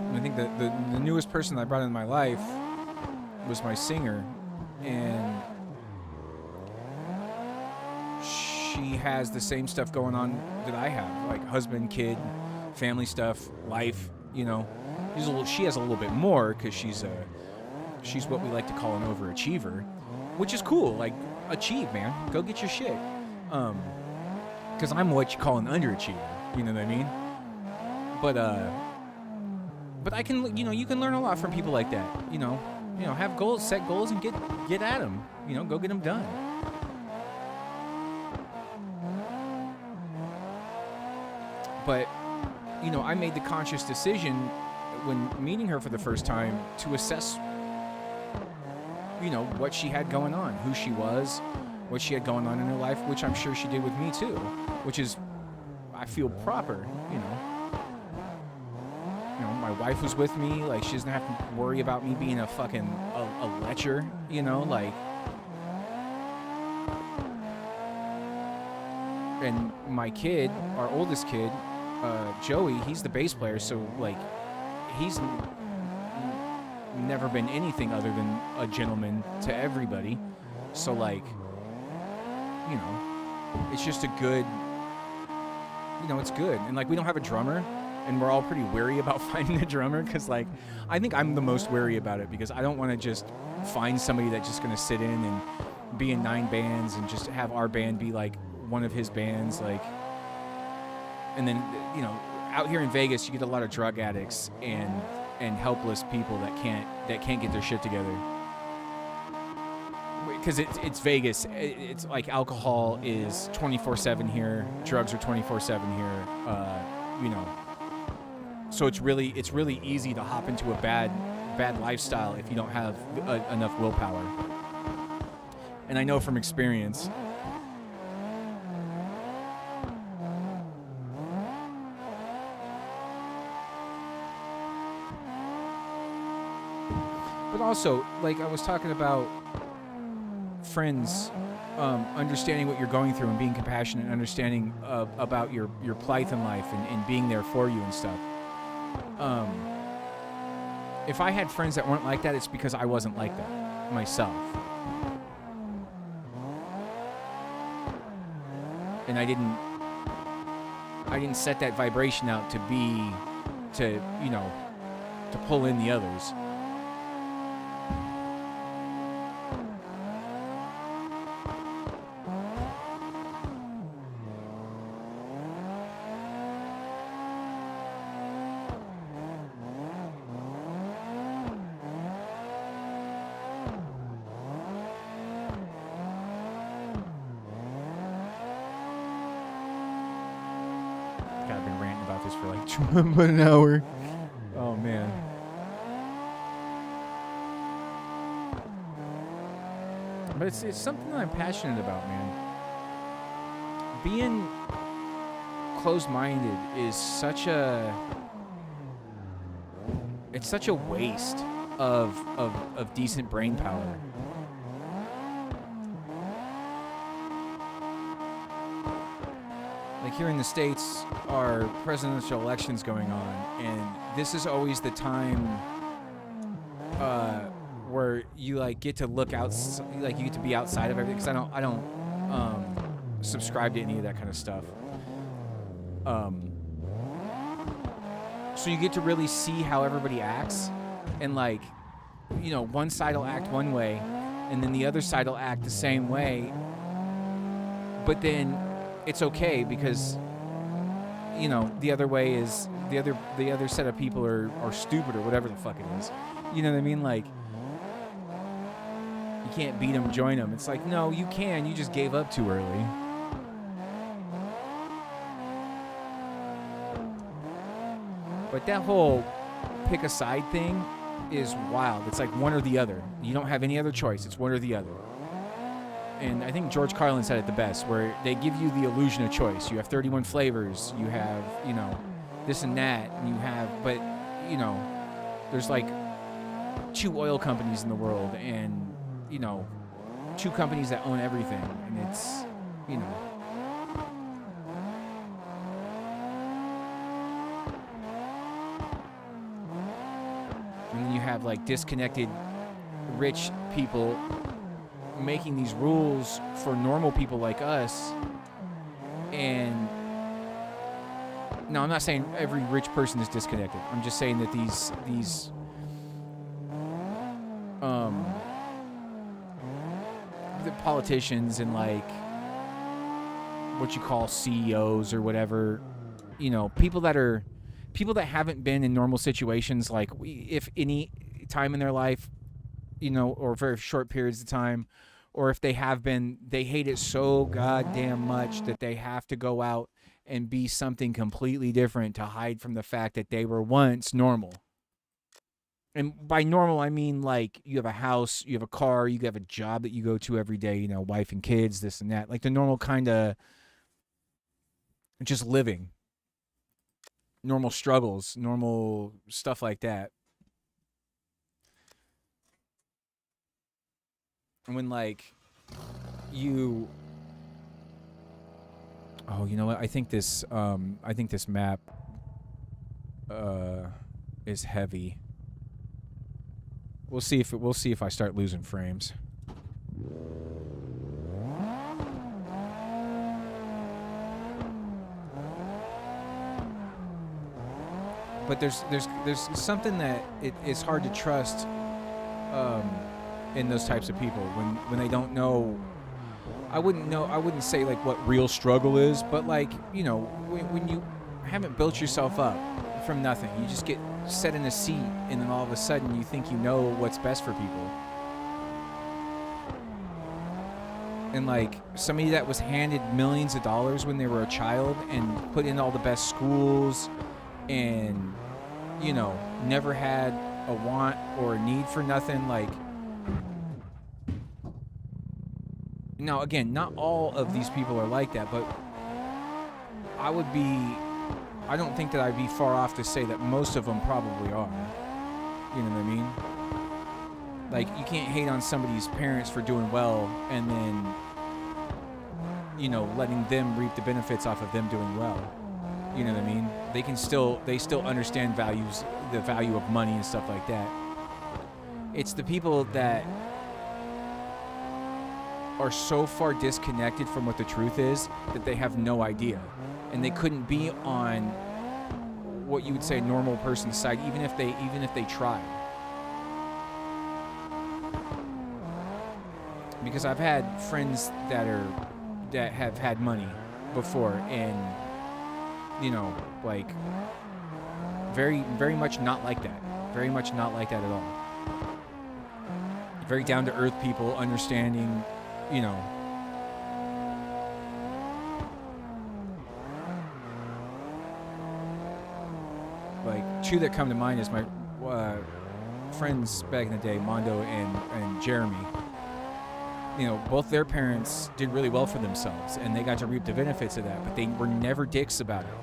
And I think that the newest person I brought into my life was my singer, and she has the same stuff going on that I have, like husband, kid, family stuff, life, you know. She has a little bit more because she's what we like to call an overachiever, which is cool. Like, achieve, man. Go get your shit. Because I'm what you call an underachiever. You know what I mean? But I can, you know, you can learn a lot from people like that. You know, have goals, set goals, and get at them. You know, go get them done. But, you know, I made the conscious decision when meeting her for the first time to assess, you know, what she had going on, who she was, what she had going on in her life, which I'm sure she did with me too, which is, I feel proper, you know. You know, my wife was with me, like, she doesn't have to worry about me being a fucking a lecher, you know, like. And my kid, our oldest kid, Joey, he's the bass player, so like, he's never been anything other than a gentleman to everybody. So like, you know, it's just a good, you know, it's good. And like, we don't have a drummer, and we're all pretty wary about finding a drummer, because like, I think I'm the most wary about it, because I don't want to just find somebody that's just going to sit in and be in 9 bands and just have our band be like one of his bands, like. And then, you know, out here in Vegas, you get a lot of drug addicts and helpless people that can't get their shit together. Because it's Vegas. It's like alcohol is 24/7 here. Drugs are 24/7 here. You know, so it's really easy to hop into a bad lifestyle if you don't have enough willpower. And I know from experience. But also, like I was talking about friends, understanding what you're going through and being compassionate and understanding about your plight in life and being there for you and stuff. if I had friends that weren't like that, it's because I wasn't like that myself. And I didn't set that vibration out to pull in the others. God, I've been ranting about this for like about an hour. Oh man. But it's something that I'm passionate about, man. Being closed-minded is such a waste of decent brain power. Like here in the States, our presidential election's going on, and this is always the time where you like get to look out, like you get to be outside of everything. Because I don't subscribe to any of that kind of stuff. So you get to really see how everybody acts, and like, one side will act one way, and then the other side will act the same way. But then it's okay because the other way is the other set of people are stupid or whatever the fuck it is. You know what I mean? Like, you can't beat them, join them. It's like, no, you can. You just gave up too early. But that whole pick a side thing is wild. It's like one or the other. You don't have any other choice. It's one or the other. And I think George Carlin said it the best, where they give you the illusion of choice. You have 31 flavors. You have, this and that. And you have, but, there's like 2 oil companies in the world and, 2 companies that own everything. And it's, And then you have like disconnected rich people making these rules for normal people like us. And no, I'm not saying every rich person is disconnected. I'm just saying that these the politicians and like what you call CEOs or whatever, people that haven't been in normal situations, like if any time in their life, or very short periods of time, or if they have been, they hate it so goddamn much that they have to go out and be something completely different to hide from the fact that they were once normal. And by normal, I mean like you have a house, you have a car, you have a job that you go to every day, wife and kids, this and that. Like the normal kind of just living. Normal struggles, normal stuff like that. And when like you, you know what? I think this map is heavy. We'll see if I start losing frames. But there's something that it is hard to trust in those types of people when they don't know. I wouldn't say like what real struggle is, but like, when you haven't built yourself up from nothing, you just get set in a seat and then all of a sudden you think you know what's best for people. And like somebody that was handed millions of dollars when they were a child and put in all the best schools and, never had a want or a need for nothing, like, now, again, not all of these people are like that, but I don't think that I'd be far off to say that most of them probably are. You know what I mean? Like, you can't hate on somebody's parents for doing well and then, letting them reap the benefits off of them doing well. You know what I mean? They still understand the value of money and stuff like that. It's the people that are so far disconnected from what the truth is that they have no idea. And they couldn't be on what you would say a normal person's side even if they tried. Because I've had friends that have had money before, and you know, like very much not like that. Very much not like that at all. Very down to earth people, understanding, you know. Like two that come to mind is my friends back in the day, Mondo and Jeremy. You know, both their parents did really well for themselves, and they got to reap the benefits of that, but they were never dicks about it.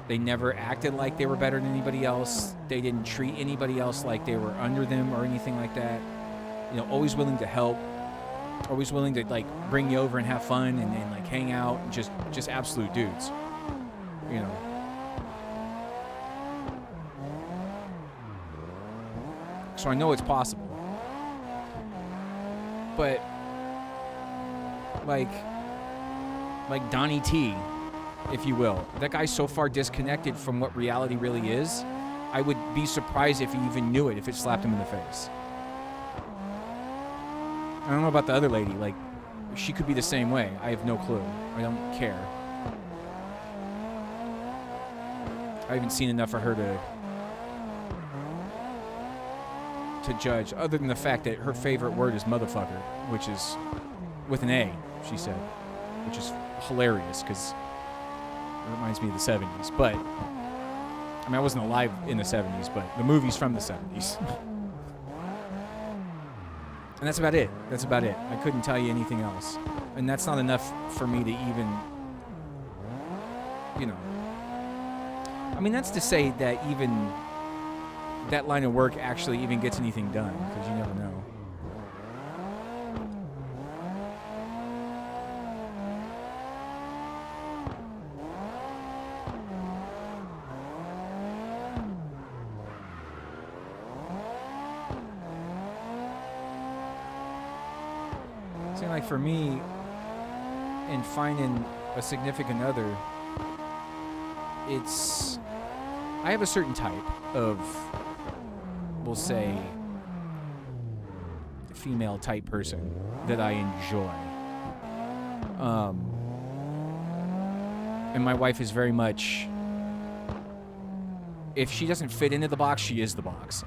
They never acted like they were better than anybody else. They didn't treat anybody else like they were under them or anything like that. You know, always willing to help, always willing to, like, bring you over and have fun and like, hang out, and just absolute dudes, you know. So I know it's possible. But like Donnie T, if you will. That guy's so far disconnected from what reality really is, I would be surprised if he even knew it, if it slapped him in the face. I don't know about the other lady. Like, she could be the same way. I have no clue. I don't care. I haven't seen enough of her to judge, other than the fact that her favorite word is motherfucker, which is with an A, she said, which is hilarious because it reminds me of the 70s. But I mean, I wasn't alive in the 70s, but the movie's from the 70s. And that's about it. That's about it. I couldn't tell you anything else. And that's not enough for me to even, you know. I mean, that's to say that even that line of work actually even gets anything done, because you never know. See, like for me, in finding a significant other, I have a certain type of, we'll say, female type person that I enjoy. And my wife is very much, if she doesn't fit into the box, she is the box.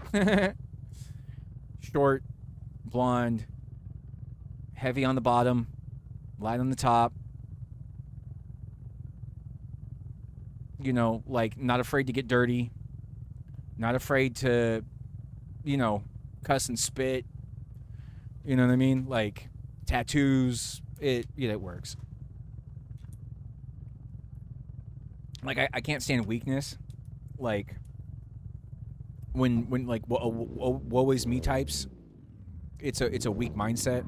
Short, blonde, heavy on the bottom, light on the top. You know, like, not afraid to get dirty, not afraid to, you know, cuss and spit. You know what I mean? Like, tattoos, it works. Like, I can't stand weakness. Like, when like, woe is me types, it's a weak mindset.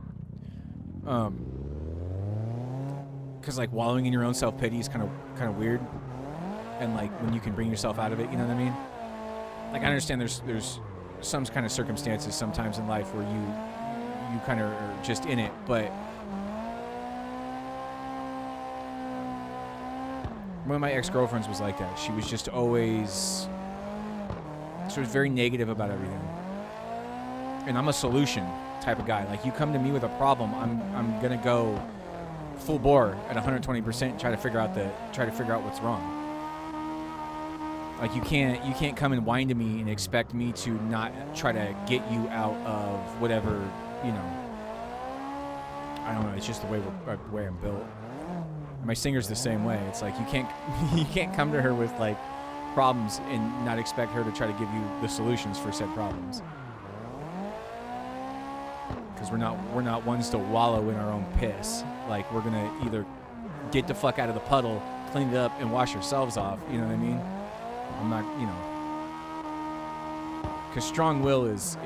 Because, like, wallowing in your own self-pity is kind of weird. And, like, when you can bring yourself out of it, you know what I mean? Like, I understand there's some kind of circumstances sometimes in life where you kind of are just in it, but one of my ex-girlfriends was like that. She was just always sort of very negative about everything. And I'm a solution type of guy. Like, you come to me with a problem, I'm gonna go full bore at 120% and try to figure out what's wrong. Like, you can't come and whine to me and expect me to not try to get you out of whatever, you know. I don't know. It's just the way I'm built. My singer's the same way. It's like you can't come to her with, like, problems and not expect her to try to give you the solutions for said problems. Because we're not ones to wallow in our own piss. Like, we're gonna either get the fuck out of the puddle, clean it up, and wash ourselves off. You know what I mean? I'm not, you know, because strong will is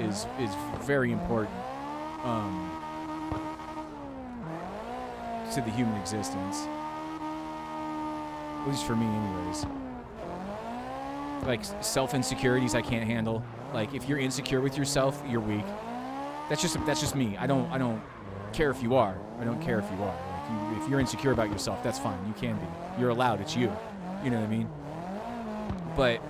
very important to the human existence, at least for me, anyways. like self insecurities I can't handle. Like if you're insecure with yourself, you're weak. That's just me. I don't care if you are. I don't care if you are. Like if you're insecure about yourself, that's fine. You can be. You're allowed. It's you. You know what I mean? But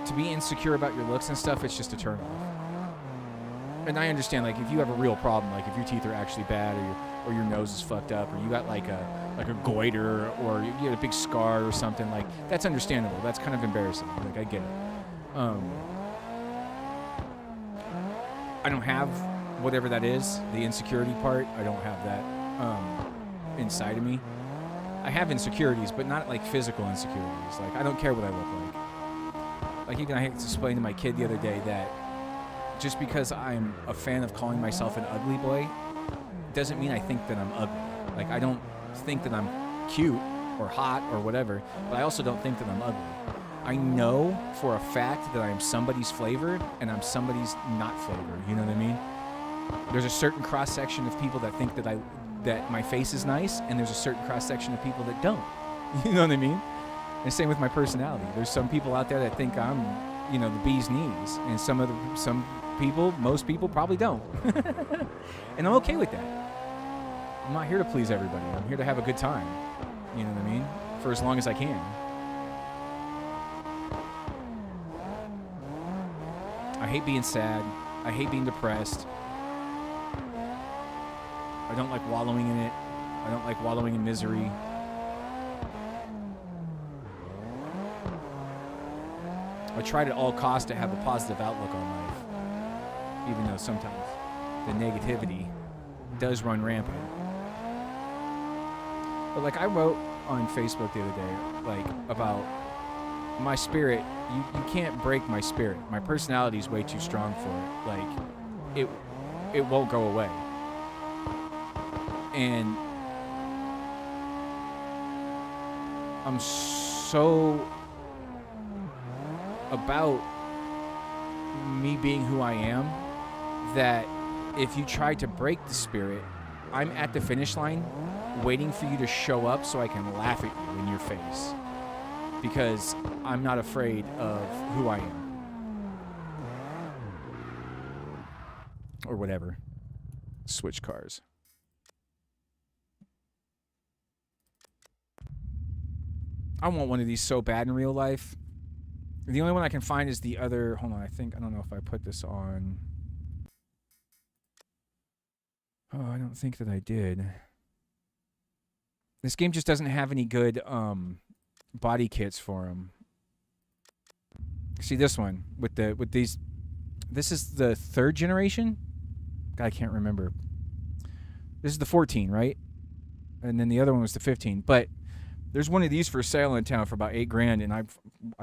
to be insecure about your looks and stuff, it's just a turn off. And I understand, like, if you have a real problem, like if your teeth are actually bad, or your nose is fucked up, or you got like a goiter, or you had a big scar or something, like that's understandable. That's kind of embarrassing. Like I get it. I don't have whatever that is, the insecurity part. I don't have that inside of me. I have insecurities, but not like physical insecurities. Like I don't care what I look like. Like even I had to explain to my kid the other day that just because I'm a fan of calling myself an ugly boy doesn't mean I think that I'm ugly. Like I don't think that I'm cute or hot or whatever, but I also don't think that I'm ugly. I know for a fact that I'm somebody's flavor and I'm somebody's not flavor. You know what I mean? There's a certain cross section of people that think that my face is nice, and there's a certain cross section of people that don't. You know what I mean? And same with my personality. There's some people out there that think I'm, the bee's knees, and most people probably don't. And I'm okay with that. I'm not here to please everybody. I'm here to have a good time. You know what I mean? For as long as I can. I hate being sad. I hate being depressed. I don't like wallowing in it. I don't like wallowing in misery. I tried at all costs to have a positive outlook on life, even though sometimes the negativity does run rampant. But like I wrote on Facebook the other day, like about my spirit. You can't break my spirit. My personality is way too strong for it. Like it won't go away. And I'm so about me being who I am that if you try to break the spirit, I'm at the finish line waiting for you to show up so I can laugh at you in your face. Because I'm not afraid of who I am. Or whatever. Switch cars. I want one of these so bad in real life. The only one I can find is the other... Hold on, I don't know if I put this on... Oh, I don't think that I did. This game just doesn't have any good body kits for them. See this one with these. This is the 3rd generation. God, I can't remember. This is the 14, right? And then the other one was the 15. But there's one of these for sale in town for about $8,000, and I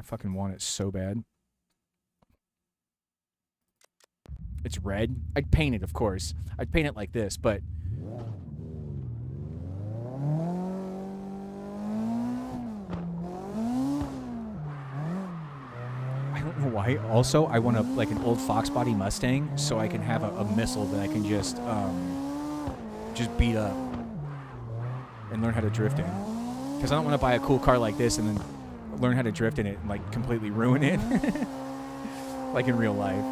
fucking want it so bad. It's red. I'd paint it, of course. I'd paint it like this, but I don't know why. Also, I want like an old Fox body Mustang so I can have a missile that I can just beat up and learn how to drift in. Because I don't want to buy a cool car like this and then learn how to drift in it and like completely ruin it, like in real life.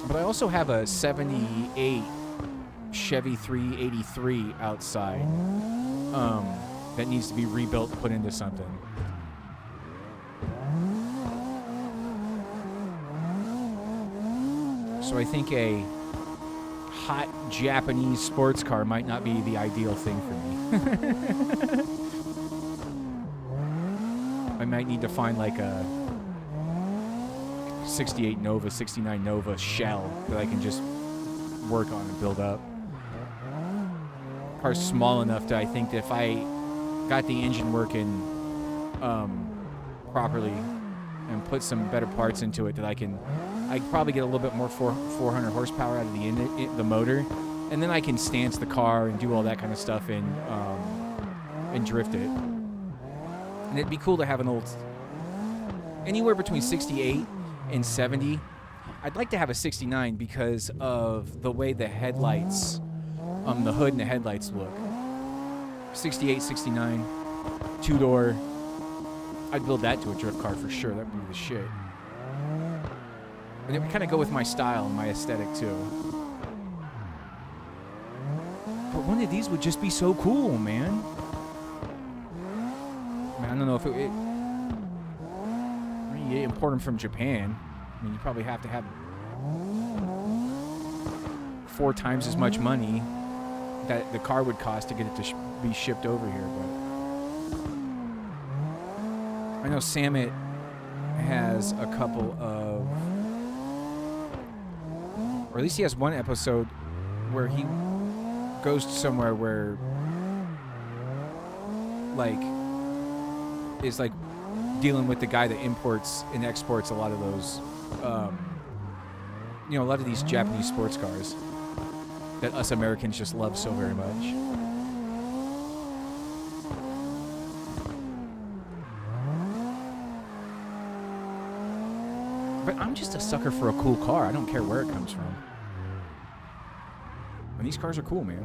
But I also have a 78 Chevy 383 outside that needs to be rebuilt and put into something. So I think a hot Japanese sports car might not be the ideal thing for me. I might need to find like a 68 Nova, 69 Nova shell that I can just work on and build up. Car's small enough that I think that if I got the engine working properly and put some better parts into it, that I'd probably get a little bit more 400 horsepower out of the motor, and then I can stance the car and do all that kind of stuff and drift it. And it'd be cool to have an old, anywhere between 68 and 70 I'd like to have a 69 because of the way the headlights, the hood and the headlights look. 68, 69, two-door. I'd build that to a drift car for sure. That would be the shit. And it would kind of go with my style and my aesthetic too. But one of these would just be so cool, man. I mean, I don't know if it I mean, you import them from Japan. I mean, you probably have to have 4 times as much money that the car would cost to get it to be shipped over here. But I know Samet has a couple of, or at least he has one episode where he goes somewhere where, like, is like dealing with the guy that imports and exports a lot of those, you know, a lot of these Japanese sports cars that us Americans just love so very much. But I'm just a sucker for a cool car. I don't care where it comes from. And these cars are cool, man.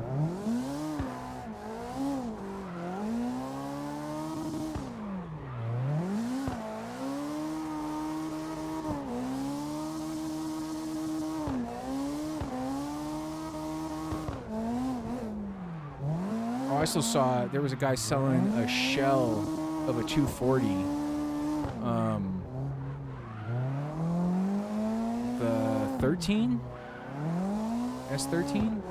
Oh, I also saw there was a guy selling a shell of a 240. The 13? S13?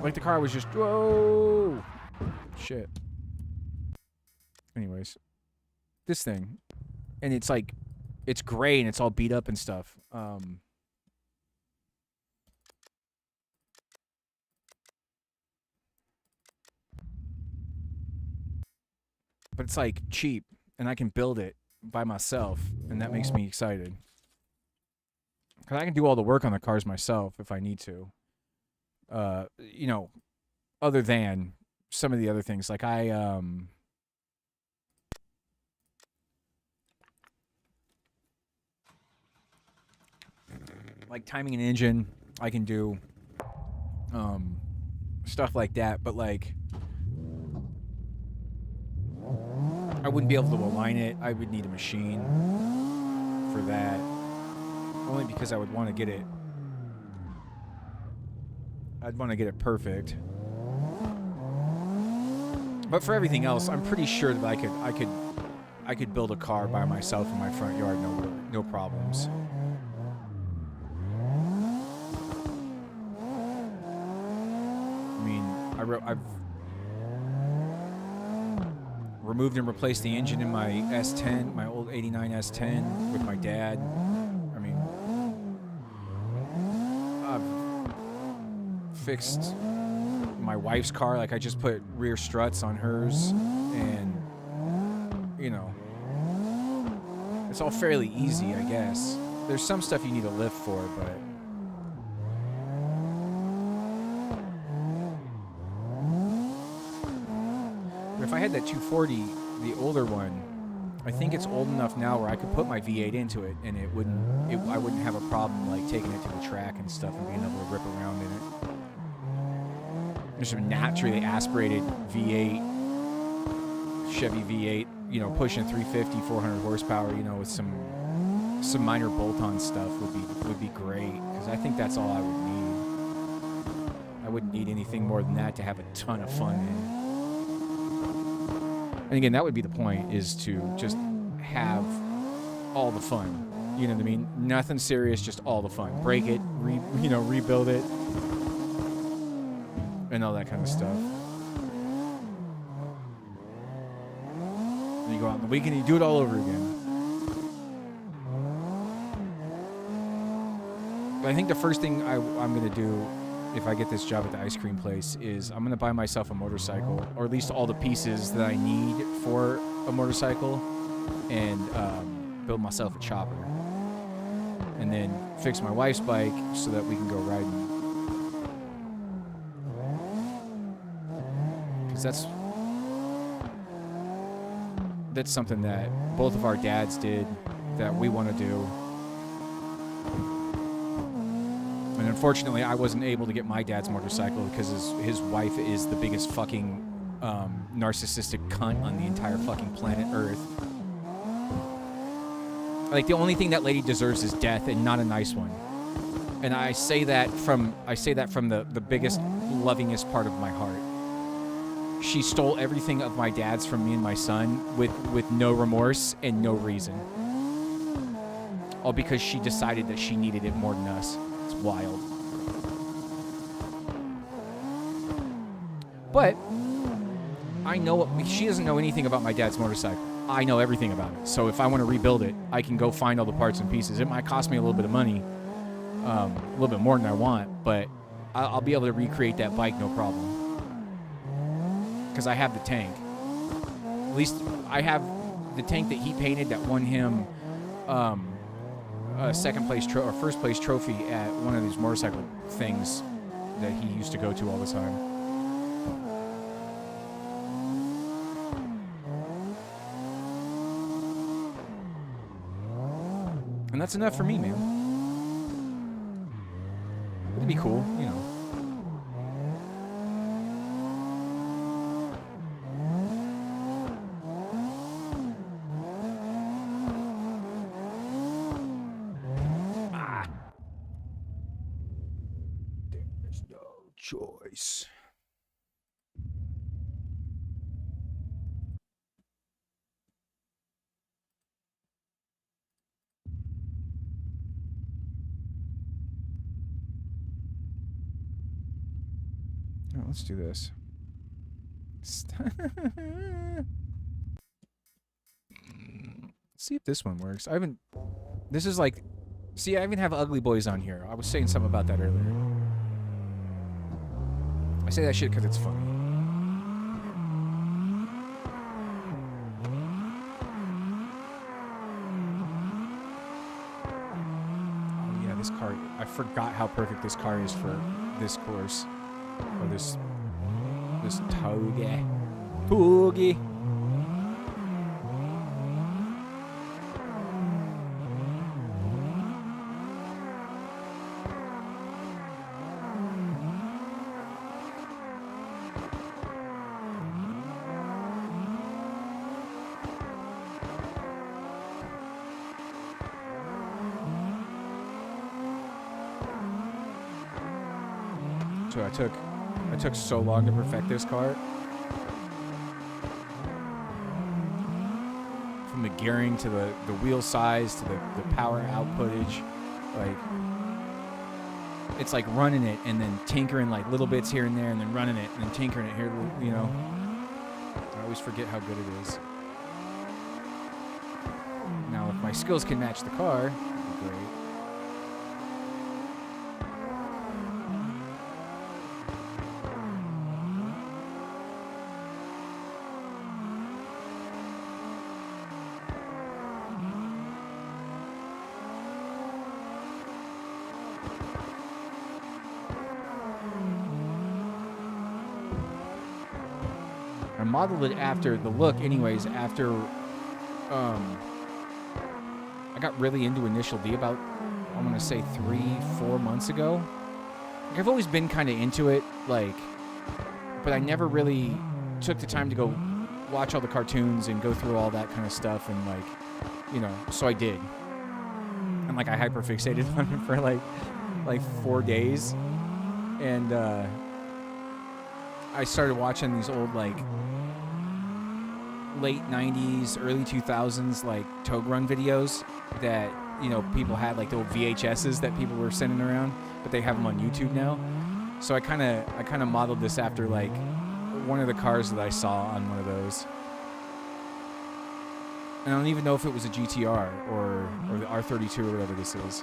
Like the car was just, whoa! Shit. Anyways. This thing. And it's like, it's gray and it's all beat up and stuff. But it's like cheap and I can build it by myself and that makes me excited. Because I can do all the work on the cars myself if I need to. You know, other than some of the other things. Like like timing an engine, I can do stuff like that, but like I wouldn't be able to align it. I would need a machine for that. Only because I would want to get it. I'd want to get it perfect. But for everything else, I'm pretty sure that I could build a car by myself in my front yard, no problems. I mean, I've removed and replaced the engine in my S10, my old 89 S10 with my dad. I mean, I've fixed my wife's car. Like, I just put rear struts on hers, and, you know, it's all fairly easy, I guess. There's some stuff you need a lift for, but if I had that 240, the older one, I think it's old enough now where I could put my V8 into it and I wouldn't have a problem like taking it to the track and stuff and being able to rip around in it. There's a naturally aspirated V8, Chevy V8, you know, pushing 350, 400 horsepower, you know, with some minor bolt-on stuff would be great, because I think that's all I would need. I wouldn't need anything more than that to have a ton of fun in. And again, that would be the point, is to just have all the fun. You know what I mean? Nothing serious, just all the fun. Break it, rebuild it, and all that kind of stuff. And you go out on the weekend and you do it all over again. But I think the first thing I'm going to do if I get this job at the ice cream place is I'm going to buy myself a motorcycle, or at least all the pieces that I need for a motorcycle, and build myself a chopper. And then fix my wife's bike so that we can go riding. Because that's something that both of our dads did that we want to do. And unfortunately, I wasn't able to get my dad's motorcycle because his wife is the biggest fucking narcissistic cunt on the entire fucking planet Earth. Like, the only thing that lady deserves is death, and not a nice one. And I say that from the biggest, lovingest part of my heart. She stole everything of my dad's from me and my son with no remorse and no reason. All because she decided that she needed it more than us. It's wild. But I know she doesn't know anything about my dad's motorcycle. I know everything about it. So if I want to rebuild it, I can go find all the parts and pieces. It might cost me a little bit of money, a little bit more than I want, but I'll be able to recreate that bike no problem. Because I have the tank. At least I have the tank that he painted that won him a first place trophy at one of these motorcycle things that he used to go to all the time. And that's enough for me, man. It'd be cool, you know. There's no choice. Oh, let's do this. See if this one works. This is like, see, I even have Ugly Boys on here. I was saying something about that earlier. I say that shit because it's funny. Oh yeah, this car, I forgot how perfect this car is for this course. Or this Touge. Touge. So I took so long to perfect this car. From the gearing to the wheel size to the power outputage. Like, it's like running it and then tinkering like little bits here and there and then running it and then tinkering it here, you know. I always forget how good it is. Now, if my skills can match the car, that'd be great. I modeled it after the look anyways, after I got really into Initial D about, I want to say 3-4 months ago. Like, I've always been kind of into it, like, but I never really took the time to go watch all the cartoons and go through all that kind of stuff, and like, you know, so I did. And like, I hyperfixated on it for like 4 days, and I started watching these old, like, late 90s, early 2000s, like, Touge run videos that, you know, people had, like, the old VHSs that people were sending around, but they have them on YouTube now. So I kind of modeled this after, like, one of the cars that I saw on one of those. And I don't even know if it was a GTR or the R32 or whatever this is.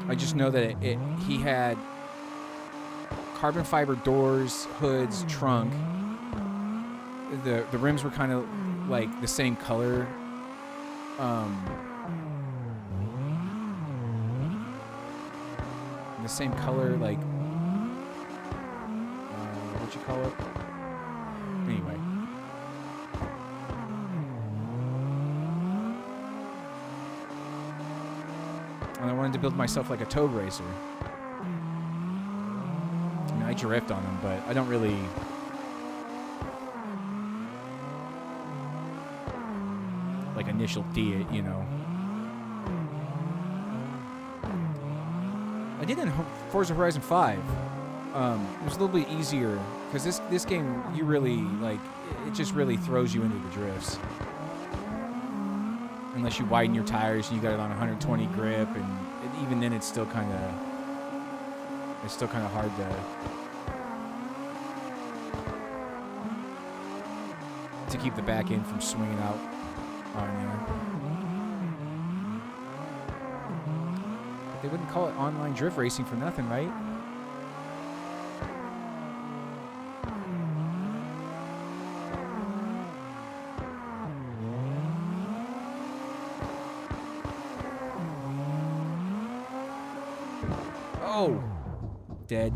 I just know that he had carbon fiber doors, hoods, trunk. The rims were kind of like the same color. The same color, like, what you call it? Anyway. And I wanted to build myself like a Touge racer. I mean, I drift on them, but I don't really... like initial D it, you know. I did it in Forza Horizon 5. It was a little bit easier because this game, you really like it just really throws you into the drifts. Unless you widen your tires and you got it on 120 grip, and even then it's still kind of hard to keep the back end from swinging out on you. But they wouldn't call it online drift racing for nothing, right? Oh, dead.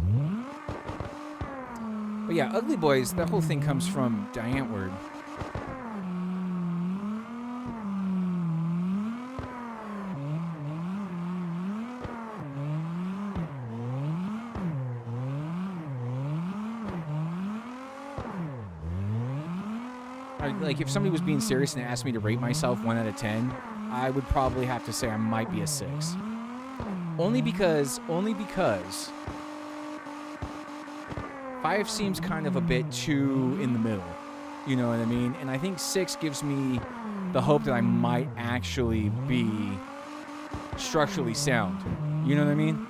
But yeah, Ugly Boys, that whole thing comes from Diantward. Like, if somebody was being serious and asked me to rate myself 1 out of 10, I would probably have to say I might be a 6. Only because 5 seems kind of a bit too in the middle. You know what I mean? And I think 6 gives me the hope that I might actually be structurally sound. You know what I mean?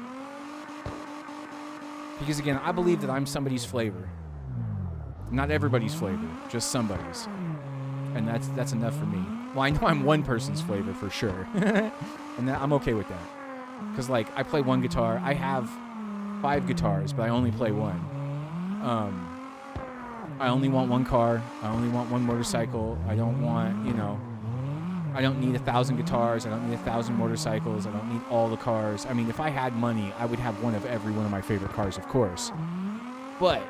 Because again, I believe that I'm somebody's flavor. Not everybody's flavor, just somebody's. And that's enough for me. Well, I know I'm one person's flavor for sure. And I'm okay with that. Because, like, I play one guitar. I have 5 guitars, but I only play one. I only want one car. I only want one motorcycle. I don't want, you know... I don't need 1,000 guitars. I don't need 1,000 motorcycles. I don't need all the cars. I mean, if I had money, I would have one of every one of my favorite cars, of course. But...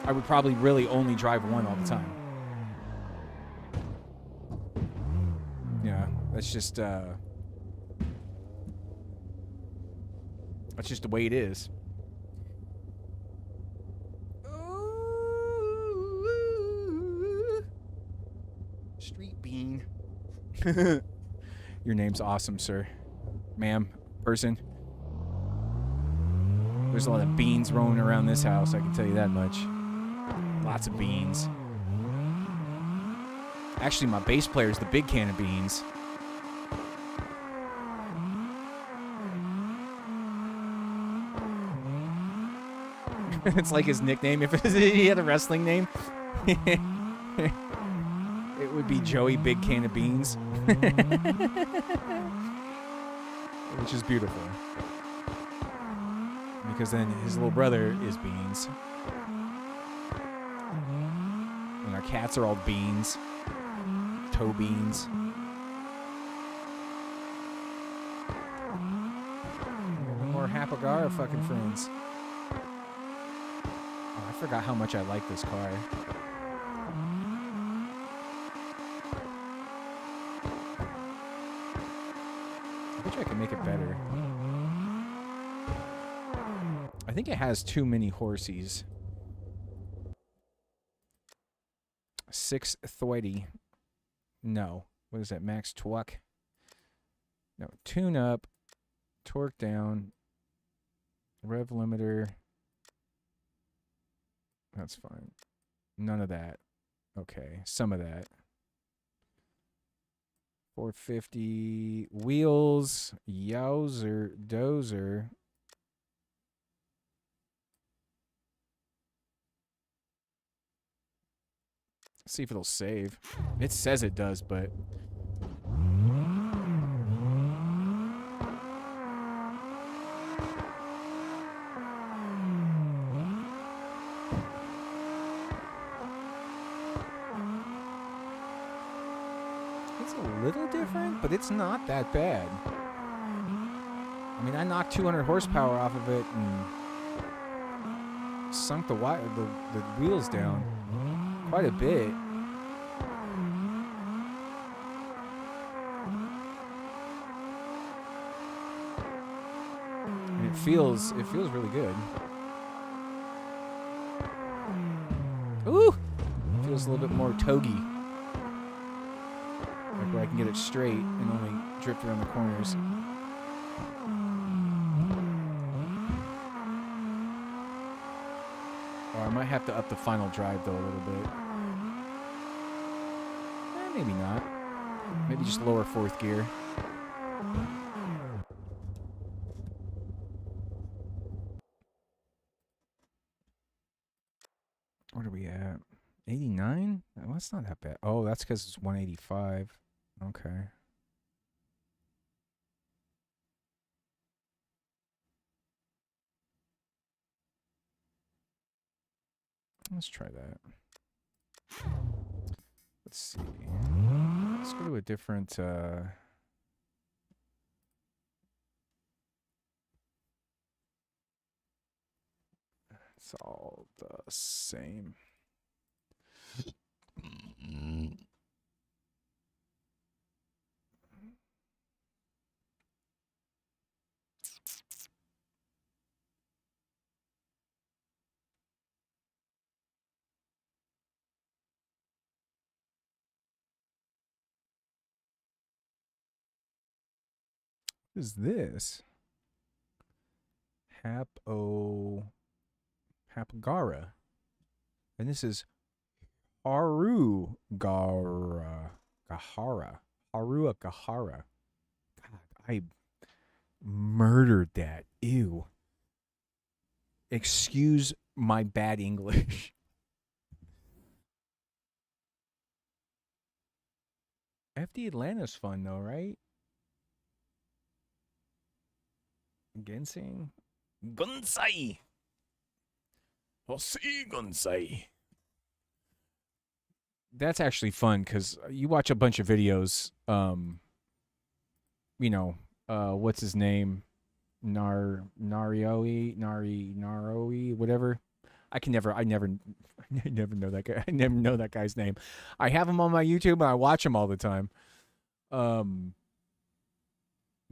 I would probably really only drive one all the time. Yeah, that's just the way it is. Ooh, Street Bean. Your name's awesome, sir. Ma'am, person. There's a lot of beans rolling around this house, I can tell you that much. Lots of beans. Actually, my bass player is the big can of beans. It's like his nickname. If he had a wrestling name, it would be Joey Big Can of Beans. Which is beautiful. Because then his little brother is Beans. And our cats are all Beans. Toe Beans. More Hapagara fucking friends. Oh, I forgot how much I like this car. I bet you I can make it better. I think it has too many horsies. 630. No. What is that? Max torque? No. Tune up. Torque down. Rev limiter. That's fine. None of that. Okay. Some of that. 450. Wheels. Yowzer. Dozer. See if it'll save. It says it does, but... It's a little different, but it's not that bad. I mean, I knocked 200 horsepower off of it and sunk the wheels down quite a bit. it feels really good. Ooh, feels a little bit more Touge. Like where I can get it straight and only drift around the corners. Or I might have to up the final drive though a little bit. Maybe not. Maybe just lower fourth gear. What are we at? 89? Well, that's not that bad. Oh, that's because it's 185. Okay. Let's try that. Let's see. Let's go to a different... It's all the same. What is this? Hapagara. And this is Haru Gahara. Harua Gahara. God, I murdered that. Ew. Excuse my bad English. FD Atlanta's fun though, right? Gensing? Gunsai! Hoshi Gunsai. That's actually fun because you watch a bunch of videos. You know, what's his name? Naroi, whatever. I never know that guy. I never know that guy's name. I have him on my YouTube and I watch him all the time.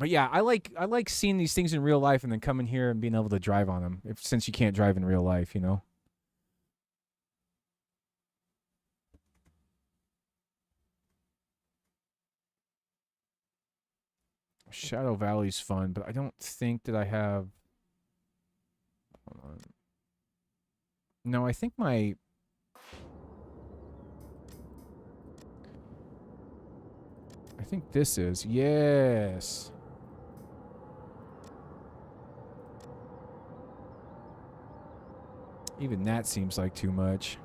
But yeah, I like seeing these things in real life and then coming here and being able to drive on them. Since you can't drive in real life, you know. Shadow Valley's fun, but I don't think that I have. Hold on. No, I think my. I think this is. Yes. Even that seems like too much.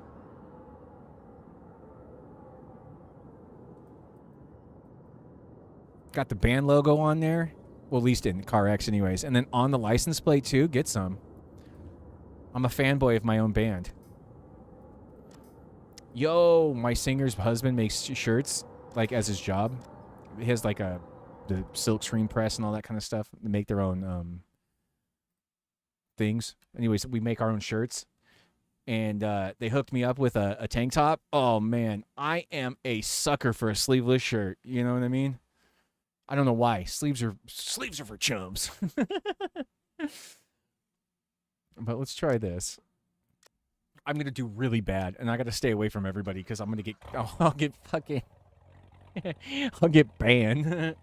Got the band logo on there. Well, at least in CarX anyways. And then on the license plate too. Get some. I'm a fanboy of my own band. Yo, my singer's husband makes shirts like as his job. He has like the silk screen press and all that kind of stuff. They make their own things. Anyways, we make our own shirts. And they hooked me up with a tank top. Oh, man. I am a sucker for a sleeveless shirt. You know what I mean? I don't know why. Sleeves are for chums. But let's try this. I'm going to do really bad. And I got to stay away from everybody because I'm going to get... Oh, I'll get fucking... I'll get banned.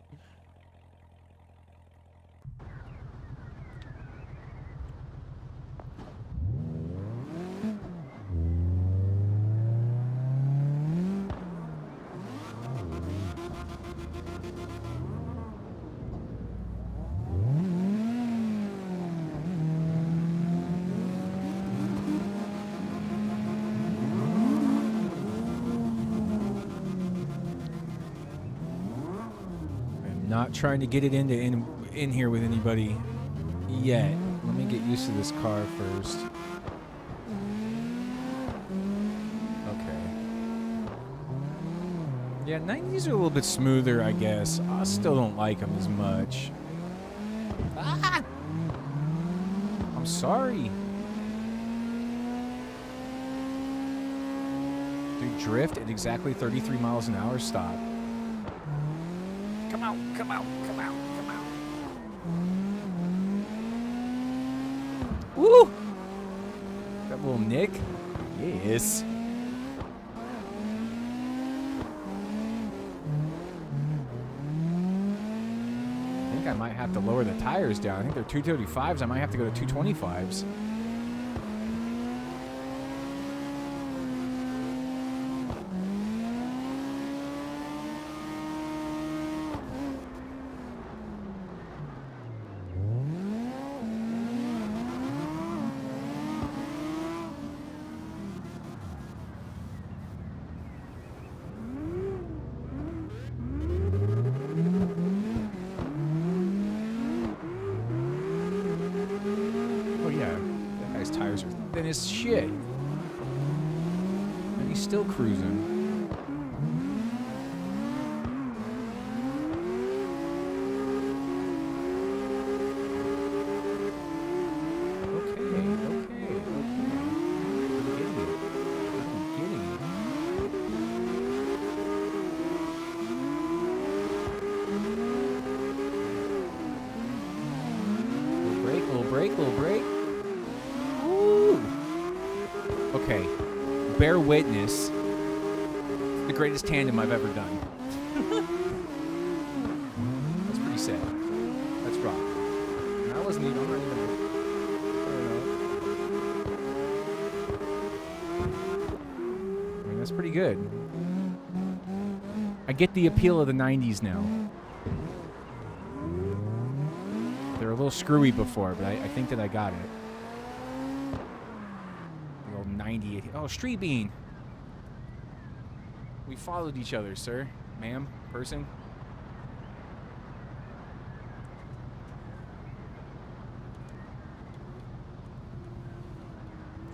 Not trying to get it in here with anybody yet. Let me get used to this car first. Okay. Yeah, 90s are a little bit smoother, I guess. I still don't like them as much. Ah! I'm sorry. Dude, drift at exactly 33 miles an hour. Stop. Come out, come out, come out, come out. Woo! That little nick. Yes. I think I might have to lower the tires down. I think they're 235s. I might have to go to 225s. Than his shit. And he's still cruising. Okay. I'm getting it. Little break. Okay, bear witness, the greatest tandem I've ever done. That's pretty sad. That's rough. And I wasn't even, I'm not even, I mean, that's pretty good. I get the appeal of the 90s now. They were a little screwy before, but I think that I got it. 98. Oh, Street Bean. We followed each other, sir. Ma'am. Person.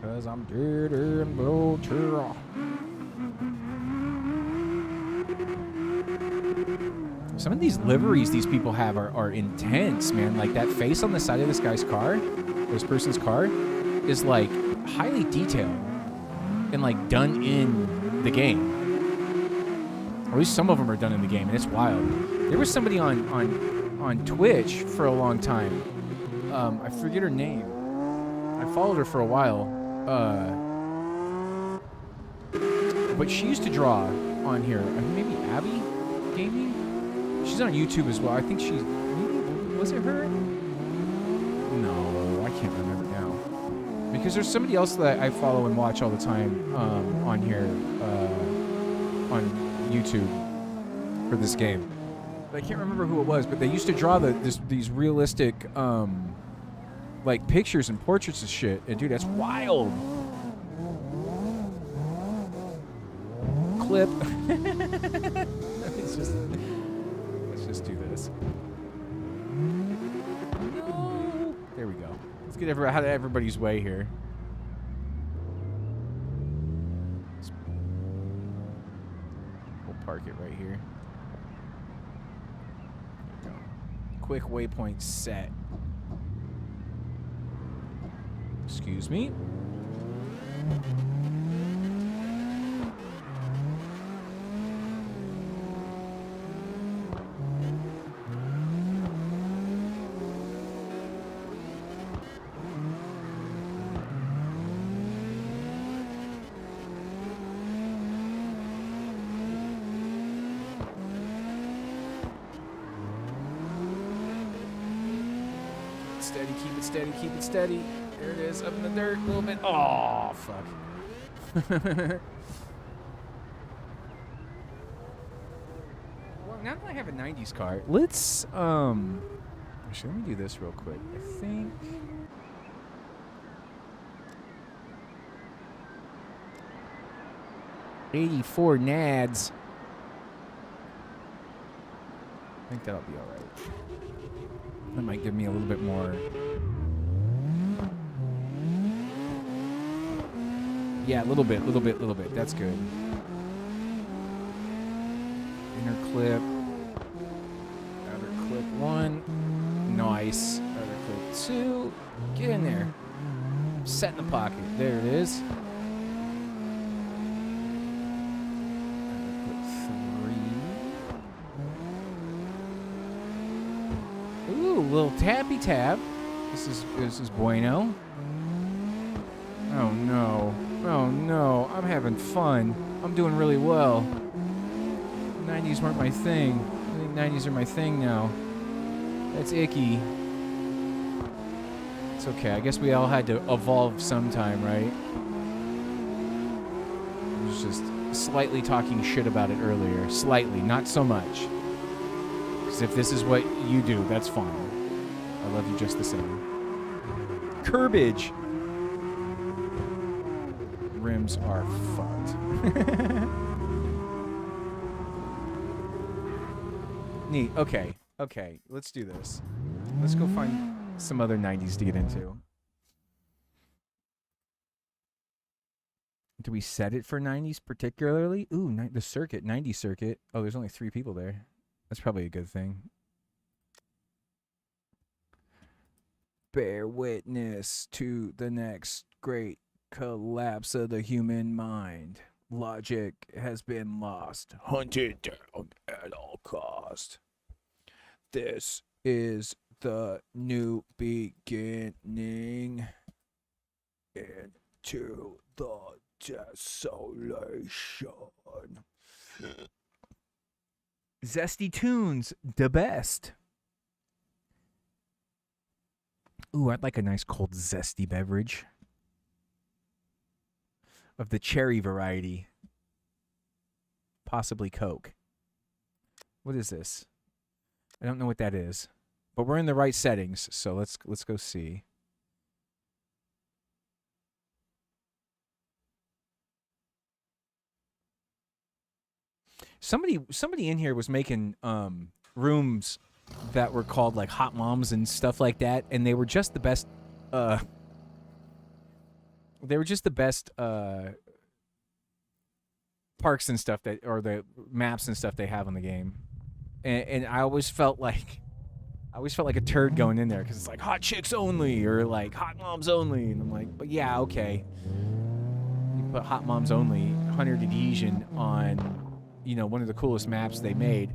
Cause I'm dead and broke. Some of these liveries these people have are intense, man. Like that face on the side of this guy's car, this person's car, is like highly detailed and like done in the game. Or at least some of them are done in the game, and it's wild. There was somebody on Twitch for a long time. I forget her name. I followed her for a while. But she used to draw on here. Maybe Abby Gaming? She's on YouTube as well. I think she's... Was it her? No, I can't remember now. Because there's somebody else that I follow and watch all the time on here, on YouTube for this game. But I can't remember who it was, but they used to draw these realistic like pictures and portraits and shit. And dude, that's wild. Clip. Let's just do this. No. There we go. Let's get out of everybody's way here. We'll park it right here. There we go. Quick waypoint set. Excuse me. Steady, keep it steady, keep it steady. There it is, up in the dirt a little bit. Oh, fuck. Well, now that I have a 90s car, let's, actually, let me do this real quick. I think... $84 nads. I think that'll be all right. That might give me a little bit more. Yeah, a little bit. That's good. Inner clip. Outer clip 1. Nice. Outer clip 2. Get in there. Set in the pocket. There it is. Outer clip 3. Ooh, little tappy tab. This is bueno. Oh no. Oh no. I'm having fun. I'm doing really well. 90s weren't my thing. I think 90s are my thing now. That's icky. It's okay. I guess we all had to evolve sometime, right? I was just slightly talking shit about it earlier. Slightly, not so much. Because if this is what you do, that's fine. I love you just the same. Curbage! Rims are fucked. Neat. Okay. Okay. Let's do this. Let's go find some other 90s to get into. Do we set it for 90s particularly? Ooh, the circuit, 90 circuit. Oh, there's only 3 people there. That's probably a good thing. Bear witness to the next great collapse of the human mind. Logic has been lost. Hunted down at all cost. This is the new beginning into the desolation. Zesty tunes, the best. Ooh, I'd like a nice cold zesty beverage. Of the cherry variety. Possibly Coke. What is this? I don't know what that is. But we're in the right settings, so let's go see. Somebody in here was making rooms that were called like Hot Moms and stuff like that, and they were just the best parks and stuff that, or the maps and stuff they have in the game. And I always felt like a turd going in there because it's like hot chicks only or like hot moms only, and I'm like, but yeah, okay. You put hot moms only 100 adhesion on, you know, one of the coolest maps they made.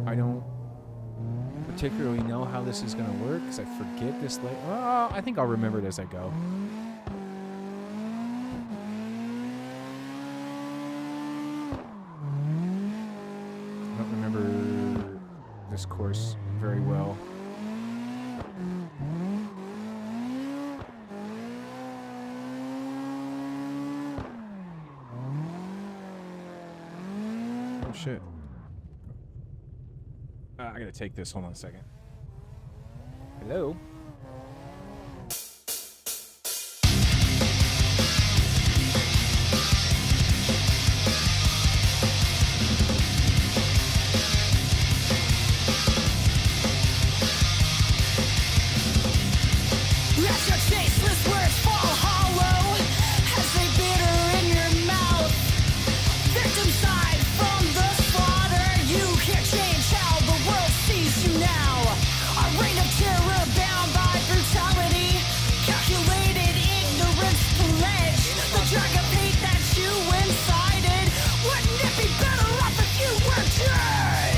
I don't particularly know how this is going to work because I forget this late. Well, I think I'll remember it as I go. I don't remember this course very well. Oh shit. I gotta take this. Hold on a second. Hello? Let your tasteless words fall hollow as they bitter in your mouth. Victim side from the slaughter, you can't change how the world sees you now. A reign of terror bound by brutality, calculated ignorance pledge. The drag of hate that you incited, wouldn't it be better off if you were dead?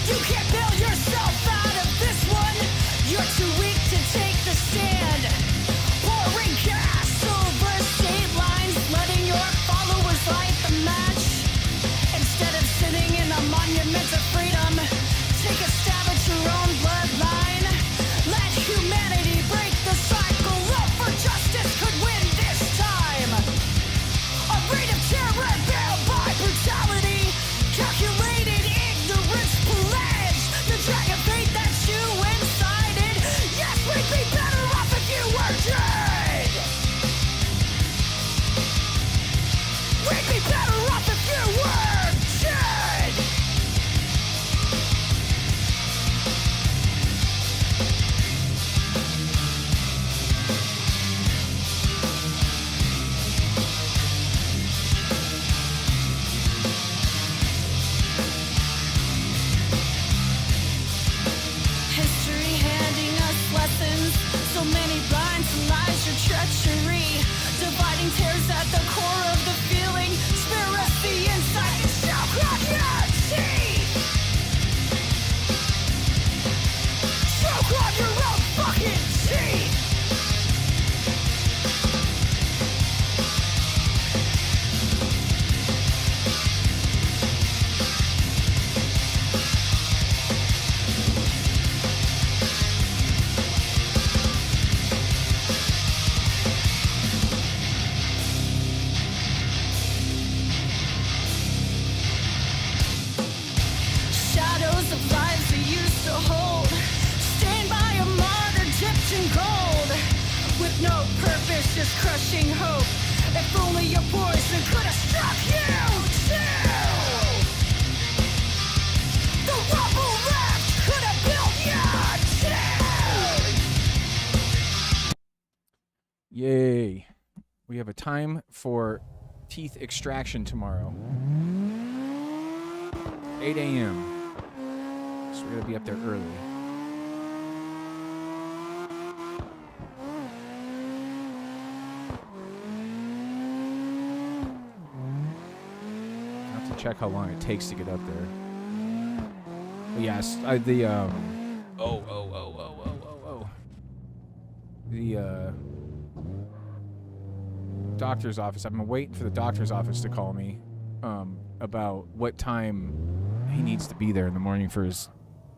You can't bail yourself out of this one. You're too weak to take the stand. Pouring gas over state lines, letting your followers light the match. Instead of sitting in a monument of freedom, take a stab at your own bloodline. Let humanity break the cycle. Love for justice could win this time. A reign of terror veiled by brutality, calculated ignorance pledge. The drag of fate that you incited, you lies your treachery, dividing tears at the core of the feeling. Spare us the insight and shout crack your teeth. Choke on your own fucking teeth. Shadows of lives they used to hold, stained by a martyr dipped in gold, with no purpose, just crushing hope. If only your poison could have struck you too. The rubble left could have built you too. Yay. We have a time for teeth extraction tomorrow. 8 a.m. So we're going to be up there early. I have to check how long it takes to get up there. But yes, the doctor's office. I've been waiting for the doctor's office to call me about what time he needs to be there in the morning for his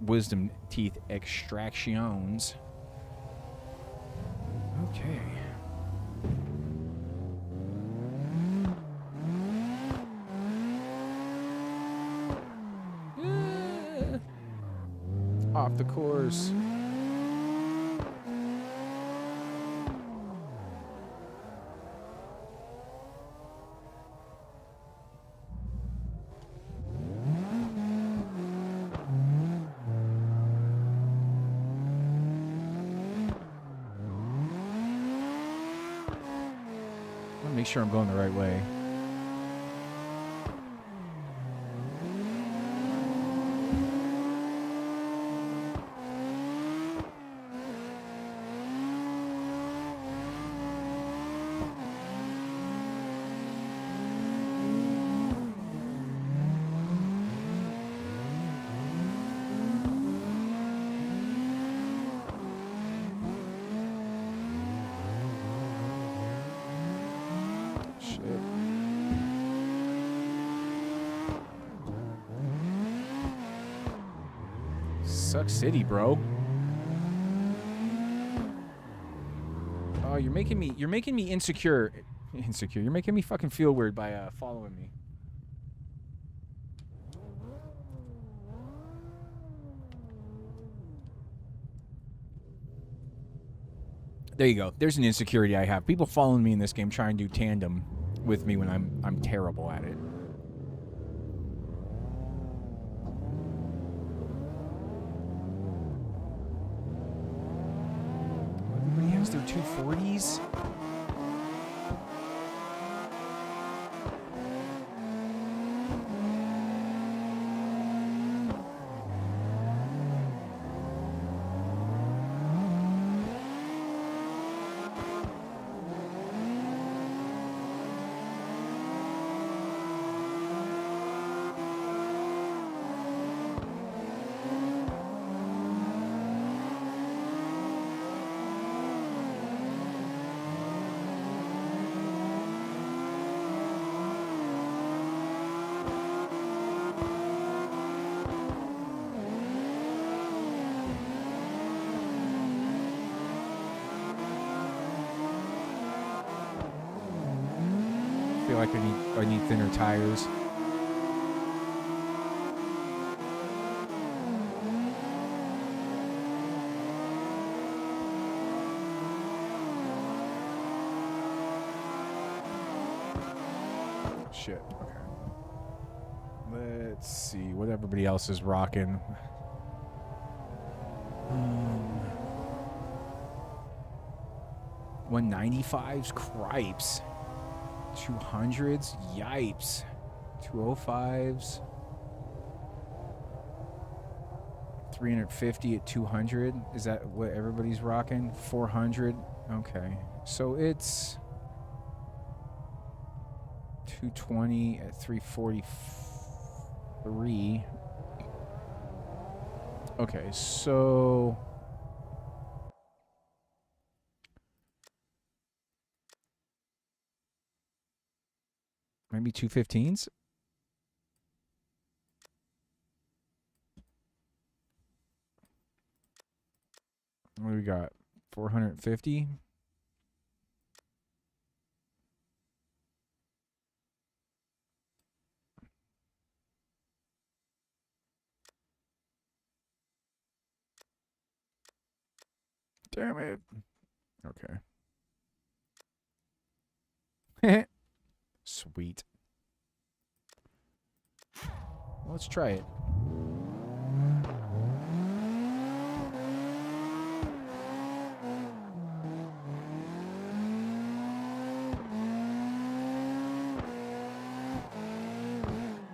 wisdom teeth extractions. Okay. Off the course. Make sure I'm going the right way. Suck City, bro. Oh, you're making me insecure. You're making me fucking feel weird by following me. There you go. There's an insecurity I have. People following me in this game try and do tandem with me when I'm terrible at it. Everybody has their 240s. I feel like I need thinner tires. Shit. Okay. Let's see what everybody else is rocking. 195s, cripes. 200s, yipes. 205s. 350 at 200. Is that what everybody's rocking? 400. Okay. So it's 220 at 343. Okay, so maybe 215s? What do we got? 450? Damn it. Okay. Sweet. Let's try it.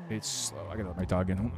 It's slow. I gotta let my dog in.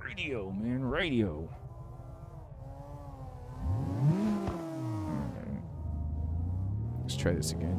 Radio, man, radio. Alright. Let's try this again.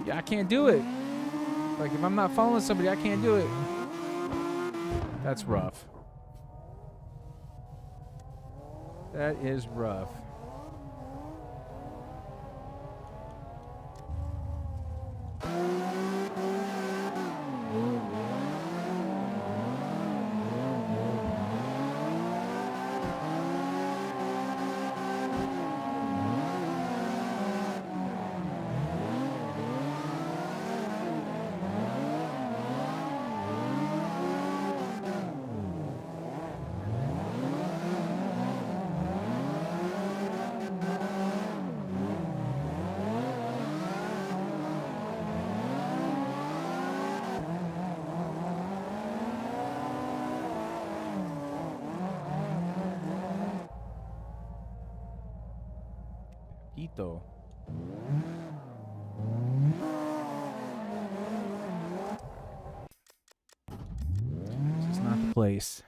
Yeah, I can't do it. Like, if I'm not following somebody, I can't do it. That's rough. That is rough. Ito. This is not the place.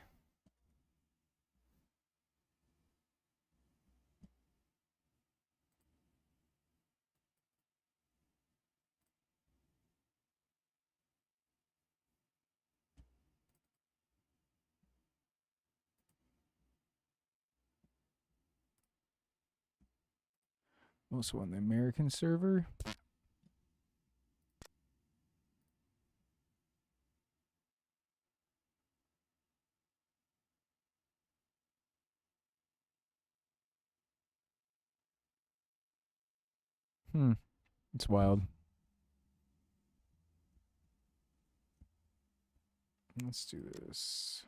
Also on the American server. It's wild. Let's do this.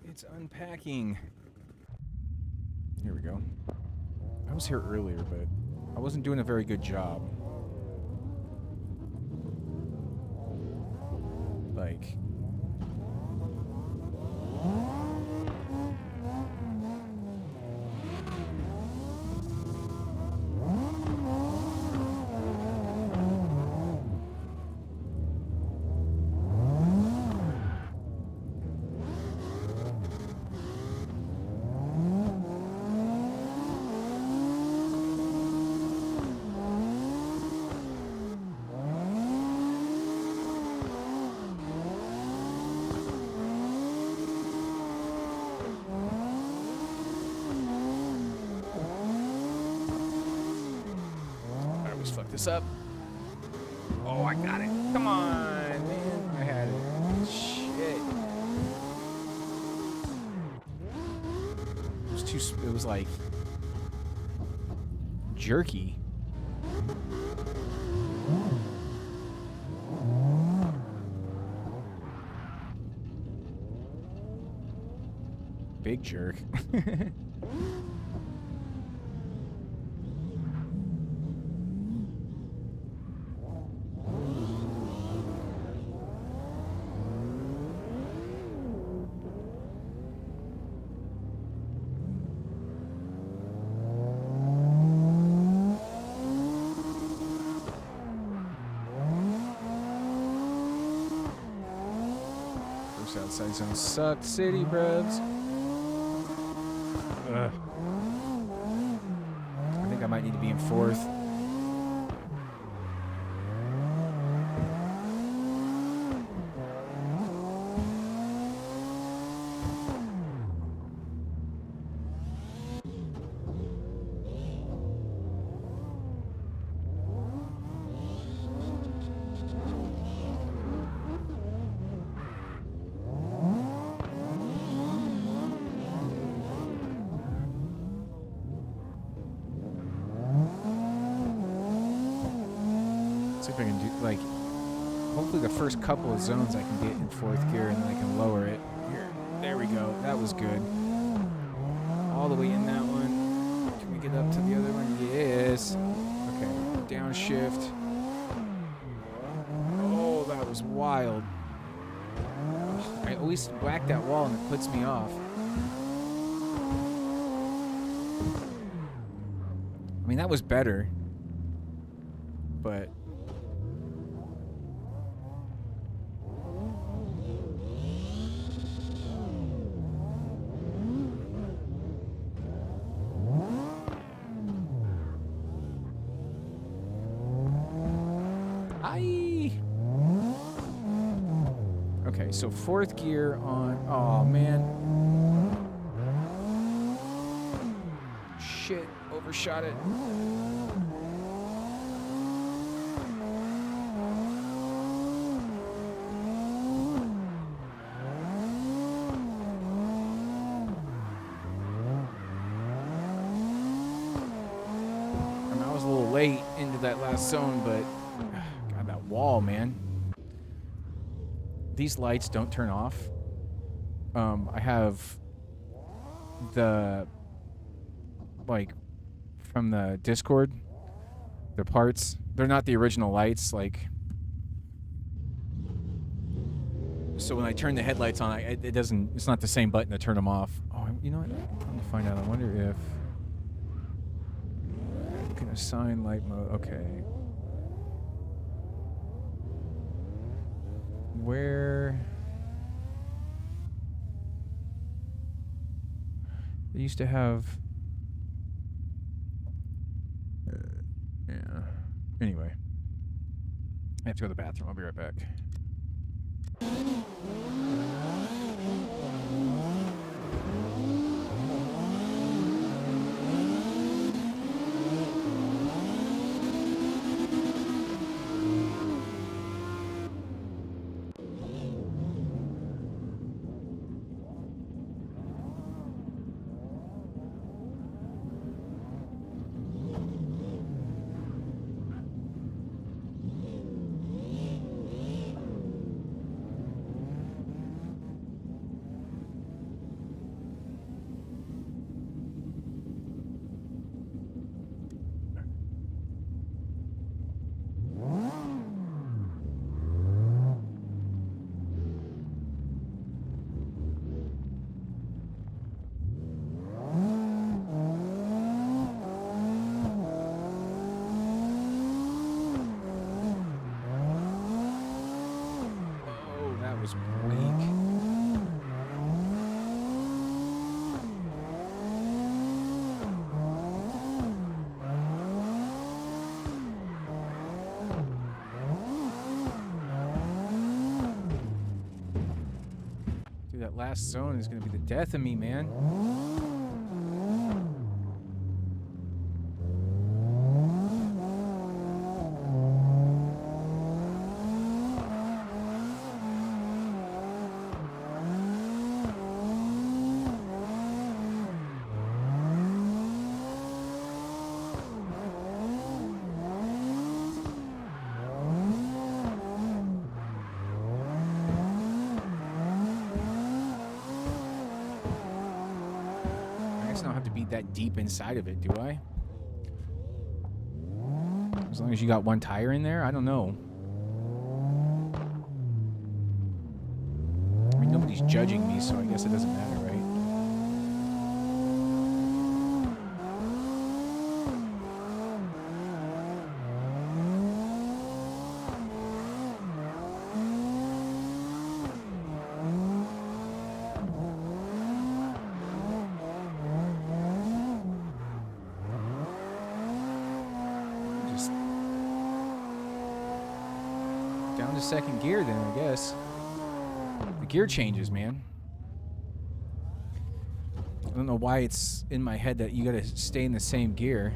It's unpacking. Here we go. I was here earlier, but I wasn't doing a very good job. Like... Fuck this up. Oh, I got it. Come on, man. I had it. Shit. It was too... It was like... jerky. Big jerk. Outside zone sucked. City, brubs. Ugh. I think I might need to be in fourth. See if I can do, like, hopefully the first couple of zones I can get in fourth gear and then I can lower it. Here, there we go. That was good. All the way in that one. Can we get up to the other one? Yes. Okay, downshift. Oh, that was wild. I always whack that wall and it puts me off. I mean, that was better. But... Okay, so fourth gear on... Oh, man. Shit, overshot it. into that last zone, but God, that wall, man. These lights don't turn off. I have the, like, from the Discord, the parts. They're not the original lights, like. So when I turn the headlights on, it doesn't. It's not the same button to turn them off. Oh, you know what? I'm trying to find out. I wonder if I can assign light mode. Okay. Where they used to have. Yeah. Anyway, I have to go to the bathroom. I'll be right back. Was weak. Dude, that last zone is gonna be the death of me, man. That deep inside of it, do I? As long as you got one tire in there, I don't know. I mean, nobody's judging me, so I guess it doesn't matter, right? Second gear then, I guess. The gear changes, man. I don't know why it's in my head that you gotta stay in the same gear.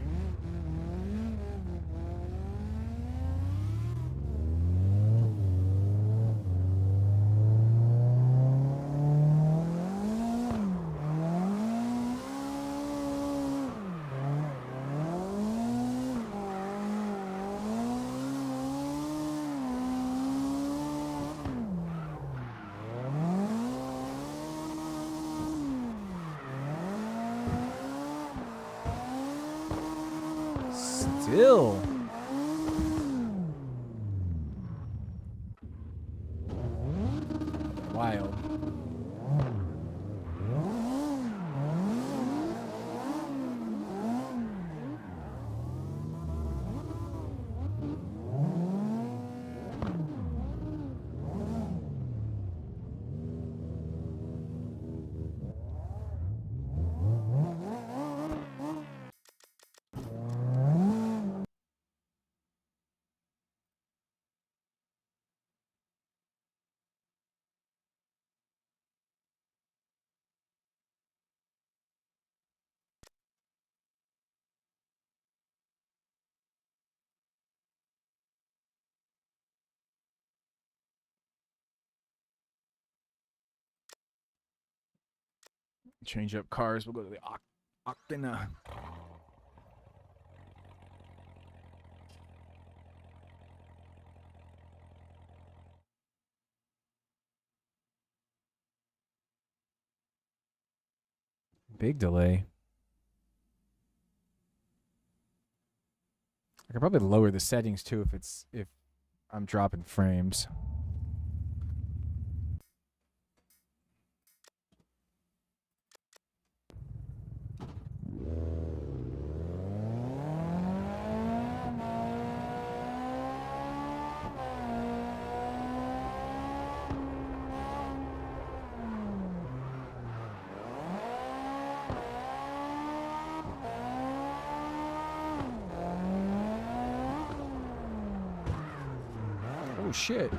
Still. Wild. Change up cars. We'll go to the Octana. big delay. I could probably lower the settings too if I'm dropping frames. Oh shit.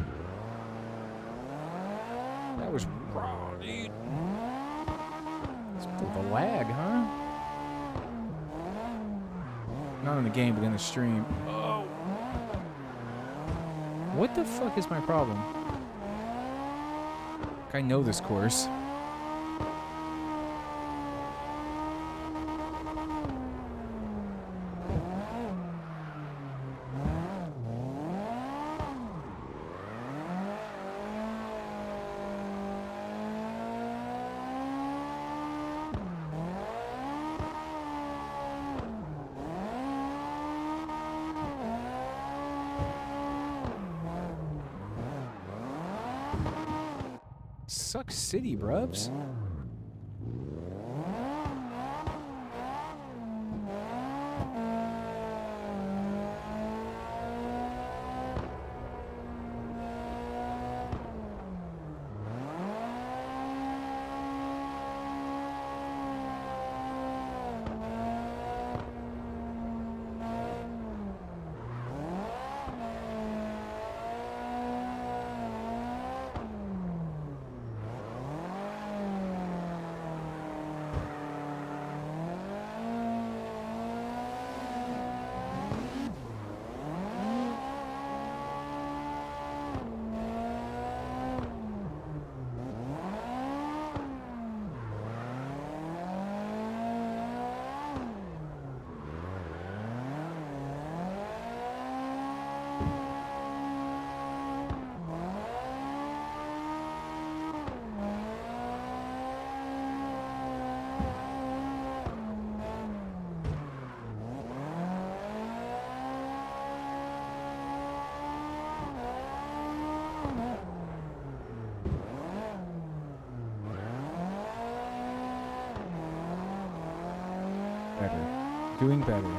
That was raw, dude. It's the lag, huh? Not in the game, but in the stream. Oh. What the fuck is my problem? I know this course. Suck City, brubs. Better. Doing better.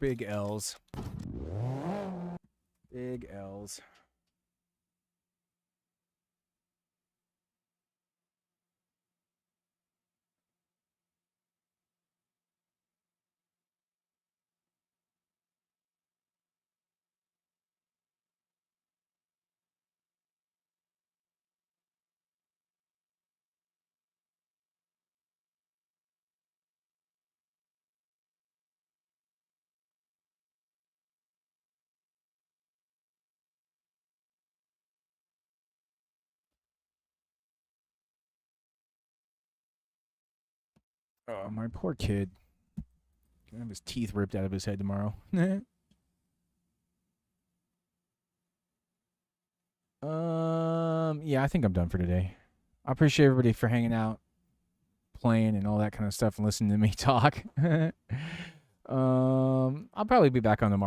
Big L's. Big L's. Oh, my poor kid. Gonna have his teeth ripped out of his head tomorrow. Yeah, I think I'm done for today. I appreciate everybody for hanging out, playing, and all that kind of stuff, and listening to me talk. I'll probably be back on tomorrow.